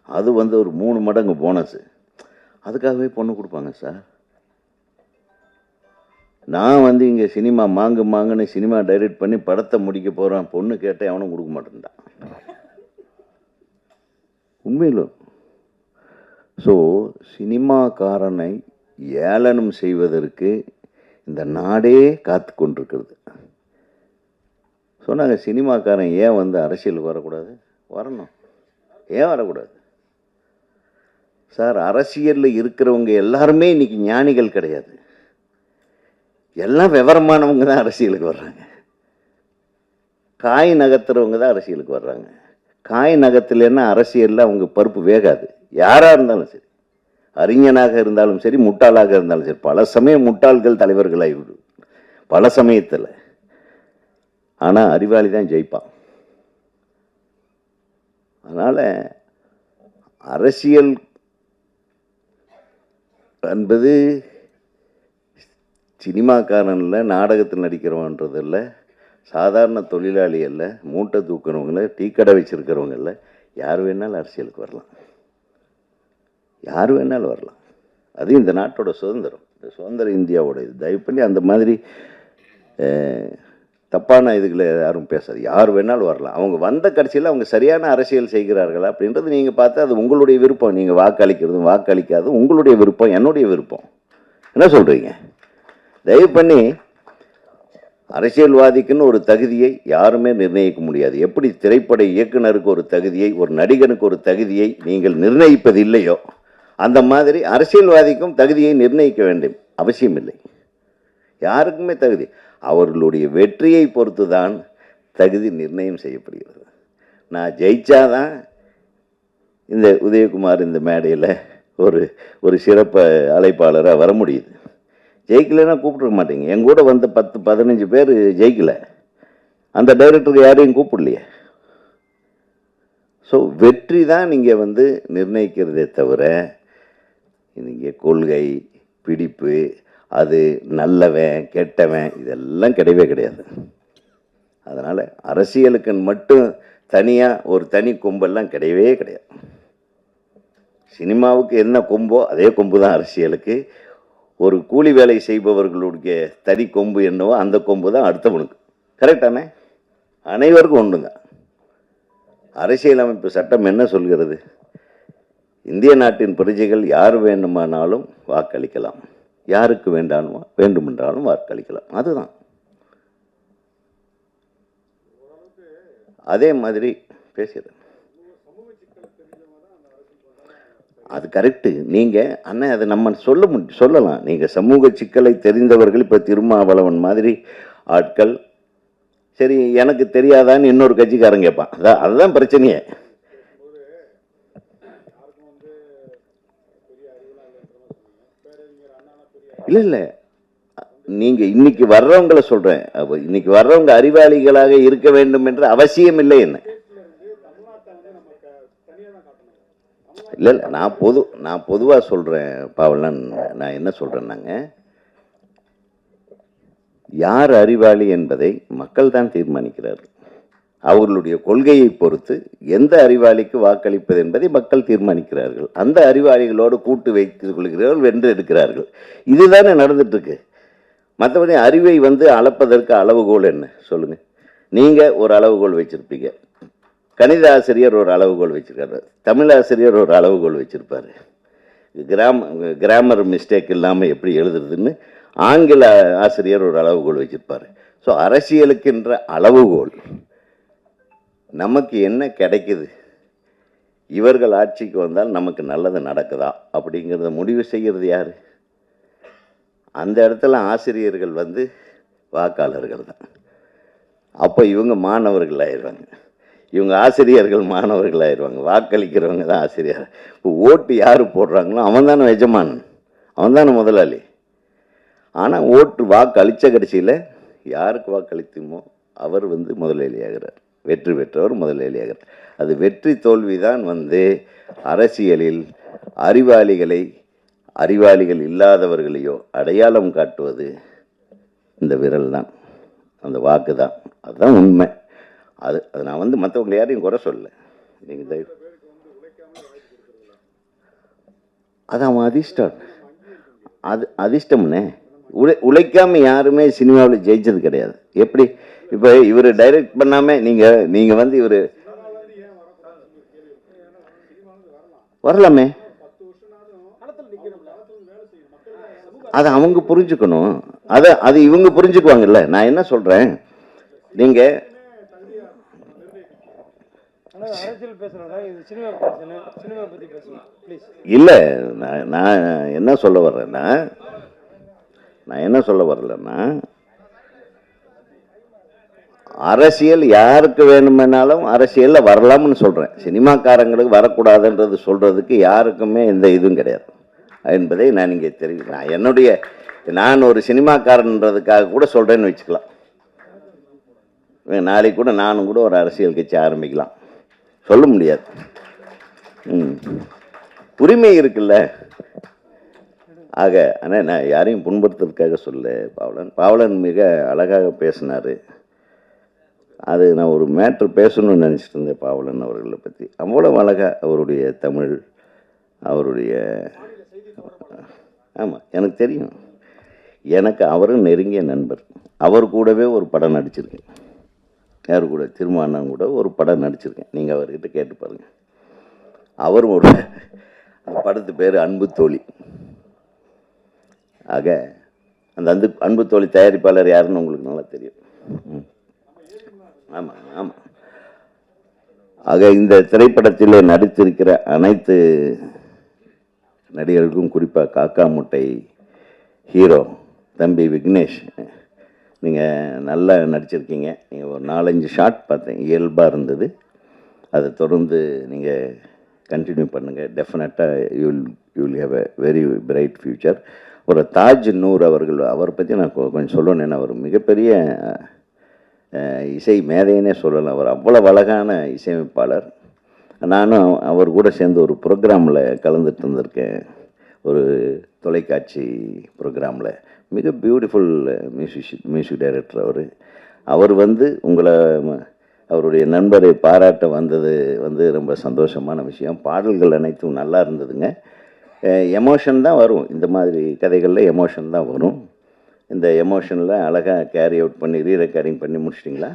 அது வந்து ஒரு 3 மடங்கு போனஸு. அதுக்காகவே பொண்ணு கொடுப்பாங்க சார். நான் வந்து இங்கே சினிமா மாங்குன்னு சினிமா டைரக்ட் பண்ணி படத்தை முடிக்க போகிறேன், பொண்ணு கேட்டேன், அவனும் கொடுக்க மாட்டேன்டான். உண்மையிலும். ஸோ சினிமாக்காரனை ஏளனம் செய்வதற்கு இந்த நாடே காத்து கொண்டிருக்கிறது. சொன்னாங்க சினிமாக்காரன் ஏன் வந்து அரசியலுக்கு வரக்கூடாது? வரணும். ஏன் வரக்கூடாது சார்? அரசியலில் இருக்கிறவங்க எல்லாருமே இன்னைக்கு ஞானிகள் கிடையாது. எல்லாம் விவரமானவங்க தான் அரசியலுக்கு வர்றாங்க. காய் நகர்த்துறவங்க தான் அரசியலுக்கு வர்றாங்க. காய் நகர்த்தலைன்னா அரசியலில் அவங்க பருப்பு வேகாது. யாராக இருந்தாலும் சரி, அறிஞனாக இருந்தாலும் சரி, முட்டாளாக இருந்தாலும் சரி. பல சமயம் முட்டாள்கள் தலைவர்களாகிவிடும் பல சமயத்தில். ஆனால் அறிவாளி தான் ஜெயிப்பான். அதனால் அரசியல் என்பது சினிமாக்காரன் இல்லை, நாடகத்தில் நடிக்கிறவன்றது இல்லை, சாதாரண தொழிலாளி அல்ல, மூட்டை தூக்குறவங்கள, டீ கடை வச்சுருக்கிறவங்க இல்லை. யார் வேணாலும் அரசியலுக்கு வரலாம். யார் வேணாலும் வரலாம். அது இந்த நாட்டோட சுதந்திரம், இந்த சுதந்திர இந்தியாவோட இது. தயவு பண்ணி அந்த மாதிரி தப்பான இதுகளை யாரும் பேசாது. யார் வேணாலும் வரலாம். அவங்க வந்த கடைசியில் அவங்க சரியான அரசியல் செய்கிறார்களா அப்படின்றது நீங்கள் பார்த்து அது உங்களுடைய விருப்பம். நீங்கள் வாக்களிக்கிறதும் வாக்களிக்காதும் உங்களுடைய விருப்பம், என்னுடைய விருப்பம். என்ன சொல்கிறீங்க? தயவு பண்ணி அரசியல்வாதிக்குன்னு ஒரு தகுதியை யாருமே நிர்ணயிக்க முடியாது. எப்படி திரைப்பட இயக்குனருக்கு ஒரு தகுதியை, ஒரு நடிகனுக்கு ஒரு தகுதியை நீங்கள் நிர்ணயிப்பது இல்லையோ, அந்த மாதிரி அரசியல்வாதிக்கும் தகுதியை நிர்ணயிக்க வேண்டும் அவசியம் இல்லை. யாருக்குமே தகுதி அவர்களுடைய வெற்றியை பொறுத்து தான் தகுதி நிர்ணயம் செய்யப்படுகிறது. நான் ஜெயிச்சாதான் இந்த உதயகுமார் இந்த மேடையில் ஒரு சிறப்பு அழைப்பாளராக வர முடியுது. ஜெயிக்கலைன்னா கூப்பிட்ருக்க மாட்டீங்க. என் கூட வந்து 10-15 பேர் ஜெயிக்கலை. அந்த டைரக்டருக்கு யாரையும் கூப்பிடலையே. ஸோ வெற்றி தான் நீங்கள் வந்து நிர்ணயிக்கிறதே தவிர நீங்கள் கொள்கை பிடிப்பு, அது நல்லவன் கெட்டவன், இதெல்லாம் கிடையவே கிடையாது. அதனால் அரசியலுக்கு மட்டும் தனியாக ஒரு தனி கொம்பெல்லாம் கிடையவே கிடையாது. சினிமாவுக்கு என்ன கொம்போ அதே கொம்பு தான் அரசியலுக்கு. ஒரு கூலி வேலை செய்பவர்களுடைய தனி கொம்பு என்னவோ அந்த கொம்பு தான் அடுத்தவனுக்கு. கரெக்டானே? அனைவருக்கும் ஒன்று தான். அரசியலமைப்பு சட்டம் என்ன சொல்கிறது? இந்திய நாட்டின் பிரஜைகள் யார் வேண்டுமானாலும் வாக்களிக்கலாம், யாருக்கு வேண்டுமென்றாலும் வாக்களிக்கலாம். அதுதான். அதே மாதிரி பேசுகிறேன். அது கரெக்டு. நீங்கள் அண்ணன் அதை நம்ம சொல்லலாம். நீங்கள் சமூக சிக்கலை தெரிந்தவர்கள், இப்போ திருமாவளவன் மாதிரி ஆட்கள், சரி எனக்கு தெரியாதான்னு இன்னொரு கட்சிக்காரன் கேட்பான். அதுதான் பிரச்சனையே. இல்லை நீங்கள் இன்னைக்கு வர்றவங்களை சொல்கிறேன். இன்னைக்கு வர்றவங்க அறிவாளிகளாக இருக்க வேண்டும் என்ற அவசியம் இல்லை. என்ன இல்லை நான் பொதுவாக சொல்கிறேன் பாவலன். நான் என்ன சொல்கிறேன்னாங்க, யார் அறிவாளி என்பதை மக்கள் தான் தீர்மானிக்கிறார்கள். அவர்களுடைய கொள்கையை பொறுத்து எந்த அறிவாளிக்கு வாக்களிப்பது என்பதை மக்கள் தீர்மானிக்கிறார்கள். அந்த அறிவாளிகளோடு கூட்டு வைத்துக் கொள்கிறார்கள், வென்று எடுக்கிறார்கள். இதுதானே நடந்துட்டு இருக்கு. மற்றபடி அறிவை அளப்பதற்கு அளவுகோல் என்ன சொல்லுங்க? நீங்கள் ஒரு அளவுகோல் வச்சுருப்பீங்க, கணித ஆசிரியர் ஒரு அளவுகோல் வச்சுருக்காரு, தமிழ் ஆசிரியர் ஒரு அளவுகோல் வச்சுருப்பார், கிராமர் மிஸ்டேக் இல்லாமல் எப்படி எழுதுறதுன்னு ஆங்கில ஆசிரியர் ஒரு அளவுகோல் வச்சுருப்பார். ஸோ அரசியலுக்குன்ற அளவுகோல் நமக்கு என்ன கிடைக்குது, இவர்கள் ஆட்சிக்கு வந்தால் நமக்கு நல்லது நடக்குதா அப்படிங்கிறத முடிவு செய்கிறது யார்? அந்த இடத்துல ஆசிரியர்கள் வாக்காளர்கள் தான். அப்போ இவங்க மாணவர்கள் ஆயிடுவாங்க, இவங்க ஆசிரியர்கள் மாணவர்கள் ஆயிடுவாங்க, வாக்களிக்கிறவங்க தான் ஆசிரியர். இப்போ ஓட்டு யார் போடுறாங்களோ அவன் தானே எஜமானன், அவன் தானே முதலாளி. ஆனால் வாக்கு அளித்த கடைசியில் யாருக்கு வாக்களித்துமோ அவர் முதலாளி ஆகிறார், வெற்றி பெற்றவர் முதலாளி ஆகிறார். அது வெற்றி தோல்வி தான் அரசியலில் அறிவாளிகள் இல்லாதவர்களையோ அடையாளம் காட்டுவது இந்த விரல் தான், அந்த வாக்கு தான். அதுதான் உண்மை. அது நான் மற்றவங்களை யாரையும் குறை சொல்லலை. நீங்கள் அது அவன் அதிர்ஷ்டம், அது அதிர்ஷ்டம்னே. உழைக்காம யாருமே சினிமாவில் ஜெயிச்சது கிடையாது. எப்படி இப்போ இவர் டைரக்ட் பண்ணாமல் நீங்கள் இவர் வரலாமே, அதை அவங்க புரிஞ்சுக்கணும். அது இவங்க புரிஞ்சுக்குவாங்கல்ல. நான் என்ன சொல்கிறேன், நீங்கள் இல்லை, நான் என்ன சொல்ல வர்றேன்னா, அரசியல் யாருக்கு வேணுமென்னாலும் அரசியலில் வரலாம்னு சொல்கிறேன். சினிமாக்காரங்களுக்கு வரக்கூடாதுன்றது சொல்கிறதுக்கு யாருக்குமே எந்த இதுவும் கிடையாது என்பதை நான் இங்கே தெரிவிக்கிறேன். நான் ஒரு சினிமாக்காரன்றதுக்காக கூட சொல்கிறேன்னு வச்சுக்கலாம். நாளைக்கு கூட நானும் கூட ஒரு அரசியல் கட்சி ஆரம்பிக்கலாம், சொல்ல முடியாது. உரிமை இருக்குல்ல. ஆக ஆனால் நான் யாரையும் புண்படுத்துறதுக்காக சொல்ல. பாவலன் மிக அழகாக பேசினார். அது நான் ஒரு மேட்ரு பேசணும்னு நினச்சிட்டு இருந்தேன் பாவலன் அவர்களை பற்றி. அவ்வளோ அழகாக அவருடைய தமிழ், அவருடைய ஆமாம் எனக்கு தெரியும். எனக்கு அவரும் நெருங்கிய நண்பர். அவர் கூடவே ஒரு படம் நடிச்சிருக்கேன். யார் கூட? திருமாவளவன் கூட ஒரு படம் நடிச்சிருக்கேன். நீங்கள் அவர்கிட்ட கேட்டு பாருங்கள். அவரும் ஒரு படத்து பேர் அன்பு தோழி. ஆக அந்த அன்பு தோழி தயாரிப்பாளர் யாருன்னு உங்களுக்கு நல்லா தெரியும். ஆமாம் ஆமாம். ஆக இந்த திரைப்படத்தில் நடித்திருக்கிற அனைத்து நடிகர்களுக்கும், குறிப்பாக காக்கா முட்டை ஹீரோ தம்பி விக்னேஷ், நீங்கள் நல்லா நடிச்சிருக்கீங்க. நீங்கள் ஒரு 4-5 ஷாட் பார்த்தேன், இயல்பாக இருந்தது. அதை தொடர்ந்து நீங்கள் கண்டினியூ பண்ணுங்கள். டெஃபினட்டாக you will have a very bright future. ஒரு தாஜ் நூர் அவரை பற்றி நான் கொஞ்சம் சொல்லணும். ஏன்னா அவர் மிகப்பெரிய இசை மேதைன்னே சொல்லலாம். அவர் அவ்வளோ அழகான இசையமைப்பாளர். நானும் அவர் கூட சேர்ந்து ஒரு ப்ரோக்ராமில் கலந்துட்டு இருந்திருக்கேன், ஒரு தொலைக்காட்சி ப்ரோக்ராமில். மிக பியூட்டிஃபுல் மியூசிக் டைரக்டர் அவர். உங்களை அவருடைய நண்பரை பாராட்ட வந்தது ரொம்ப சந்தோஷமான விஷயம். பாடல்கள் அனைத்தும் நல்லா இருந்ததுங்க. எமோஷன் தான் வரும், இந்த மாதிரி கதைகளில் எமோஷன் தான் வரும். இந்த எமோஷனில் அழகாக கேரி அவுட் பண்ணி ரீரெக்கார்டிங் பண்ணி முடிச்சிட்டிங்களா?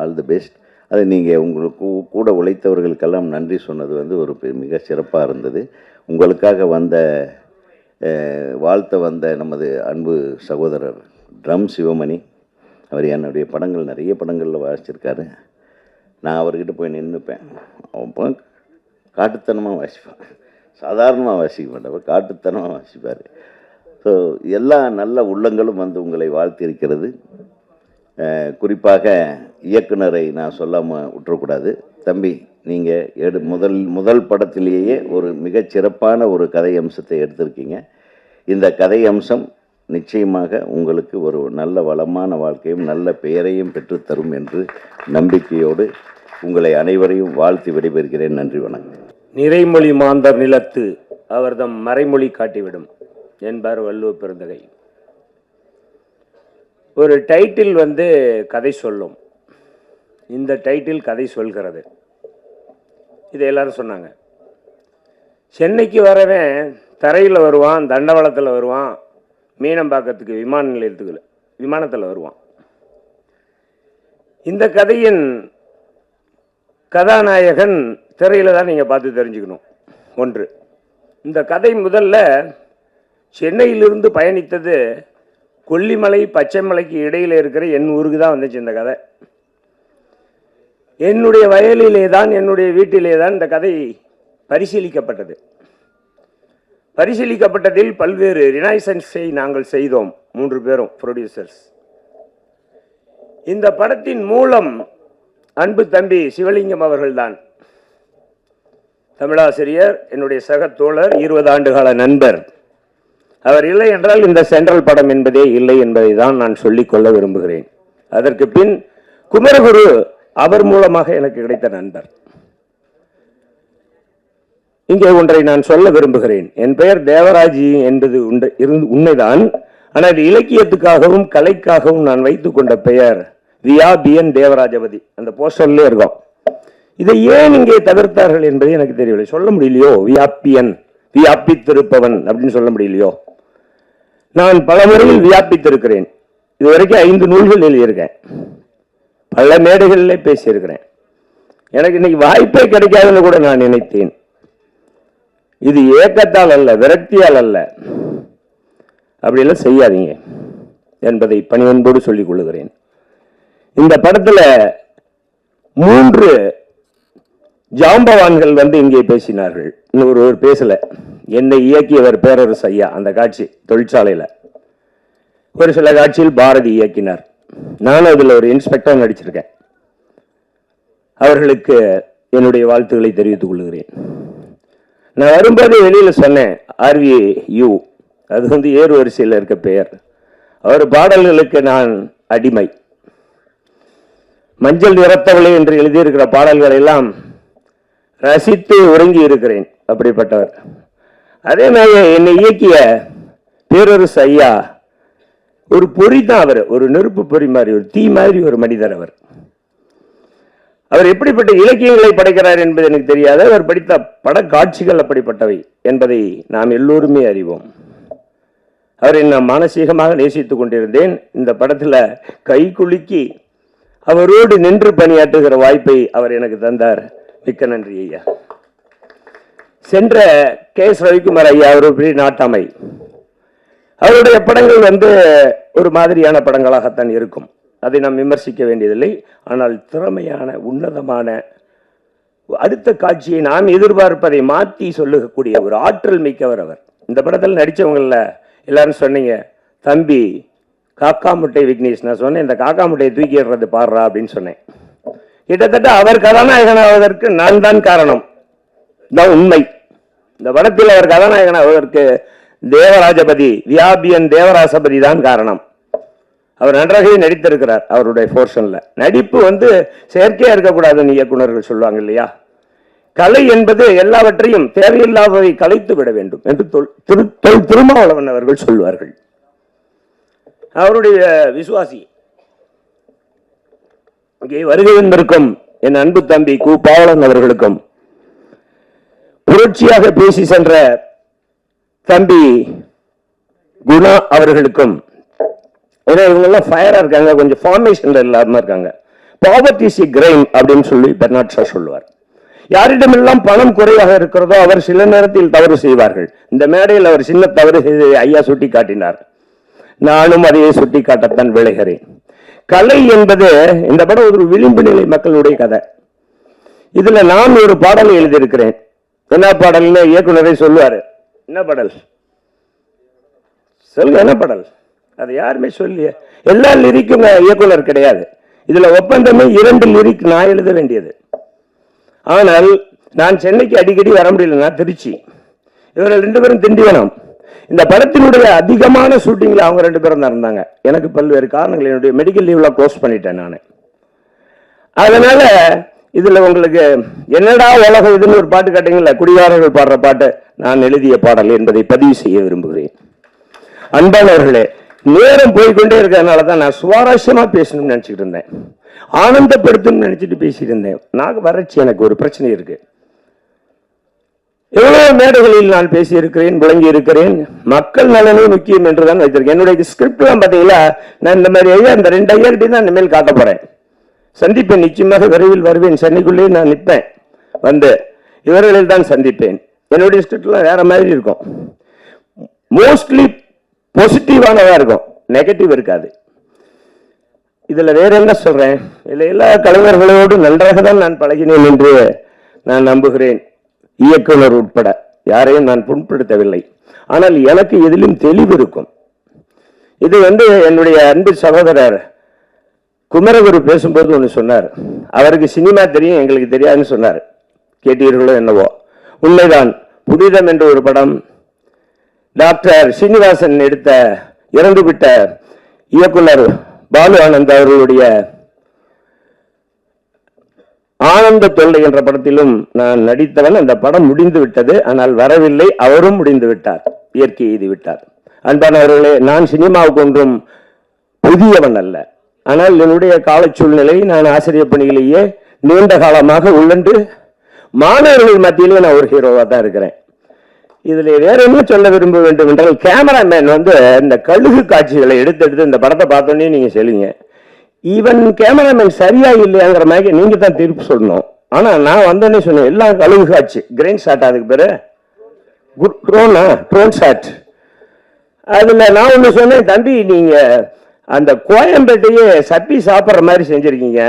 All the best. அது நீங்கள் உங்களுக்கு கூட உழைத்தவர்களுக்கெல்லாம் நன்றி சொன்னது ஒரு மிக சிறப்பாக இருந்தது. உங்களுக்காக வாழ்த்த வந்த நமது அன்பு சகோதரர் ட்ரம் சிவமணி, அவர் என்னுடைய படங்கள் நிறைய படங்களில் வாசிச்சிருக்காரு. நான் அவர்கிட்ட போய் நின்றுப்பேன். அவன் காட்டுத்தனமாக வாசிப்பான், சாதாரணமாக வாசிக்க மாட்டார், காட்டுத்தனமாக வாசிப்பார். ஸோ எல்லா நல்ல உள்ளங்களும் உங்களை வாழ்த்திருக்கிறது. குறிப்பாக இயக்குனரை நான் சொல்லாமல் விட்டுறக்கூடாது. தம்பி, நீங்கள் முதல் படத்திலேயே ஒரு மிகச்சிறப்பான ஒரு கதை அம்சத்தை எடுத்திருக்கீங்க. இந்த கதை அம்சம் நிச்சயமாக உங்களுக்கு ஒரு நல்ல வளமான வாழ்க்கையும் நல்ல பெயரையும் பெற்றுத்தரும் என்று நம்பிக்கையோடு உங்களை அனைவரையும் வாழ்த்தி விடைபெறுகிறேன். நன்றி, வணக்கம். நிறைமொழி மாந்தர் நிலத்து அவர்தம் மறைமொழி காட்டிவிடும் என்பார் வள்ளுவ பெருந்தகை. ஒரு டைட்டில் வந்து கதை சொல்லும். இந்த டைட்டில் கதை சொல்கிறது. இதை எல்லாரும் சொன்னாங்க. சென்னைக்கு வரவன் தரையில் வருவான், தண்டவாளத்தில் வருவான், மீனம்பாக்கத்துக்கு விமான நிலையத்துக்கு விமானத்தில் வருவான். இந்த கதையின் கதாநாயகன் திரையில் தான் நீங்கள் பார்த்து தெரிஞ்சுக்கணும். ஒன்று, இந்த கதை முதல்ல சென்னையிலிருந்து பயணித்தது கொல்லிமலை பச்சைமலைக்கு இடையில் இருக்கிற என் ஊருக்கு தான் வந்துச்சு இந்த கதை. என்னுடைய வயலிலே தான், என்னுடைய வீட்டிலே தான் இந்த கதை பரிசீலிக்கப்பட்டது. பரிசீலிக்கப்பட்டதில் பல்வேறு ரினைசன்ஸை நாங்கள் செய்தோம், 3 பேரும் ப்ரொடியூசர்ஸ். இந்த படத்தின் மூலம் அன்பு தம்பி சிவலிங்கம் அவர்கள்தான். தமிழாசிரியர், என்னுடைய சக தோழர், 20 ஆண்டுகால நண்பர். அவர் இல்லை என்றால் இந்த சென்ட்ரல் படம் என்பதே இல்லை என்பதை தான் நான் சொல்லிக்கொள்ள விரும்புகிறேன். அதற்கு பின் குமரகுரு அவர் மூலமாக எனக்கு கிடைத்த நண்பர். இங்கே ஒன்றை நான் சொல்ல விரும்புகிறேன். என் பெயர் தேவராஜ் என்பது உண்மைதான். ஆனால் இலக்கியத்துக்காகவும் கலைக்காகவும் நான் வைத்துக் கொண்ட பெயர் வியாபியன் தேவராஜபதி. அந்த போஸ்டர்லேயே இருக்கும். இதை ஏன் இங்கே தவிர்த்தார்கள் என்பது எனக்கு தெரியவில்லை. சொல்ல முடியலையோ வியாபியன், வியாபித்திருப்பவன் அப்படின்னு சொல்ல முடியலையோ? நான் பல முறையில் வியாபித்திருக்கிறேன். இதுவரைக்கும் 5 நூல்கள் எழுதியிருக்கேன், பல மேடைகளிலே பேசியிருக்கிறேன். எனக்கு இன்னைக்கு வாய்ப்பே கிடைக்காதுன்னு கூட நான் நினைத்தேன். இது ஏக்கத்தால் அல்ல, விரக்தியால் அல்ல. அப்படியெல்லாம் செய்யாதீங்க என்பதை பணிவன்போடு சொல்லிக் கொள்ளுகிறேன். இந்த படத்துல 3 ஜாம்பவான்கள் வந்து இங்கே பேசினார்கள். இன்னொருவர் பேசல. என்னை இயக்கியவர் பேரரசு ஐயா. அந்த காட்சி தொழிற்சாலையில் ஒரு சில காட்சியில் பாரதி இயக்கினார். நானும் அதில் ஒரு இன்ஸ்பெக்டர் நடிச்சிருக்கேன். அவர்களுக்கு என்னுடைய வாழ்த்துக்களை தெரிவித்துக் கொள்கிறேன். நான் வரும்போது வெளியில் சொன்னேன், RVU, அது வந்து ஏறு வரிசையில் இருக்க பெயர். அவர் பாடல்களுக்கு நான் அடிமை. மஞ்சள் நிறத்தவளை என்று எழுதியிருக்கிற பாடல்கள் எல்லாம் ரசித்து உறங்கி இருக்கிறேன். அப்படிப்பட்டவர். அதே மாதிரி என்னை இயக்கிய பேரரசு ஐயா ஒரு பொறி தான். அவர் ஒரு நெருப்பு பொறி மாதிரி, ஒரு தீ மாதிரி ஒரு மனிதர். அவர் எப்படிப்பட்ட இலக்கியங்களை படைக்கிறார் என்பது எனக்கு தெரியாது. அவர் படித்த பட காட்சிகள் அப்படிப்பட்டவை என்பதை நாம் எல்லோருமே அறிவோம். அவரை நான் மானசீகமாக நேசித்துக் கொண்டிருந்தேன். இந்த படத்துல கை குலுக்கி அவரோடு நின்று பணியாற்றுகிற வாய்ப்பை அவர் எனக்கு தந்தார். மிக்க நன்றி ஐயா. சென்ற KS ரவிக்குமார் ஐயா ஒரு பெரிய நாட்டாமை. அவருடைய படங்கள் வந்து ஒரு மாதிரியான படங்களாகத்தான் இருக்கும். அதை நாம் விமர்சிக்க வேண்டியதில்லை. ஆனால் திறமையான, உன்னதமான, அடுத்த காட்சியை நாம் எதிர்பார்ப்பதை மாற்றி சொல்லக்கூடிய ஒரு ஆற்றல் மிக்கவர் அவர். இந்த படத்தில் நடித்தவங்கள எல்லாரும் சொன்னீங்க, தம்பி காக்கா முட்டை விக்னேஷ். நான் சொன்னேன், இந்த காக்கா முட்டையை தூக்கிடுறது பாடுறா அப்படின்னு சொன்னேன். கிட்டத்தட்ட அவர் கதாநாயகனாவதற்கு நான் தான் காரணம். தான் உண்மை. இந்த படத்தில் அவர் கதாநாயகனாவதற்கு தேவராஜபதி, வியாபியன் தேவராசபதி தான் காரணம். அவர் நன்றாகவே நடித்திருக்கிறார். அவருடைய போர்ஷன்ல நடிப்பு வந்து செயற்கையா இருக்கக்கூடாதுன்னு இயக்குநர்கள் சொல்லுவாங்க இல்லையா? கலை என்பது எல்லாவற்றையும் தேவையில்லாததை கலைத்து விட வேண்டும் என்று திருமாவளவன் அவர்கள் சொல்வார்கள். அவருடைய விசுவாசி. இங்கே வருகை வந்திருக்கும் என் அன்பு தம்பி கு பாவலன் அவர்களுக்கும், புரட்சியாக பேசி சென்ற தம்பி குணா அவர்களுக்கும், ஏன்னா இவங்கெல்லாம் ஃபயரா இருக்காங்க, கொஞ்சம் ஃபார்மேஷன்ல இல்லாம இருக்காங்க. பாவர்ட்டி இஸ் எ கிரைம் அப்படின்னு சொல்லி பெர்னாட் ஷா சொல்லுவார். யாரிடமெல்லாம் பணம் குறைவாக இருக்கிறதோ அவர் சில நேரத்தில் தவறு செய்வார்கள். இந்த மேடையில் அவர் சின்ன தவறு செய்ததை ஐயா சுட்டி காட்டினார். நானும் அதையே சுட்டி காட்டத்தான் விளைகிறேன். கலை என்பது, இந்த படம் ஒரு விளிம்பு நிலை மக்களுடைய கதை. இதுல நான் ஒரு பாடலை எழுதியிருக்கிறேன். என்ன பாடல்னு இயக்குனரை சொல்லுவாரு. என்ன பாடல் சொல்லுங்க, என்ன பாடல்? அதை யாருமே சொல்லிய. எல்லா லிரிக்கும் இயக்குனர் கிடையாது. இதுல ஒப்பந்தமே 2 லிரிக் நான் எழுத வேண்டியது. ஆனால் நான் சென்னைக்கு அடிக்கடி வர முடியல. நான் திருச்சி, இவர்கள் 2 பேரும் திண்டிவனம். இந்த படத்தினுடைய அதிகமான ஷூட்டிங்ல அவங்க 2 பேரும் தான் இருந்தாங்க. எனக்கு பல்வேறு காரணங்கள், என்னுடைய மெடிக்கல் லீவ்ல க்ளோஸ் பண்ணிட்டேன் நான். அதனால இதுல உங்களுக்கு என்னடா உலகம் இதுன்னு ஒரு பாட்டு கேட்டீங்கல்ல, குடிகாரர்கள் பாடுற பாட்டு நான் எழுதிய பாடல் என்பதை பதிவு செய்ய விரும்புகிறேன். அன்பானவர்களே, நேரம் போய்கொண்டே இருக்கிறதுனால தான் நான் சுவாரஸ்யமா பேசணும்னு நினைச்சிட்டு இருந்தேன், ஆனந்தப்படுத்தணும்னு நினைச்சிட்டு பேசிட்டு இருந்தேன். நான் வறட்சி, எனக்கு ஒரு பிரச்சனை இருக்கு. எவ்வளவு மேடைகளில் நான் பேசி இருக்கிறேன், விளங்கி இருக்கிறேன். மக்கள் நலனே முக்கியம் என்றுதான் வைத்திருக்கேன். என்னுடைய ஸ்கிரிப்ட் எல்லாம் பார்த்தீங்களா, நான் இந்த மாதிரி ஐயா இந்த 2 ஐயா கிட்டே தான் இனிமேல் காட்ட போறேன். சந்திப்பேன், நிச்சயமாக விரைவில் வருவேன். சென்னைக்குள்ளேயே நான் நிற்பேன், வந்து இவர்களில் தான் சந்திப்பேன். என்னுடைய ஸ்கிரிப்ட்லாம் வேற மாதிரி இருக்கும், மோஸ்ட்லி பாசிட்டிவானதா இருக்கும், நெகட்டிவ் இருக்காது. இதுல வேற என்ன சொல்றேன், இதுல எல்லா கலைஞர்களோடு நன்றாக தான் நான் பழகினேன் என்று நான் நம்புகிறேன், இயக்குனர் உட்பட யாரையும் நான் புண்படுத்தவில்லை. ஆனால் எனக்கு எதிலும் தெளிவு இருக்கும். இது என்னுடைய அன்பு சகோதரர் குமரகுரு பேசும்போது ஒன்று சொன்னார். அவருக்கு சினிமா தெரியும், எங்களுக்கு தெரியாதுன்னு சொன்னார். கேட்டீர்களோ என்னவோ, உண்மைதான். புனிதம் என்ற ஒரு படம் டாக்டர் சீனிவாசன் எடுத்த, இறந்துவிட்ட இயக்குனர் பாலு ஆனந்த் அவர்களுடைய ஆனந்த தொல்லை என்ற படத்திலும் நான் நடித்தவன். அந்த படம் முடிந்து விட்டது, ஆனால் வரவில்லை. அவரும் முடிந்து விட்டார், இயற்கை எய்தி விட்டார். அன்பானவர்களே, நான் சினிமாவுக்கு ஒன்றும் புதியவன் அல்ல. ஆனால் என்னுடைய கால சூழ்நிலை, நான் ஆசிரியர் பணியிலேயே நீண்ட காலமாக உள்ளண்டு மாணவர்கள் மத்தியிலே நான் ஒரு ஹீரோவா தான் இருக்கிறேன். இதுல வேற என்ன சொல்ல விரும்ப வேண்டும் என்றால், கேமராமேன் இந்த கழுகு காட்சிகளை எடுத்து இந்த படத்தை பார்த்தோன்னே நீங்க சொல்லுங்க, ஈவன் கேமராமேன் சரியா இல்லையாங்கிற மாதிரி நீங்க தான் தீர்ப்பு சொல்லணும். ஆனா நான் வந்தோடனே சொன்னேன், எல்லாம் கழுகு காட்சி, கிரெயின் ஷாட், அதுக்கு பேரு ட்ரோன் ஷாட். அதுல நான் ஒண்ணு சொன்னேன், தம்பி நீங்க அந்த கோயம்பேட்டையே சப்பி சாப்பிட்ற மாதிரி செஞ்சிருக்கீங்க.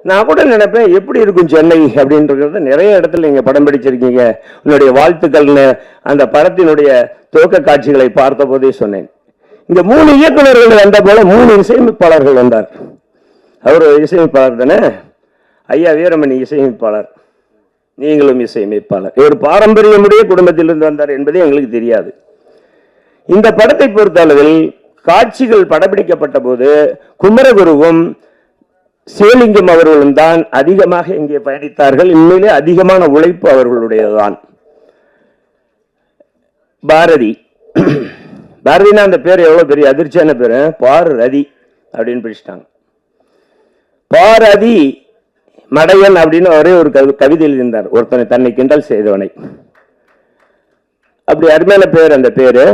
நான் கூட நினைப்பேன் எப்படி இருக்கும் சென்னை அப்படின்றது. நிறைய இடத்துல நீங்க படம் பிடிச்சிருக்கீங்க, உன்னுடைய வாழ்த்துக்கள்னு அந்த படத்தினுடைய துவக்க காட்சிகளை பார்த்த போதே சொன்னேன். இங்க 3 இயக்குநர்கள் வந்த போல 3 இசையமைப்பாளர்கள் வந்தார். அவர் இசையமைப்பாளர் தானே, ஐயா வீரமணி இசையமைப்பாளர், நீங்களும் இசையமைப்பாளர். இவர் பாரம்பரியமுடைய குடும்பத்திலிருந்து வந்தார் என்பதே எங்களுக்கு தெரியாது. இந்த படத்தை பொறுத்த அளவில் காட்சிகள் படப்பிடிக்கப்பட்ட போது குமரகுருவும் சிவலிங்கம் அவர்களும் தான் அதிகமாக இங்கே பயணித்தார்கள். உண்மையிலே அதிகமான உழைப்பு அவர்களுடையதுதான். பாரதினா அந்த பேர் எவ்வளவு பெரிய அதிர்ச்சியான பேரு, பாரதி அப்படின்னு பிடிச்சிட்டாங்க. பாரதி மடையன் அப்படின்னு ஒரே ஒரு கவிதை எழுதியிருந்தார், ஒருத்தனை தன்னை கிண்டல் செய்தவனை. அப்படி அருமையான பேர் அந்த பேரு.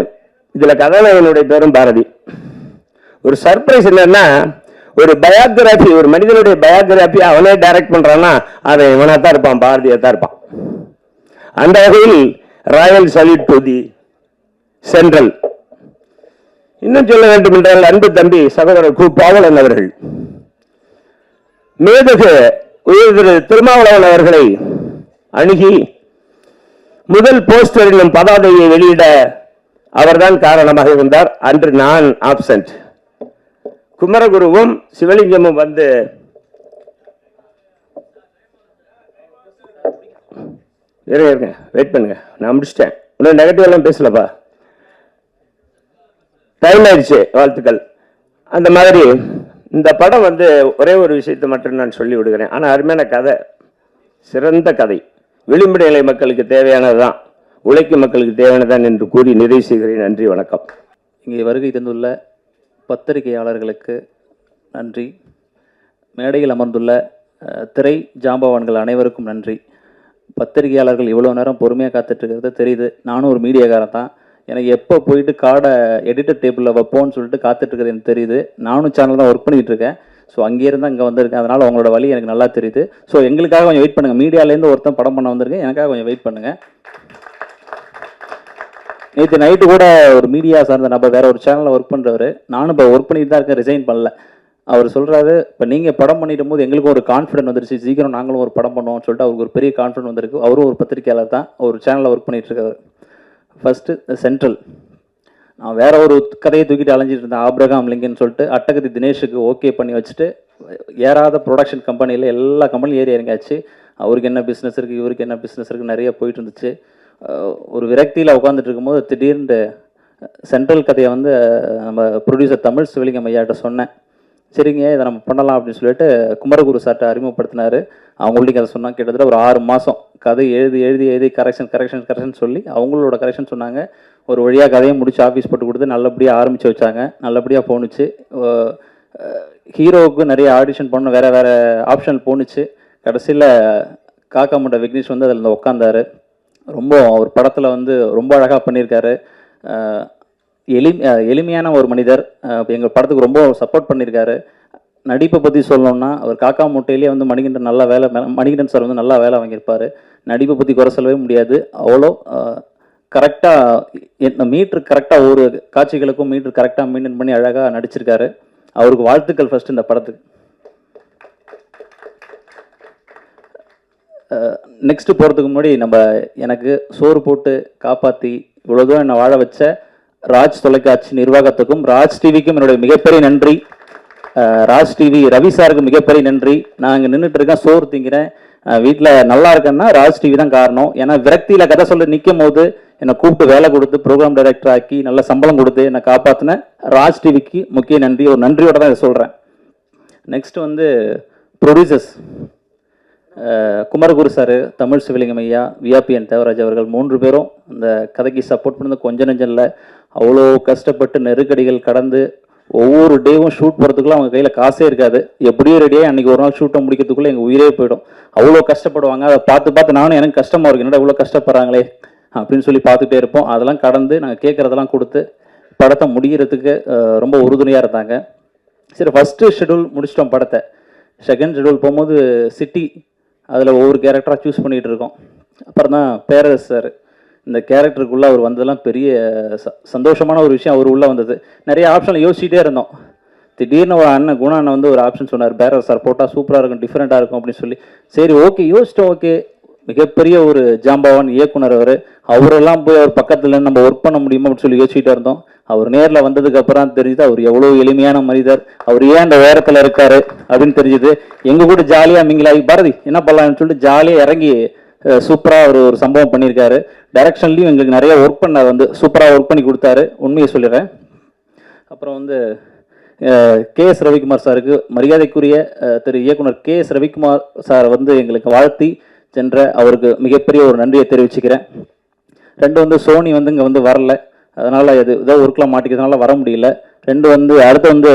இதுல கதாநாயகனுடைய பேரும் பாரதி. ஒரு சர்ப்ரைஸ் என்னன்னா, ஒரு பயோகிராபி, ஒரு மனிதனுடைய பயோகிராபி அவனே டைரக்ட் பண்றான்னா அதை இவனா தான் இருப்பான், பாரதியா தான் இருப்பான். அந்த வகையில் Royal salute to the central. இன்னும் சொல்ல வேண்டும் என்றால், அன்பு தம்பி சகோதரர் கு பாவலன் அவர்கள், மேதகு உயர் திருமாவளவன் அவர்களை அணுகி முதல் போஸ்டர் என்னும் பதாதையை வெளியிட அவர்தான் காரணமாக இருந்தார். அன்று நான் ஆப்சென்ட். குமரகுருவும் சிவலிங்கமும் வந்து இருங்க வெயிட் பண்ணுங்க, நான் முடிச்சிட்டேன். இன்னும் நெகட்டிவ் எல்லாம் பேசலப்பா, டைம் ஆயிடுச்சு. வாழ்த்துக்கள். அந்த மாதிரி இந்த படம் ஒரே ஒரு விஷயத்தை மட்டும் நான் சொல்லி விடுகிறேன். ஆனால் அருமையான கதை, சிறந்த கதை, விளிம்பு நிலை மக்களுக்கு தேவையானதுதான், உழைக்கும் மக்களுக்கு தேவையானதான் என்று கூறி நிறைவு செய்கிறேன். நன்றி, வணக்கம். இங்கே வருகை தந்துள்ள பத்திரிகையாளர்களுக்கு நன்றி. மேடையில் அமர்ந்துள்ள திரை ஜாம்பவான்கள் அனைவருக்கும் நன்றி. பத்திரிகையாளர்கள் இவ்வளோ நேரம் பொறுமையாக காத்துட்ருக்கிறது தெரியுது. நானும் ஒரு மீடியாக்காரன் தான். எனக்கு எப்போ போயிட்டு கார்டை எடிட்டர் டேபிளில் வைப்போன்னு சொல்லிட்டு காத்துட்ருக்கிறது எனக்கு தெரியுது. நானும் சேனல் தான் ஒர்க் பண்ணிகிட்டு இருக்கேன். ஸோ அங்கேருந்து அங்கே வந்திருக்கேன். அதனால் உங்களோட வழி எனக்கு நல்லா தெரியுது. ஸோ எங்களுக்காக கொஞ்சம் வெயிட் பண்ணுங்கள். மீடியாலேருந்து ஒருத்தன் படம் பண்ண வந்திருக்கேன், எனக்காக கொஞ்சம் வெயிட் பண்ணுங்கள். நேற்று நைட்டு கூட ஒரு மீடியா சார்ந்த நபர் வேற ஒரு சேனலில் ஒர்க் பண்ணுறவர், நானும் இப்போ ஒர்க் பண்ணிட்டு தான் இருக்கேன், ரிசைன் பண்ணல. அவர் சொல்கிறாரு, இப்போ நீங்கள் படம் பண்ணிடும் போது எங்களுக்கும் ஒரு கான்ஃபிடென்ட் வந்துருச்சு, சீக்கிரம் நாங்களும் ஒரு படம் பண்ணுவோம்னு சொல்லிட்டு அவருக்கு ஒரு பெரிய கான்ஃபிடென்ட் வந்திருக்கு. அவரும் ஒரு பத்திரிகையாளர் தான், ஒரு சேனலில் ஒர்க் பண்ணிட்டு இருக்காரு. ஃபர்ஸ்ட்டு சென்ட்ரல், நான் வேற ஒரு கதையை தூக்கிட்டு அலைஞ்சிட்டு இருந்தேன், ஆப்ரகாம் லிங்கன் சொல்லிட்டு. அட்டகத்தி தினேஷுக்கு ஓகே பண்ணி வச்சுட்டு ஏறாத ப்ரொடக்ஷன் கம்பெனியில் எல்லா கம்பெனியும் ஏறி இறங்காச்சு. அவருக்கு என்ன பிஸ்னஸ் இருக்குது, இவருக்கு என்ன பிஸ்னஸ் இருக்குது, நிறைய போயிட்டு இருந்துச்சு. ஒரு விரக்தியில் உட்காந்துட்டு இருக்கும்போது திடீர்னு சென்ட்ரல் கதையை நம்ம ப்ரொடியூசர் தமிழ் சிவலிங்கம் ஐயாட்ட சொன்னேன். சரிங்க இதை நம்ம பண்ணலாம் அப்படின்னு சொல்லிட்டு குமரகுரு சார்ட்ட அறிமுகப்படுத்தினார். அவங்கள்ட்ட அதை சொன்னால் கிட்டத்தட்ட ஒரு 6 மாதம் கதை எழுதி கரெக்ஷன் சொல்லி அவங்களோட கரெக்ஷன் சொன்னாங்க. ஒரு வழியாக கதையை முடிச்சு ஆஃபீஸ் போட்டு கொடுத்து நல்லபடியாக ஆரம்பித்து வச்சாங்க. நல்லபடியாக போணுச்சு. ஹீரோவுக்கு நிறைய ஆடிஷன் பண்ண வேறு ஆப்ஷன் போணுச்சு. கடைசியில் காக்கா முட்டை விக்னேஷ் வந்து அதில் உட்காந்தாரு. ரொம்ப ஒரு படத்தில் வந்து ரொம்ப அழகாக பண்ணியிருக்காரு. எளிமையான ஒரு மனிதர். எங்கள் படத்துக்கு ரொம்ப சப்போர்ட் பண்ணியிருக்காரு. நடிப்பை பற்றி சொல்லணும்னா அவர் காக்கா முட்டையிலேயே வந்து மணிகண்டன் சார் வந்து நல்லா வேலை வாங்கியிருப்பார். நடிப்பை பற்றி குறை சொல்லவே முடியாது. அவ்வளோ கரெக்டாக மீட்ரு கரெக்டாக ஒரு காட்சிகளுக்கும் மீட்ரு கரெக்டாக மெயின்டைன் பண்ணி அழகாக நடிச்சிருக்காரு. அவருக்கு வாழ்த்துக்கள் ஃபஸ்ட்டு இந்த படத்துக்கு. நெக்ஸ்ட்டு போகிறதுக்கு முன்னாடி எனக்கு சோறு போட்டு காப்பாற்றி இவ்வளோ தூரம் என்னை வாழ வச்ச ராஜ் தொலைக்காட்சி நிர்வாகத்துக்கும் ராஜ் டிவிக்கும் என்னுடைய மிகப்பெரிய நன்றி. ராஜ் டிவி ரவி சாருக்கு மிகப்பெரிய நன்றி. நான் இங்கே நின்றுட்டு இருக்கேன், சோறு திங்கிறேன், வீட்டில் நல்லா இருக்கேன்னா ராஜ் டிவி தான் காரணம். ஏன்னா விரக்தியில் கதை சொல்ல நிற்கும் போது என்னை கூப்பிட்டு வேலை கொடுத்து ப்ரோக்ராம் டைரக்டர் ஆக்கி நல்ல சம்பளம் கொடுத்து என்னை காப்பாற்றின ராஜ் டிவிக்கு முக்கிய நன்றி. ஒரு நன்றியோட தான் இதை சொல்கிறேன். நெக்ஸ்ட் வந்து ப்ரொடியூசர்ஸ் குமரகுரு சார், தமிழ் சிவலிங்கம் ஐயா, விஆபிஎன் தேவராஜ் அவர்கள் 3 பேரும் இந்த கதைக்கு சப்போர்ட் பண்ணது கொஞ்சம் நெஞ்சம் இல்லை. அவ்வளோ கஷ்டப்பட்டு நெருக்கடிகள் கடந்து ஒவ்வொரு டேவும் ஷூட் போகிறதுக்குள்ள அவங்க கையில் காசே இருக்காது. எப்படியோ ரெடியாக அன்றைக்கி ஒரு நாள் ஷூட்டை முடிக்கிறதுக்குள்ளே எங்கள் உயிரே போயிடும். அவ்வளோ கஷ்டப்படுவாங்க. அதை பார்த்து நானும் எனக்கு கஷ்டமாக இருக்கு, என்னடா இவ்வளோ கஷ்டப்படுறாங்களே அப்படின்னு சொல்லி பார்த்துட்டே இருப்போம். அதெல்லாம் கடந்து நாங்கள் கேட்குறதெல்லாம் கொடுத்து படத்தை முடிகிறதுக்கு ரொம்ப உறுதுணையாக இருந்தாங்க. சரி, ஃபஸ்ட்டு ஷெடியூல் முடிச்சிட்டோம் படத்தை. செகண்ட் ஷெடியூல் போகும்போது சிட்டி, அதில் ஒவ்வொரு கேரக்டராக சூஸ் பண்ணிகிட்டு இருக்கோம். அப்புறம் தான் பேரரசு சார் இந்த கேரக்டருக்குள்ளே அவர் வந்ததெல்லாம் பெரிய சந்தோஷமான ஒரு விஷயம். அவர் உள்ளே வந்தது நிறைய ஆப்ஷனில் யோசிச்சுட்டே இருந்தோம். திடீர்னு ஒரு குணா அண்ணன் வந்து ஒரு ஆப்ஷன் சொன்னார், பேரரசு சார் போட்டால் சூப்பராக இருக்கும், டிஃப்ரெண்ட்டாக இருக்கும் அப்படின்னு சொல்லி. சரி ஓகே யோசிச்சிட்டோம். ஓகே, மிகப்பெரிய ஒரு ஜாம்பவான் இயக்குனர் அவரெல்லாம் போய் அவர் பக்கத்தில் நம்ம ஒர்க் பண்ண முடியுமா அப்படின்னு சொல்லி யோசிச்சுட்டே இருந்தோம். அவர் நேரில் வந்ததுக்கு அப்புறம் தெரிஞ்சுது அவர் எவ்வளோ எளிமையான மனிதர், அவர் ஏன் அந்த வேரத்தில் இருக்காரு அப்படின்னு தெரிஞ்சுது. எங்கள் கூட ஜாலியாக மிங்கிலாகி பாரதி என்ன பண்ணலாம்னு சொல்லிட்டு ஜாலியாக இறங்கி சூப்பராக ஒரு சம்பவம் பண்ணியிருக்காரு. டைரக்ஷன்லையும் எங்களுக்கு நிறைய ஒர்க் பண்ண வந்து சூப்பராக ஒர்க் பண்ணி கொடுத்தாரு, உண்மையை சொல்லிடுறேன். அப்புறம் வந்து கேஎஸ் ரவிக்குமார் சாருக்கு, மரியாதைக்குரிய திரு இயக்குனர் கேஎஸ் ரவிக்குமார் சார் வந்து எங்களுக்கு வாழ்த்தி சென்ற அவருக்கு மிகப்பெரிய ஒரு நன்றியை தெரிவிச்சுக்கிறேன். 2 வந்து சோனி வந்து இங்கே வந்து வரல, அதனால் ஏதோ ஒர்க்கில் மாட்டிக்கிறதுனால வர முடியல. 2 வந்து அடுத்து வந்து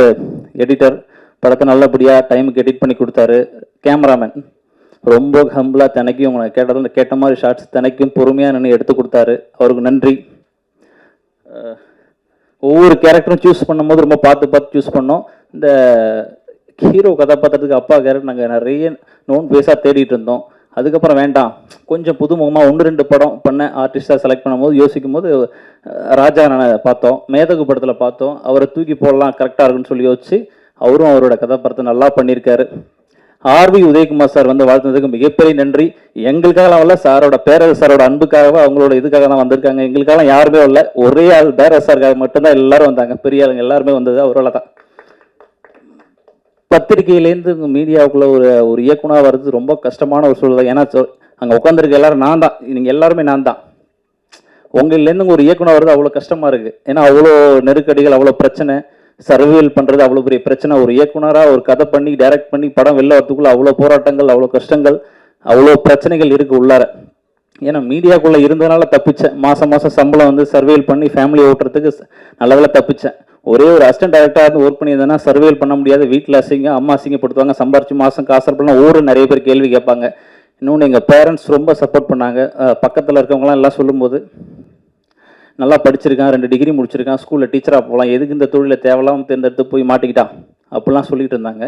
எடிட்டர் படத்தை நல்லபடியாக டைமுக்கு எடிட் பண்ணி கொடுத்தாரு. கேமராமேன் ரொம்ப ஹம்பிளாக தினைக்கும் கேட்ட மாதிரி ஷார்ட்ஸ் தினைக்கும் பொறுமையாக நின்று எடுத்து கொடுத்தாரு, அவருக்கு நன்றி. ஒவ்வொரு கேரக்டரும் சூஸ் பண்ணும்போது ரொம்ப பார்த்து சூஸ் பண்ணோம். இந்த ஹீரோ கதாபாத்திரத்துக்கு அப்பா கேரக்டர் நாங்கள் நிறைய நோன் பேஸாக தேடிட்டு இருந்தோம். அதுக்கப்புறம் வேண்டாம், கொஞ்சம் புதுமுகமாக 1-2 படம் பண்ண ஆர்டிஸ்டாக செலக்ட் பண்ணும்போது யோசிக்கும் போது ராஜா பார்த்தோம், மேதகு படத்தில் பார்த்தோம், அவரை தூக்கி போடலாம் கரெக்டாக இருக்குன்னு சொல்லி யோசிச்சு அவரும் அவரோட கதாபாத்திரத்தை நல்லா பண்ணியிருக்காரு. ஆர்வி உதயகுமார் சார் வந்து வாழ்த்துனதுக்கு மிகப்பெரிய நன்றி. எங்களுக்காக வரல, சாரோட பேரரசு சாரோட அன்புக்காக அவங்களோட இதுக்காக தான் வந்திருக்காங்க. எங்களுக்காக யாருமே வரல, ஒரே ஆள் பேரரசு சாருக்காக மட்டும்தான் எல்லாரும் வந்தாங்க. பெரிய ஆளுங்க எல்லாருமே வந்தது அவரால் தான். பத்திரிகையிலேருந்து மீடியாவுக்குள்ள ஒரு இயக்குனர் வர்றது ரொம்ப கஷ்டமான ஒரு சூழல். ஏன்னா அங்கே உட்காந்துருக்க எல்லாரும் நான் தான், நீங்கள் எல்லாருமே நான் தான். உங்களிலேருந்து ஒரு இயக்குனர் வருது அவ்வளோ கஷ்டமாக இருக்குது. ஏன்னா அவ்வளோ நெருக்கடிகள், அவ்வளோ பிரச்சனை, சர்வியல் பண்ணுறது அவ்வளோ பெரிய பிரச்சனை. ஒரு இயக்குனராக ஒரு கதை பண்ணி டைரக்ட் பண்ணி படம் வெளில வரதுக்குள்ளே அவ்வளோ போராட்டங்கள், அவ்வளோ கஷ்டங்கள், அவ்வளோ பிரச்சனைகள் இருக்குது உள்ளார. ஏன்னா மீடியாக்குள்ளே இருந்ததுனால தப்பிச்சேன். மாதம் சம்பளம் வந்து சர்வியல் பண்ணி ஃபேமிலி ஓட்டுறதுக்கு நல்லவேளை தப்பிச்சேன். ஒரே ஒரு அசிஸ்டன்ட் டைரக்டராக இருந்து ஒர்க் பண்ணியிருந்தேன்னா சர்வியல் பண்ண முடியாது. வீட்டில் அம்மா அசிங்கப்படுத்துவாங்க, சம்பாரிச்சு மாதம் காசு பண்ணால் நிறைய பேர் கேள்வி கேட்பாங்க. இன்னொன்று எங்கள் பேரண்ட்ஸ் ரொம்ப சப்போர்ட் பண்ணாங்க. பக்கத்தில் இருக்கவங்களாம் எல்லாம் சொல்லும்போது நல்லா படிச்சிருக்கான், 2 டிகிரி முடிச்சிருக்கான், ஸ்கூலில் டீச்சராக போகலாம், எதுக்கு இந்த தொழிலை தேவையில்லாமல் தேர்ந்தெடுத்து போய் மாட்டிக்கிட்டான் அப்படிலாம் சொல்லிட்டு இருந்தாங்க.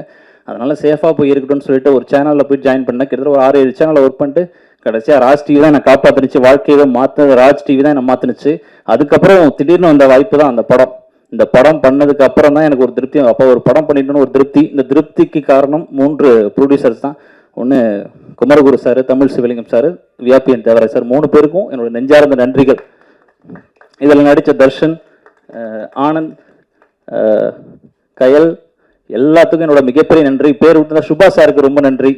அதனால் சேஃபாக போய் இருக்கட்டும்னு சொல்லிட்டு ஒரு சேனலில் போய் ஜாயின் பண்ணேன். கிட்டத்தட்ட ஒரு 6-7 சேனலில் ஒர்க் பண்ணிட்டு கடைசியாக ராஜ் டிவி தான் என்னை காப்பாற்றினுச்சு. வாழ்க்கையை மாற்றினது ராஜ் டிவி தான் என்னை மாற்றினுச்சு. அதுக்கப்புறம் திடீர்னு வந்த வாய்ப்பு தான் அந்த படம். இந்த படம் பண்ணதுக்கு அப்புறம் தான் எனக்கு ஒரு திருப்தி. அப்போ ஒரு படம் பண்ணிட்டோன்னு ஒரு திருப்தி. இந்த திருப்திக்கு காரணம் 3 ப்ரொடியூசர்ஸ் தான். ஒன்று குமரகுரு சார், தமிழ் சிவலிங்கம் சார், விஆபிஎன் தேவராஜ் சார், 3 பேருக்கும் என்னோட நெஞ்சார்ந்த நன்றிகள். இதில் நடித்த தர்ஷன், ஆனந்த், கயல் எல்லாத்துக்கும் என்னோட மிகப்பெரிய நன்றி. பேர் விட்டு சுபா சாருக்கு ரொம்ப நன்றி.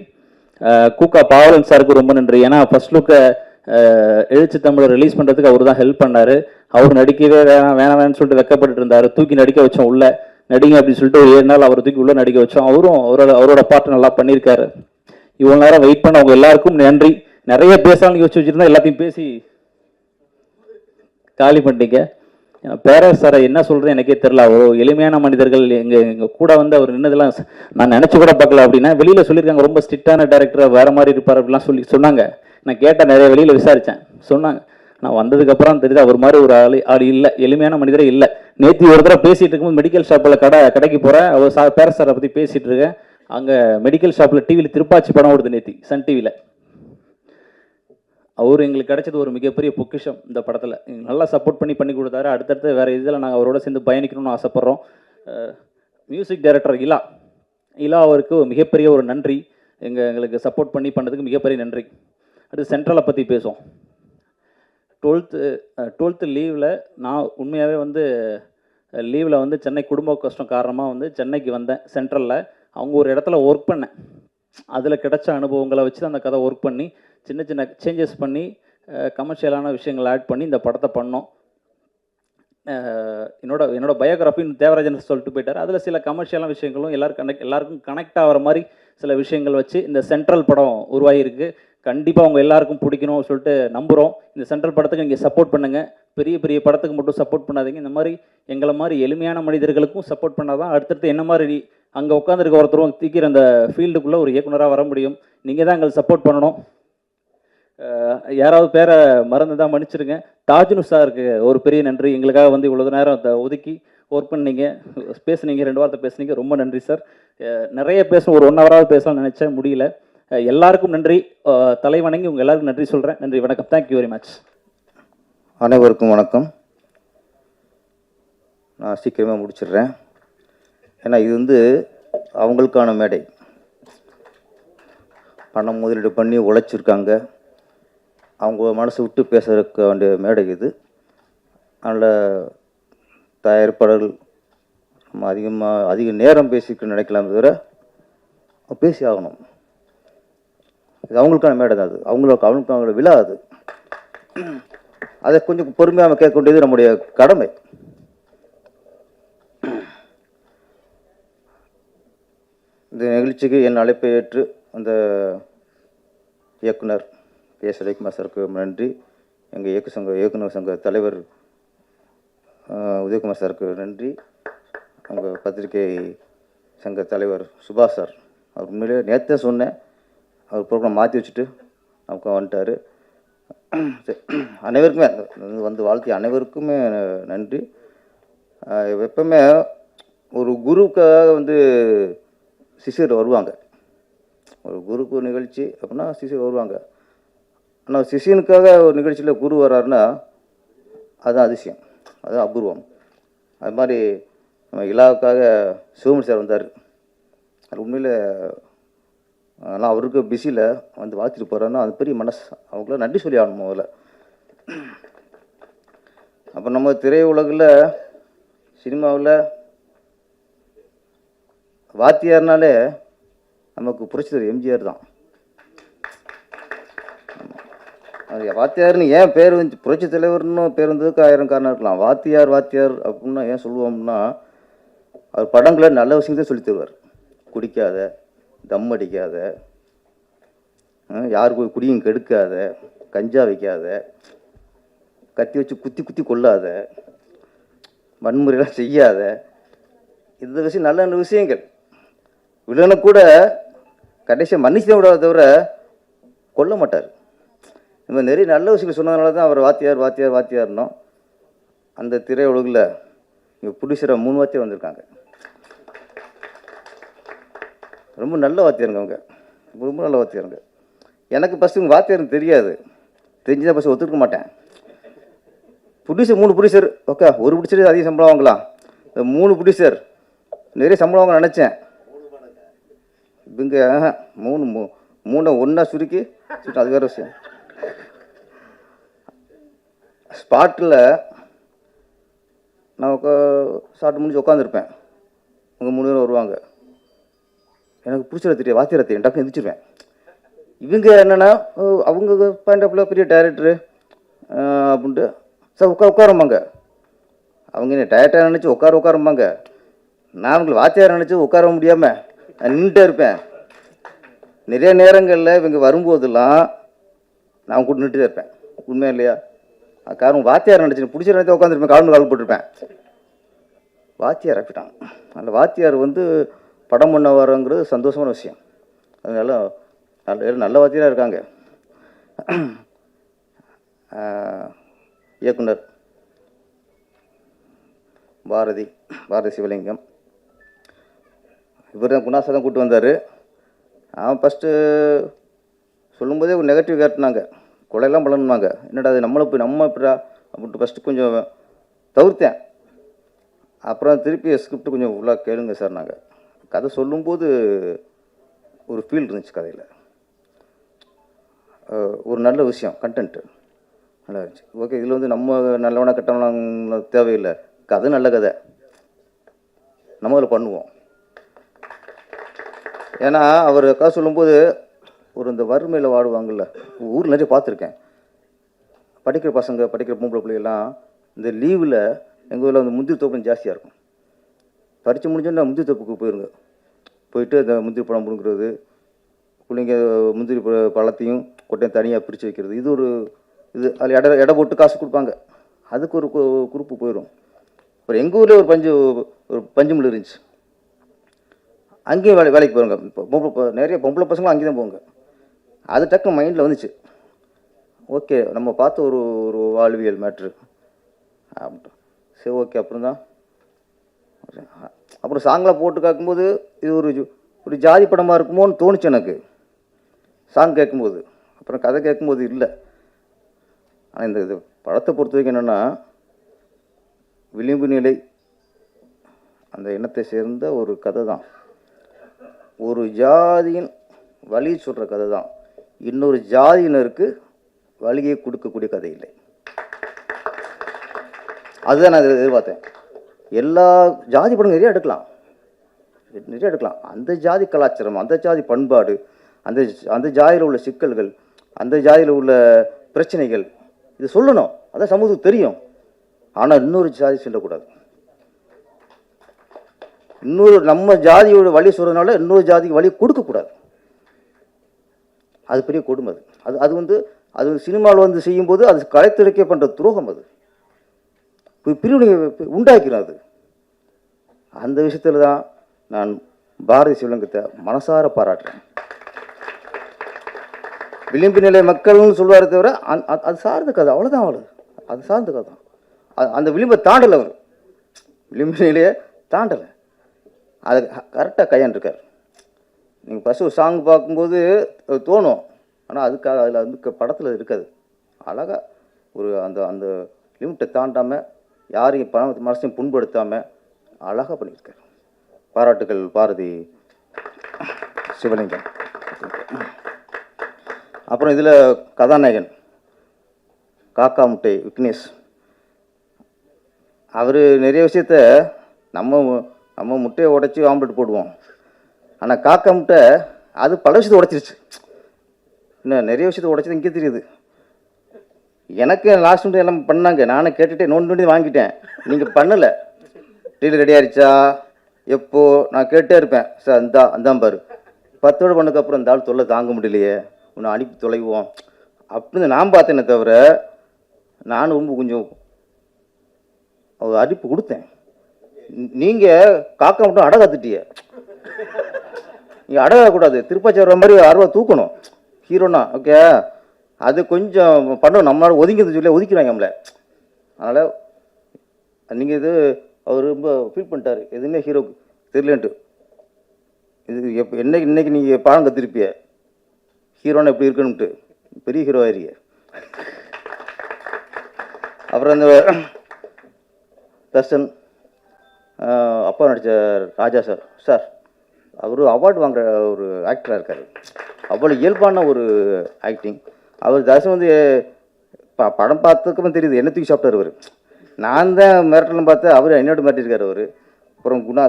கூக்கா பாவலன் சாருக்கு ரொம்ப நன்றி. ஏன்னா ஃபர்ஸ்ட் லுக்கை எழுச்சி தமிழை ரிலீஸ் பண்ணுறதுக்கு அவர் தான் ஹெல்ப் பண்ணார். அவர் நடிக்கவே வேணாம்னு சொல்லிட்டு வெக்கப்பட்டு இருந்தார். தூக்கி நடிக்க வச்சோம், உள்ள நடிங்க அப்படின்னு சொல்லிட்டு ஒரு 7 நாள் அவரை தூக்கி உள்ள நடிக்க வச்சோம். அவரோட பாட்டு நல்லா பண்ணியிருக்காரு. இவ்வளோ நேரம் வெயிட் பண்ண அவங்க எல்லாருக்கும் நன்றி. நிறைய பேசலாம்னு யோசிச்சு வச்சுருந்தா எல்லாத்தையும் பேசி காலி பண்ணிட்டீங்க. பேரரசு சாரை என்ன சொல்கிறது எனக்கே தெரில. அவ்வளோ எளிமையான மனிதர்கள் எங்கள் கூட வந்து அவர் நின்னதெல்லாம் நான் நினச்சி கூட பார்க்கல. அப்படின்னா வெளியில் சொல்லியிருக்காங்க ரொம்ப ஸ்ட்ரிக்டான டேரக்டர் வேறு மாதிரி இருப்பார் அப்படிலாம் சொன்னாங்க. நான் கேட்டேன், நிறைய வெளியில் விசாரித்தேன், சொன்னாங்க. நான் வந்ததுக்கப்புறம் தெரியுது அவர் மாதிரி ஒரு ஆள் இல்லை, எளிமையான மனிதரே இல்லை. நேற்று ஒரு தடவை பேசிகிட்டு இருக்கும்போது மெடிக்கல் ஷாப்பில் கடைக்கு போகிறேன், அவர் பேரரசு சாரை பற்றி பேசிகிட்டு இருக்கேன். அங்கே மெடிக்கல் ஷாப்பில் டிவியில் திருப்பாச்சி படம் ஓடுது நேற்று சன் டிவியில். அவர் எங்களுக்கு கிடைச்சது ஒரு மிகப்பெரிய பொக்கிஷம் இந்த படத்தில். நல்லா சப்போர்ட் பண்ணி கொடுத்தாரு. அடுத்தடுத்து வேறு இதில் நாங்கள் அவரோட சேர்ந்து பயணிக்கணும்னு ஆசைப்பட்றோம். மியூசிக் டைரக்டர் இலா அவருக்கு மிகப்பெரிய ஒரு நன்றி. எங்களுக்கு சப்போர்ட் பண்ணதுக்கு மிகப்பெரிய நன்றி. அடுத்து சென்ட்ரலை பற்றி பேசுவோம். 12th லீவில் நான் உண்மையாகவே வந்து லீவில் வந்து சென்னை குடும்ப கஷ்டம் காரணமாக வந்து சென்னைக்கு வந்தேன். சென்ட்ரலில் அவங்க ஒரு இடத்துல ஒர்க் பண்ணேன். அதில் கிடைச்ச அனுபவங்களை வச்சு அந்த கதை ஒர்க் பண்ணி சின்ன சின்ன சேஞ்சஸ் பண்ணி கமர்ஷியலான விஷயங்களை ஆட் பண்ணி இந்த படத்தை பண்ணோம். என்னோட பயோகிராஃபின்னு தேவராஜன் சொல்லிட்டு போயிட்டார். அதில் சில கமர்ஷியலான விஷயங்களும் எல்லாருக்கும் கனெக்ட் ஆகிற மாதிரி சில விஷயங்கள் வச்சு இந்த சென்ட்ரல் படம் உருவாகிருக்கு. கண்டிப்பாக அவங்க எல்லாருக்கும் பிடிக்கணும்னு சொல்லிட்டு நம்புகிறோம். இந்த சென்ட்ரல் படத்துக்கு நீங்கள் சப்போர்ட் பண்ணுங்கள். பெரிய பெரிய படத்துக்கு மட்டும் சப்போர்ட் பண்ணாதீங்க. இந்த மாதிரி எங்களை மாதிரி எளிமையான மனிதர்களுக்கும் சப்போர்ட் பண்ணால் தான் அடுத்தடுத்து என்ன மாதிரி அங்கே உட்காந்துருக்க ஒருத்தரும் தீக்கிற அந்த ஃபீல்டுக்குள்ளே ஒரு இயக்குனராக வர முடியும். நீங்கள் தான் எங்களுக்கு சப்போர்ட் பண்ணணும். யாராவது பேரை மறந்து தான் மன்னிச்சிருங்க. தாஜ்னு சாருக்கு ஒரு பெரிய நன்றி. எங்களுக்காக வந்து இவ்வளோ நேரம் ஒதுக்கி ஒர்க் பண்ணீங்க, பேசுனீங்க, 2 வார்த்தை பேசுனீங்க. ரொம்ப நன்றி சார். நிறைய பேசணும், ஒரு 1 ஹவராவது பேசலாம்னு நினச்சேன், முடியல. எல்லாருக்கும் நன்றி. தலைவணங்கி உங்கள் எல்லாருக்கும் நன்றி சொல்கிறேன். நன்றி, வணக்கம். Thank you very much. அனைவருக்கும் வணக்கம். நான் சீக்கிரமாக முடிச்சிடுறேன். ஏன்னா இது வந்து அவங்களுக்கான மேடை. பணம் முதலீடு பண்ணி உழைச்சிருக்காங்க. அவங்க மனசு விட்டு பேசுறதுக்க வேண்டிய மேடை இது. அதனால் தயாரிப்பாளர்கள் நம்ம அதிக நேரம் பேசிக்க நினைக்கலாம் தவிர பேசி ஆகணும். இது அவங்களுக்கான மேடை தான். அது அவங்களோட விழா. அது அதை கொஞ்சம் பொறுமையாக கேட்க வேண்டியது நம்முடைய கடமை. இந்த நிகழ்ச்சிக்கு என் அழைப்பை ஏற்று அந்த இயக்குனர் எஸ் ரவிக்குமார் சாருக்கு நன்றி. எங்கள் இயக்குனர் சங்க தலைவர் உதயகுமார் சாருக்கு நன்றி. அவங்க பத்திரிகை சங்க தலைவர் சுபாஷ் சார், அவர் உண்மையிலே நேற்றே சொன்னேன், அவர் ப்ரோக்ராம் மாற்றி வச்சுட்டு நமக்கு வந்துட்டார். அனைவருக்குமே வந்து வாழ்த்தி அனைவருக்குமே நன்றி. எப்பவுமே ஒரு குருவுக்காக வந்து சிஷியர் வருவாங்க. ஒரு குருக்கு நிகழ்ச்சி அப்படின்னா சிஷியர் வருவாங்க. ஆனால் சிஷியனுக்காக ஒரு நிகழ்ச்சியில் குரு வர்றாருன்னா அதுதான் அதிசயம், அதுதான் அபூர்வம். அது மாதிரி நம்ம இலாவுக்காக சிவமணி சார் வந்தார். அது உண்மையில் ஆனால் அவருக்கு பிஸியில் வந்து வாழ்த்திட்டு போகிறாருன்னா அது பெரிய மனசு. அவங்களாம் நன்றி சொல்லி ஆகணும் முதல்ல. அப்போ நம்ம திரையுலகில் சினிமாவில் வாத்தியார்னாலே நமக்கு புரட்சித்தலைவர் எம்ஜிஆர் தான். அது வாத்தியார்னு ஏன் பேர் வந்து புரட்சித் தலைவர்னு பேர் வந்ததுக்கு 1000 காரணம் இருக்கலாம். வாத்தியார் அப்படின்னா ஏன் சொல்லுவோம்னா, அவர் படங்களை நல்ல விஷயத்தை சொல்லி தருவார். குடிக்காத, தம் அடிக்காத, யாருக்கு குடியும் கெடுக்காத, கஞ்சா வைக்காத, கத்தி வச்சு குத்தி கொள்ளாத, வன்முறையெல்லாம் செய்யாத, இந்த விஷயம் நல்ல நல்ல விஷயங்கள். வில்லனை கூட கடைசியாக மன்னிச்சு விடாத தவிர கொல்ல மாட்டார். இந்த மாதிரி நிறைய நல்ல விஷயங்கள் சொன்னதுனால தான் அவர் வாத்தியார்னோம். அந்த திரையுலகில் இங்கே ப்ரொடியூசராக 3 வாத்தியார் வந்திருக்காங்க. ரொம்ப நல்ல வாத்தியாருங்க அவங்க, ரொம்ப நல்ல வாத்தியாருங்க. எனக்கு ஃபஸ்ட்டு உங்கள் வாத்தியாருன்னு தெரியாது, தெரிஞ்சுதான் ஃபஸ்ட்டு ஒத்துக்க மாட்டேன். ப்ரொடியூசர் 3 ப்ரொடியூசர் ஓகே, ஒரு ப்ரொடியூசர் அதிக சம்பளம் வாங்கலாம், 3 ப்ரொடியூசர் நிறைய சம்பளம் வாங்க நினச்சேன். இவங்க 3 ஒன்றா சுருக்கி அது வேறு விஷயம். ஸ்பாட்டில் நான் ஷார்ட் முடிஞ்சு உட்காந்துருப்பேன். அவங்க 3 பேரும் வருவாங்க. எனக்கு பிடிச்சத தெரியும், வாத்தியாரை தெரியும், டக்குன்னு எந்திரிச்சிருவேன். இவங்க என்னென்னா அவங்க பாயிண்ட் ஆஃப்ல பெரிய டைரக்டரு அப்படின்ட்டு சார் உட்காரம்பாங்க. அவங்க என்ன டைரக்டராக நினச்சி உட்காரம்பாங்க. நான் அவங்களை வாத்தியாரை நினச்சி உட்கார முடியாமல் நான் நின்றுட்டே இருப்பேன். நிறைய நேரங்களில் இவங்க வரும்போதெல்லாம் நான் கூட்டு நின்றுட்டே இருப்பேன். உண்மையா இல்லையா? காரணம் வாத்தியார் நினச்சி பிடிச்ச நேரத்தை உட்காந்துருப்பேன், கால் போட்டிருப்பேன். வாத்தியார் ஆக்கிட்டான். அந்த வாத்தியார் வந்து படம் பண்ண வரங்கிறது சந்தோஷமான விஷயம். அதனால நல்ல வாத்தியாராக இருக்காங்க. இயக்குனர் பாரதி சிவலிங்கம், இவர் தான் குணாசை தான் கூப்பிட்டு வந்தார். அவன் ஃபஸ்ட்டு சொல்லும்போதே ஒரு நெகட்டிவ் காட்டினாங்க, கொலையெல்லாம் பண்ணணுமாங்க. என்னடா அது நம்மளை போய் நம்ம இப்படா அப்படின்ட்டு ஃபஸ்ட்டு கொஞ்சம் தவிர்த்தேன். அப்புறம் திருப்பி ஸ்கிரிப்ட் கொஞ்சம் ஃபுல்லாக கேளுங்க சார். நாங்கள் கதை சொல்லும்போது ஒரு ஃபீல் இருந்துச்சு கதையில், ஒரு நல்ல விஷயம், கண்டென்ட்டு நல்லா இருந்துச்சு. ஓகே, இதில் வந்து நம்ம நல்லவனா கெட்டவனா தேவையில்லை, கதை நல்ல கதை, நம்ம அதில் பண்ணுவோம். ஏன்னா அவர் கதை சொல்லும்போது ஒரு இந்த வறுமையில் வாடுவாங்கள்ல, ஊரில் நிறைய பார்த்துருக்கேன். படிக்கிற பசங்க, படிக்கிற பொம்பளை பிள்ளைகள்லாம் இந்த லீவில் எங்கள் ஊரில் வந்து முந்திரி தோப்பு ஜாஸ்தியாக இருக்கும். பறித்து முடிஞ்சோன்னா முந்திரி தோப்புக்கு போயிருங்க, போயிட்டு அந்த முந்திரி பழம் பிடுங்கிறது, பிள்ளைங்க முந்திரி பழத்தையும் கொட்டையும் தனியாக பிரித்து வைக்கிறது, இது ஒரு இது. அதில் எடை போட்டு காசு கொடுப்பாங்க, அதுக்கு ஒரு குரூப்பு போயிடும். அப்புறம் எங்கள் ஊரில் ஒரு பஞ்சு மில் இருந்துச்சு, அங்கேயும் வேலைக்கு போவாங்க. இப்போ நிறைய பொம்பளை பசங்களும் அங்கேயும் தான் போவாங்க. அது டக்கு மைண்டில் வந்துச்சு, ஓகே நம்ம பார்த்த ஒரு வாழ்வியல் மேட்ரு அப்படின்ட்டு. சரி ஓகே. அப்புறம் சாங்கெலாம் போட்டு கேட்கும்போது இது ஒரு ஜாதி படமாக இருக்குமோன்னு தோணுச்சு எனக்கு சாங் கேட்கும்போது. அப்புறம் கதை கேட்கும்போது இல்லை. ஆனால் இந்த படத்தை பொறுத்த வரைக்கும் என்னென்னா, விளிம்பு நிலை அந்த இனத்தை சேர்ந்த ஒரு கதை தான், ஒரு ஜாதியின் வழி சொல்கிற கதை தான். இன்னொரு ஜாதியினருக்கு வழியை கொடுக்கக்கூடிய கதை இல்லை. அதுதான் நான் எதிர்பார்த்தேன். எல்லா ஜாதி படம் நிறைய எடுக்கலாம். அந்த ஜாதி கலாச்சாரம், அந்த ஜாதி பண்பாடு, அந்த ஜாதியில் உள்ள சிக்கல்கள், அந்த ஜாதியில் உள்ள பிரச்சனைகள், இது சொல்லணும், அதான் சமூகத்துக்கு தெரியும். ஆனால் இன்னொரு ஜாதி சொல்லக்கூடாது. நம்ம ஜாதியோட வழி சொல்கிறதுனால இன்னொரு ஜாதிக்கு வழி கொடுக்கக்கூடாது. அது பெரிய கொடுமை. அது வந்து சினிமாவில் வந்து செய்யும்போது அது கலைத்துறைக்கே பண்ணுற துரோகம். அது பிரிவினை உண்டாக்கிறோம். அது அந்த விஷயத்தில் தான் நான் பாரதி சிவலிங்கத்தை மனசார பாராட்டுறேன். விளிம்பு நிலை மக்கள்னு சொல்லுவாரே தவிர அது சார்ந்த கதை, அவ்வளோதான். அது சார்ந்த கதை தான். அந்த விளிம்பை தாண்டலை, அவர் விளிம்பு நிலையை தாண்டலை, அதை கரெக்டாக கையாண்டிருக்கார். நீங்கள் ஃபஸ்ட்டு ஒரு சாங் பார்க்கும்போது தோணும், ஆனால் அதுக்காக அதில் வந்து படத்தில் இருக்காது. அழகாக அந்த லிமிட்டை தாண்டாமல் யாரையும் மனசையும் புண்படுத்தாமல் அழகாக பண்ணியிருக்கார். பாராட்டுகள் பாரதி சிவலிங்கம். அப்புறம் இதில் கதாநாயகன் காக்கா முட்டை விக்னேஷ், அவர் நிறைய விஷயத்த நம்ம முட்டையை உடைச்சி ஆம்லெட் போடுவோம். ஆனால் காக்கா முட்டை அது பல விஷயத்தை உடைச்சிருச்சு. இன்னும் நிறைய விஷயத்தை உடைச்சது இங்கே தெரியுது. எனக்கு லாஸ்ட் மினிட் எல்லாம் பண்ணாங்க, நானும் கேட்டுகிட்டே நோண்டி வாங்கிட்டேன். நீங்கள் பண்ணலை, டீல் ரெடி ஆகிடுச்சா எப்போ நான் கேட்டே இருப்பேன். சார் அந்தான் பாரு 10 வருடம் பண்ணதுக்கப்புறம் இந்த ஆள் தொல்லை தாங்க முடியலையே, உன்னை அனுப்பி தொலைவோம் அப்படின்னு நான் பார்த்தேனே தவிர, நானும் ரொம்ப கொஞ்சம் அடிப்பு கொடுத்தேன். நீங்கள் காக்கா மட்டும் அடை காத்துட்டிய, நீங்கள் அடகக்கூடாது, திருப்பாச்சி வர்ற மாதிரி 60 தூக்கணும் ஹீரோனா. ஓகே, அது கொஞ்சம் பண்ணணும், நம்மளால ஒதுங்கிறது சொல்லி ஒதுக்கிறாங்க நம்மளை. அதனால் நீங்கள் இது அவர் ரொம்ப ஃபீல் பண்ணிட்டார், எதுவுமே ஹீரோக்கு தெரியலன்ட்டு. இது இன்னைக்கு நீங்கள் பாடம் கற்றுருப்பிய ஹீரோனா எப்படி இருக்கணும்ட்டு, பெரிய ஹீரோ ஆயிருக்க. அப்புறம் அந்த தர்ஷன் அப்பா நடித்த ராஜா சார் அவர் அவார்டு வாங்குற ஒரு ஆக்டராக இருக்கார். அவ்வளோ இயல்பான ஒரு ஆக்டிங். அவர் தர்ஷன் வந்து படம் பார்த்ததுக்கப்புறம் தெரியுது என்ன தூக்கி சாப்பிட்டார் அவர். நான் தான் மிரட்டலும் பார்த்து அவர் என்னோட மிரட்டிருக்கார் அவர். அப்புறம் குணா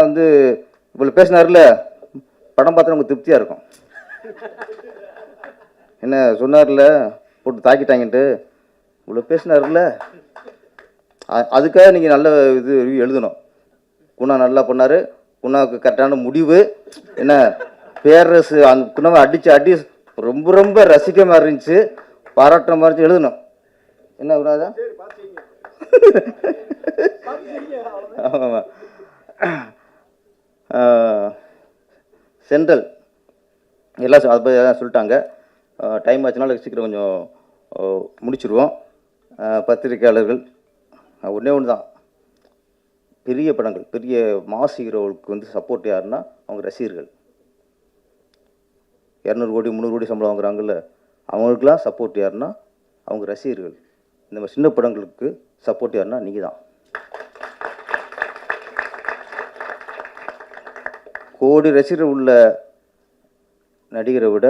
வந்து இவ்வளோ பேசினார்ல, படம் பார்த்தா நமக்கு திருப்தியாக இருக்கும். என்ன சொன்னார்ல, போட்டு தாக்கிட்டாங்கன்ட்டு இவ்வளோ பேசினார்ல, அதுக்காக நீங்கள் நல்ல இது ரிவ்யூ எழுதணும். குணா நல்லா பண்ணார், குணாவுக்கு கரெக்டான முடிவு. என்ன பேரரசு அந்த குணாவை அடி ரொம்ப ரொம்ப ரசிக்க மாதிரி இருந்துச்சு, பாராட்டுற மாதிரி இருந்துச்சு. எழுதணும் என்ன கூடாதா? ஆமாம். சென்ட்ரல் எல்லாம் அதை பற்றி எல்லாம் சொல்லிட்டாங்க. டைம் ஆச்சுனால சீக்கிரம் கொஞ்சம் முடிச்சிடுவோம். பத்திரிகையாளர்கள் ஒன்றே ஒன்று தான், பெரிய படங்கள் பெரிய மாஸ் ஹீரோவுக்கு வந்து சப்போர்ட் யாருன்னா அவங்க ரசிகர்கள். 200 கோடி 300 கோடி சம்பளம் வாங்குறாங்கல்ல, அவங்களுக்கெல்லாம் சப்போர்ட் யாருன்னா அவங்க ரசிகர்கள். இந்த மாதிரி சின்ன படங்களுக்கு சப்போர்ட் யாருன்னா நீங்கள் தான். கோடி ரசிகர்கள் உள்ள நடிகரை விட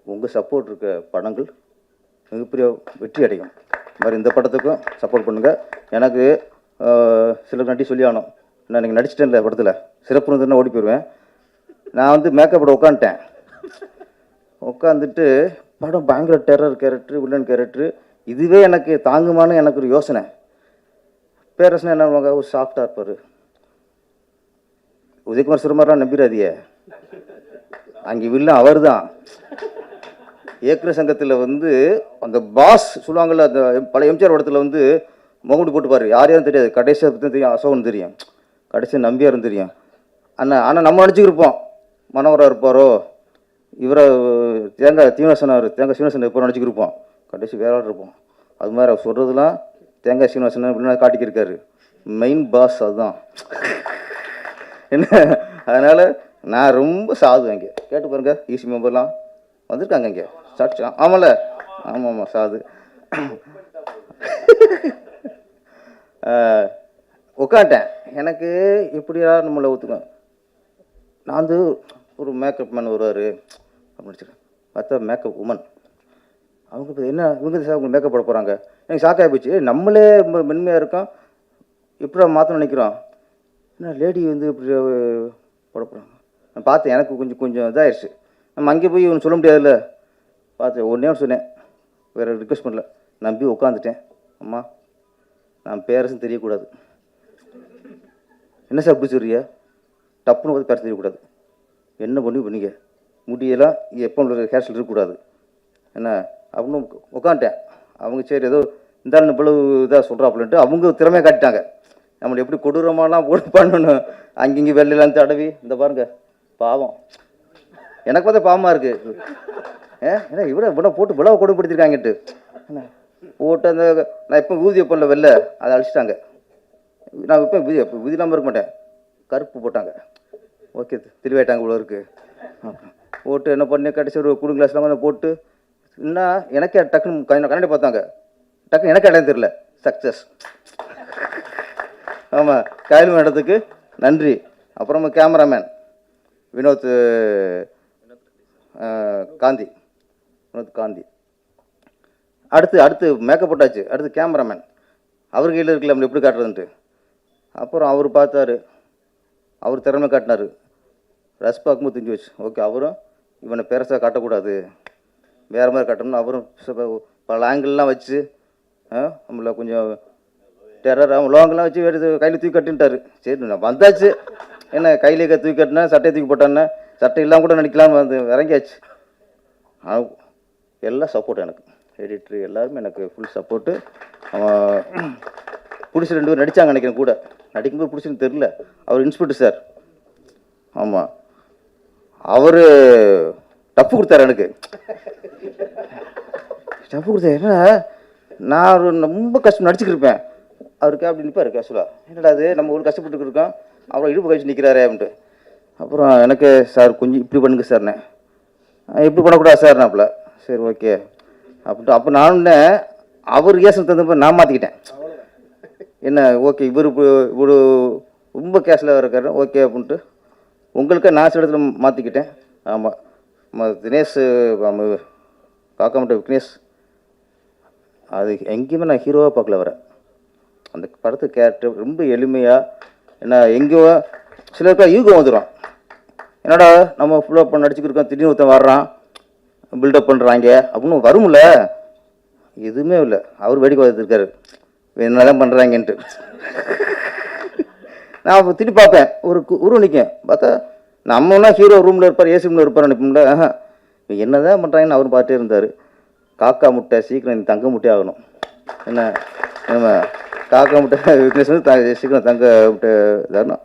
உங்கள் சப்போர்ட் இருக்க படங்கள் மிகப்பெரிய வெற்றி அடையும். இந்த மாதிரி இந்த படத்துக்கும் சப்போர்ட் பண்ணுங்கள். எனக்கு சிலர் நடி சொல்லி ஆகணும், நான் நீங்கள் நடிச்சிட்டேன் இல்லை படத்தில் சிறப்பு இருந்துன்னா ஓடி போயிடுவேன். நான் வந்து மேக்கப் போட உட்காந்துட்டு படம் பயங்கர டெரர் கேரக்டர், வில்லன் கேரக்டர், இதுவே எனக்கு தாங்குமான்னு எனக்கு ஒரு யோசனை. பேரரசனா என்ன ஒரு சாஃப்டாக இருப்பார். உதயகுமார் சிறுமாரெலாம் நம்பிடாதிய, அங்கே வில்லன் அவர் தான். இயக்குனர் சங்கத்தில் வந்து அந்த பாஸ் சொல்லுவாங்கள்ல, அந்த பழைய எம்ஜிஆர் படத்தில் வந்து முகமுடி போட்டுப்பார், யார் யாரும் தெரியாது, கடைசியாக பற்றி தெரியும், அசோகன் தெரியும், கடைசியாக நம்பியாரும் தெரியும். ஆனால் நம்ம நடிச்சுக்கிருப்போம், மனோகரா இருப்பாரோ, இவரை தேங்காய் சீனிவாசன் எப்போ நடிச்சுக்கிருப்போம், கடைசி வேற ஆள் இருப்போம். அது மாதிரி அவர் சொல்கிறதுலாம் தேங்காய் சீனிவாசன் இப்படின்னா காட்டிக்கிருக்காரு. மெயின் பாஸ் அதுதான். என்ன அதனால் நான் ரொம்ப சாது. அங்கே கேட்டு பாருங்க, ஈசி மெம்பர்லாம் வந்திருக்காங்க இங்கே சாட்சி. ஆமாம்ல, ஆமாம் சாது. உட்காந்துட்டேன். எனக்கு எப்படியா நம்மளை ஒத்துக்க, நான் வந்து ஒரு மேக்கப் மேன் வருவார் அப்படின்னு நினச்சிருக்கேன். பார்த்தா மேக்கப் உமன். அவங்க என்ன இவங்க சார் அவங்க மேக்கப் போட போகிறாங்க, எனக்கு ஷாக்காகி போச்சு. நம்மளே மென்மையாக இருக்கோம், எப்படா மாற்ற நினைக்கிறோம், என்ன லேடி வந்து இப்படி போட போகிறாங்க. நான் பார்த்தேன், எனக்கு கொஞ்சம் இதாகிடுச்சு. நம்ம அங்கே போய் ஒன்று சொல்ல முடியாதுல்ல. பார்த்து ஒன்றே ஒன்று சொன்னேன், வேறு ரிக்வெஸ்ட் பண்ணல, நம்பி உட்காந்துட்டேன். அம்மா நான் பேரரசுன்னு தெரியக்கூடாது. என்ன சார் அப்படி சொல்றியா, டப்புன்னு பார்த்து பேர தெரியக்கூடாது, என்ன பண்ணிங்க, முடியெல்லாம் எப்போ ஹேர் ஸ்டைல் இருக்கக்கூடாது என்ன அப்படின்னு உட்காந்துட்டேன். அவங்க சரி ஏதோ இந்த இவ்வளவு இதாக சொல்கிறாப்புலன்ட்டு அவங்க திறமையை காட்டிட்டாங்க. நம்மளை எப்படி கொடூரமாலாம் போட்டு பண்ணணும், அங்கிங்கே வெள்ளையெல்லாம் தடவி. இந்த பாருங்க பாவம், எனக்கு பார்த்தா பாவமாக இருக்குது. ஏன்னா இவ்வளோ போட்டு விழாவை கொடுப்படுத்திருக்காங்கட்டு என்ன போட்டு அந்த நான் எப்போ ஊதி வைப்பேன்ல வெளில, அதை அழிச்சிட்டாங்க. நான் இப்போ விதி இல்லாமல் இருக்க மாட்டேன், கருப்பு போட்டாங்க. ஓகே திருவாயிட்டாங்க இவ்வளோ இருக்குது போட்டு என்ன பண்ணி கடைசி ஒரு குடு கிளாஸ்லாம் வந்து போட்டு என்ன எனக்கே டக்குன்னு கண்ணாடி பார்த்தாங்க, டக்குன்னு எனக்கு இடம் தெரியல. சக்ஸஸ். ஆமாம், கையில் இடத்துக்கு நன்றி. அப்புறமா கேமராமேன் வினோத் காந்தி. அடுத்து மேக்கப் போட்டாச்சு. அடுத்து கேமராமேன், அவர் கையில் இருக்குல்ல நம்மளை எப்படி காட்டுறதுன்ட்டு. அப்புறம் அவர் பார்த்தாரு, அவர் திறமை காட்டினார். ரஸ் பார்க்கும்போது தெரிஞ்சு வச்சு, ஓகே அவரும் இவனை பெருசாக காட்டக்கூடாது, வேறு மாதிரி காட்டணும்னு அவரும் பல ஆங்கிள்லாம் வச்சு நம்மளை கொஞ்சம் டெரர் லோங்கெல்லாம் வச்சு எடுத்து கையில் தூக்கி கட்டுன்ட்டார். சரி நான் வந்தாச்சு, என்ன கையிலே தூக்கி கட்டினா சட்டையை தூக்கி போட்டானே, சட்டை இல்லாமல் கூட நடிக்கலாம்னு வந்து இறங்கியாச்சு. எல்லாம் சப்போர்ட் எனக்கு, எடிட்ரு எல்லாருமே எனக்கு ஃபுல் சப்போர்ட்டு. அவன் பிடிச்சி 2 பேர் நடித்தாங்க நினைக்கிறேன் கூட, நடிக்கும்போது பிடிச்சின்னு தெரில. அவர் இன்ஸ்பெக்டர் சார், ஆமாம் அவர் டப்பு கொடுத்தாரு எனக்கு. டப்பு கொடுத்தாரு, ஏன்னா நான் ரொம்ப கஷ்டம் நடிச்சுக்கிருப்பேன், அவருக்கு அப்படி நிற்பார் கேஷுவலாக. என்னடா அது நம்ம ஒரு கஷ்டப்பட்டு இருக்கோம், அப்புறம் இடுப்பு கழிச்சு நிற்கிறாரே அப்படின்ட்டு. அப்புறம் எனக்கு சார் கொஞ்சம் இப்படி பண்ணுங்க சார்ண்ணே, இப்படி பண்ணக்கூடாது சார் நாப்பில். சரி ஓகே அப்படின்ட்டு. அப்போ நான் அவர் கேஸுக்கு தகுந்த நான் மாற்றிக்கிட்டேன். என்ன ஓகே இவர் இவ்வளோ ரொம்ப கேஷில் இருக்காரு ஓகே அப்படின்ட்டு உங்களுக்கு நான் சில இடத்துல மாற்றிக்கிட்டேன். ஆமாம், தினேஷ் காக்காமட்ட விக்னேஷ், அது எங்கேயுமே நான் ஹீரோவாக பார்க்கல. வர அந்த படத்து கேரக்டர் ரொம்ப எளிமையாக, என்ன எங்கேயோ சிலருக்கா ஈகோ வந்துடும், என்னடா நம்ம ஃபுல்லாக பண்ண நடிச்சுக்கிருக்கோம், திடீர்னு ஒருத்தன் வர்றான் பில்டப் பண்ணுறாங்க அப்படின்னு வரும்ல. எதுவுமே இல்லை, அவர் வேடிக்கை பார்த்துருக்காரு என்ன தான் பண்ணுறாங்கன்ட்டு. நான் திருப்பி பார்ப்பேன், ஒரு உருவம் நிற்கும், பார்த்தா நம்மனா ஹீரோ ரூமில் இருப்பார், ஏசி ரூமில் இருப்பார் நினைப்போம்ல. என்ன தான் பண்ணுறாங்கன்னு அவரும் பார்த்துட்டே இருந்தார். காக்கா முட்டை சீக்கிரம் நீ தங்க முட்டை ஆகணும், என்ன நம்ம காக்கா முட்டை வீக்னஸ் வந்து சீக்கிரம் தங்க முட்டை இதாகணும்.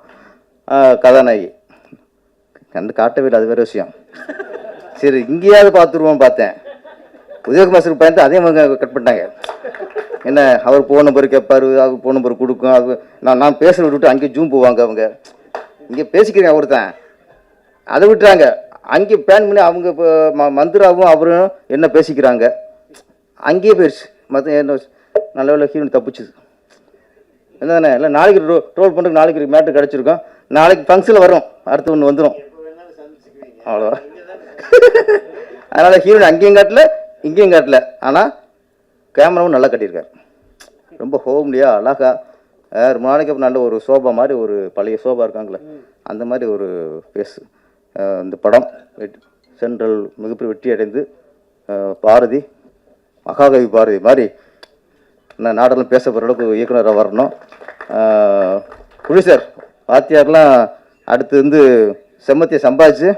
கதாநாயகி கண்டு காட்டவே இல்லை, அது வேறு விஷயம். சரி இங்கேயாவது பார்த்துருவோம் பார்த்தேன். உதயகுமார் சார் பயந்து அதே மாதிரி கட் பண்ணிட்டாங்க. என்ன அவர் ஃபோன் நம்பர் கேட்பார், அவர் ஃபோன் நம்பர் கொடுக்கும். அது நான் பேசுகிற விட்டு அங்கேயே ஜூம் போவாங்க. அவங்க இங்கே பேசிக்கிறேன் ஒருத்தன், அதை விட்டுறாங்க. அங்கே பிளான் பண்ணி அவங்க இப்போ மந்திராவும் அவரும் என்ன பேசிக்கிறாங்க, அங்கேயே போயிடுச்சு. மற்ற என்ன நல்ல வேலை ஹீரோன் தப்பிச்சுது. என்ன தானே இல்லை, நாளைக்கு ட்ரோல் பண்ணுறதுக்கு நாளைக்கு மேட்ரு கிடச்சிருக்கோம். நாளைக்கு ஃபங்க்ஷனில் வரும், அடுத்து ஒன்று வந்துடும், அவ்வளோ. அதனால் ஹீரோயின் அங்கேயும் காட்டல இங்கேயும் காட்டல. ஆனால் கேமராவும் நல்லா கட்டியிருக்கார். ரொம்ப ஹோம்லியாக அழகாக. ரொம்ப நாளைக்கு அப்புறம் நல்ல ஒரு சோபா மாதிரி, ஒரு பழைய சோபா இருக்காங்களே அந்த மாதிரி ஒரு ஃபேஸ். இந்த படம் சென்ட்ரல் மிகப்பெரிய வெற்றி அடைந்து பாரதி மகாகவி பாரதி மாதிரி நாடெல்லாம் பேசப்படுற அளவுக்கு இயக்குனராக வரணும். புலிசார் வாத்தியார்லாம் அடுத்து வந்து செம்மத்தியை சம்பாதிச்சு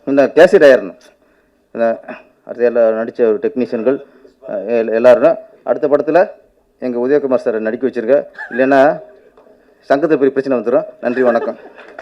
இன்னும் கேசட் ஆயிடணும். அடுத்து எல்லாம் நடித்த டெக்னீஷியன்கள் எல்லாரும் அடுத்த படத்தில் எங்கள் உதயகுமார் சாரை நடிக்க வச்சுருக்க, இல்லைன்னா சங்கத்தில் பெரிய பிரச்சனை வந்துடும். நன்றி, வணக்கம்.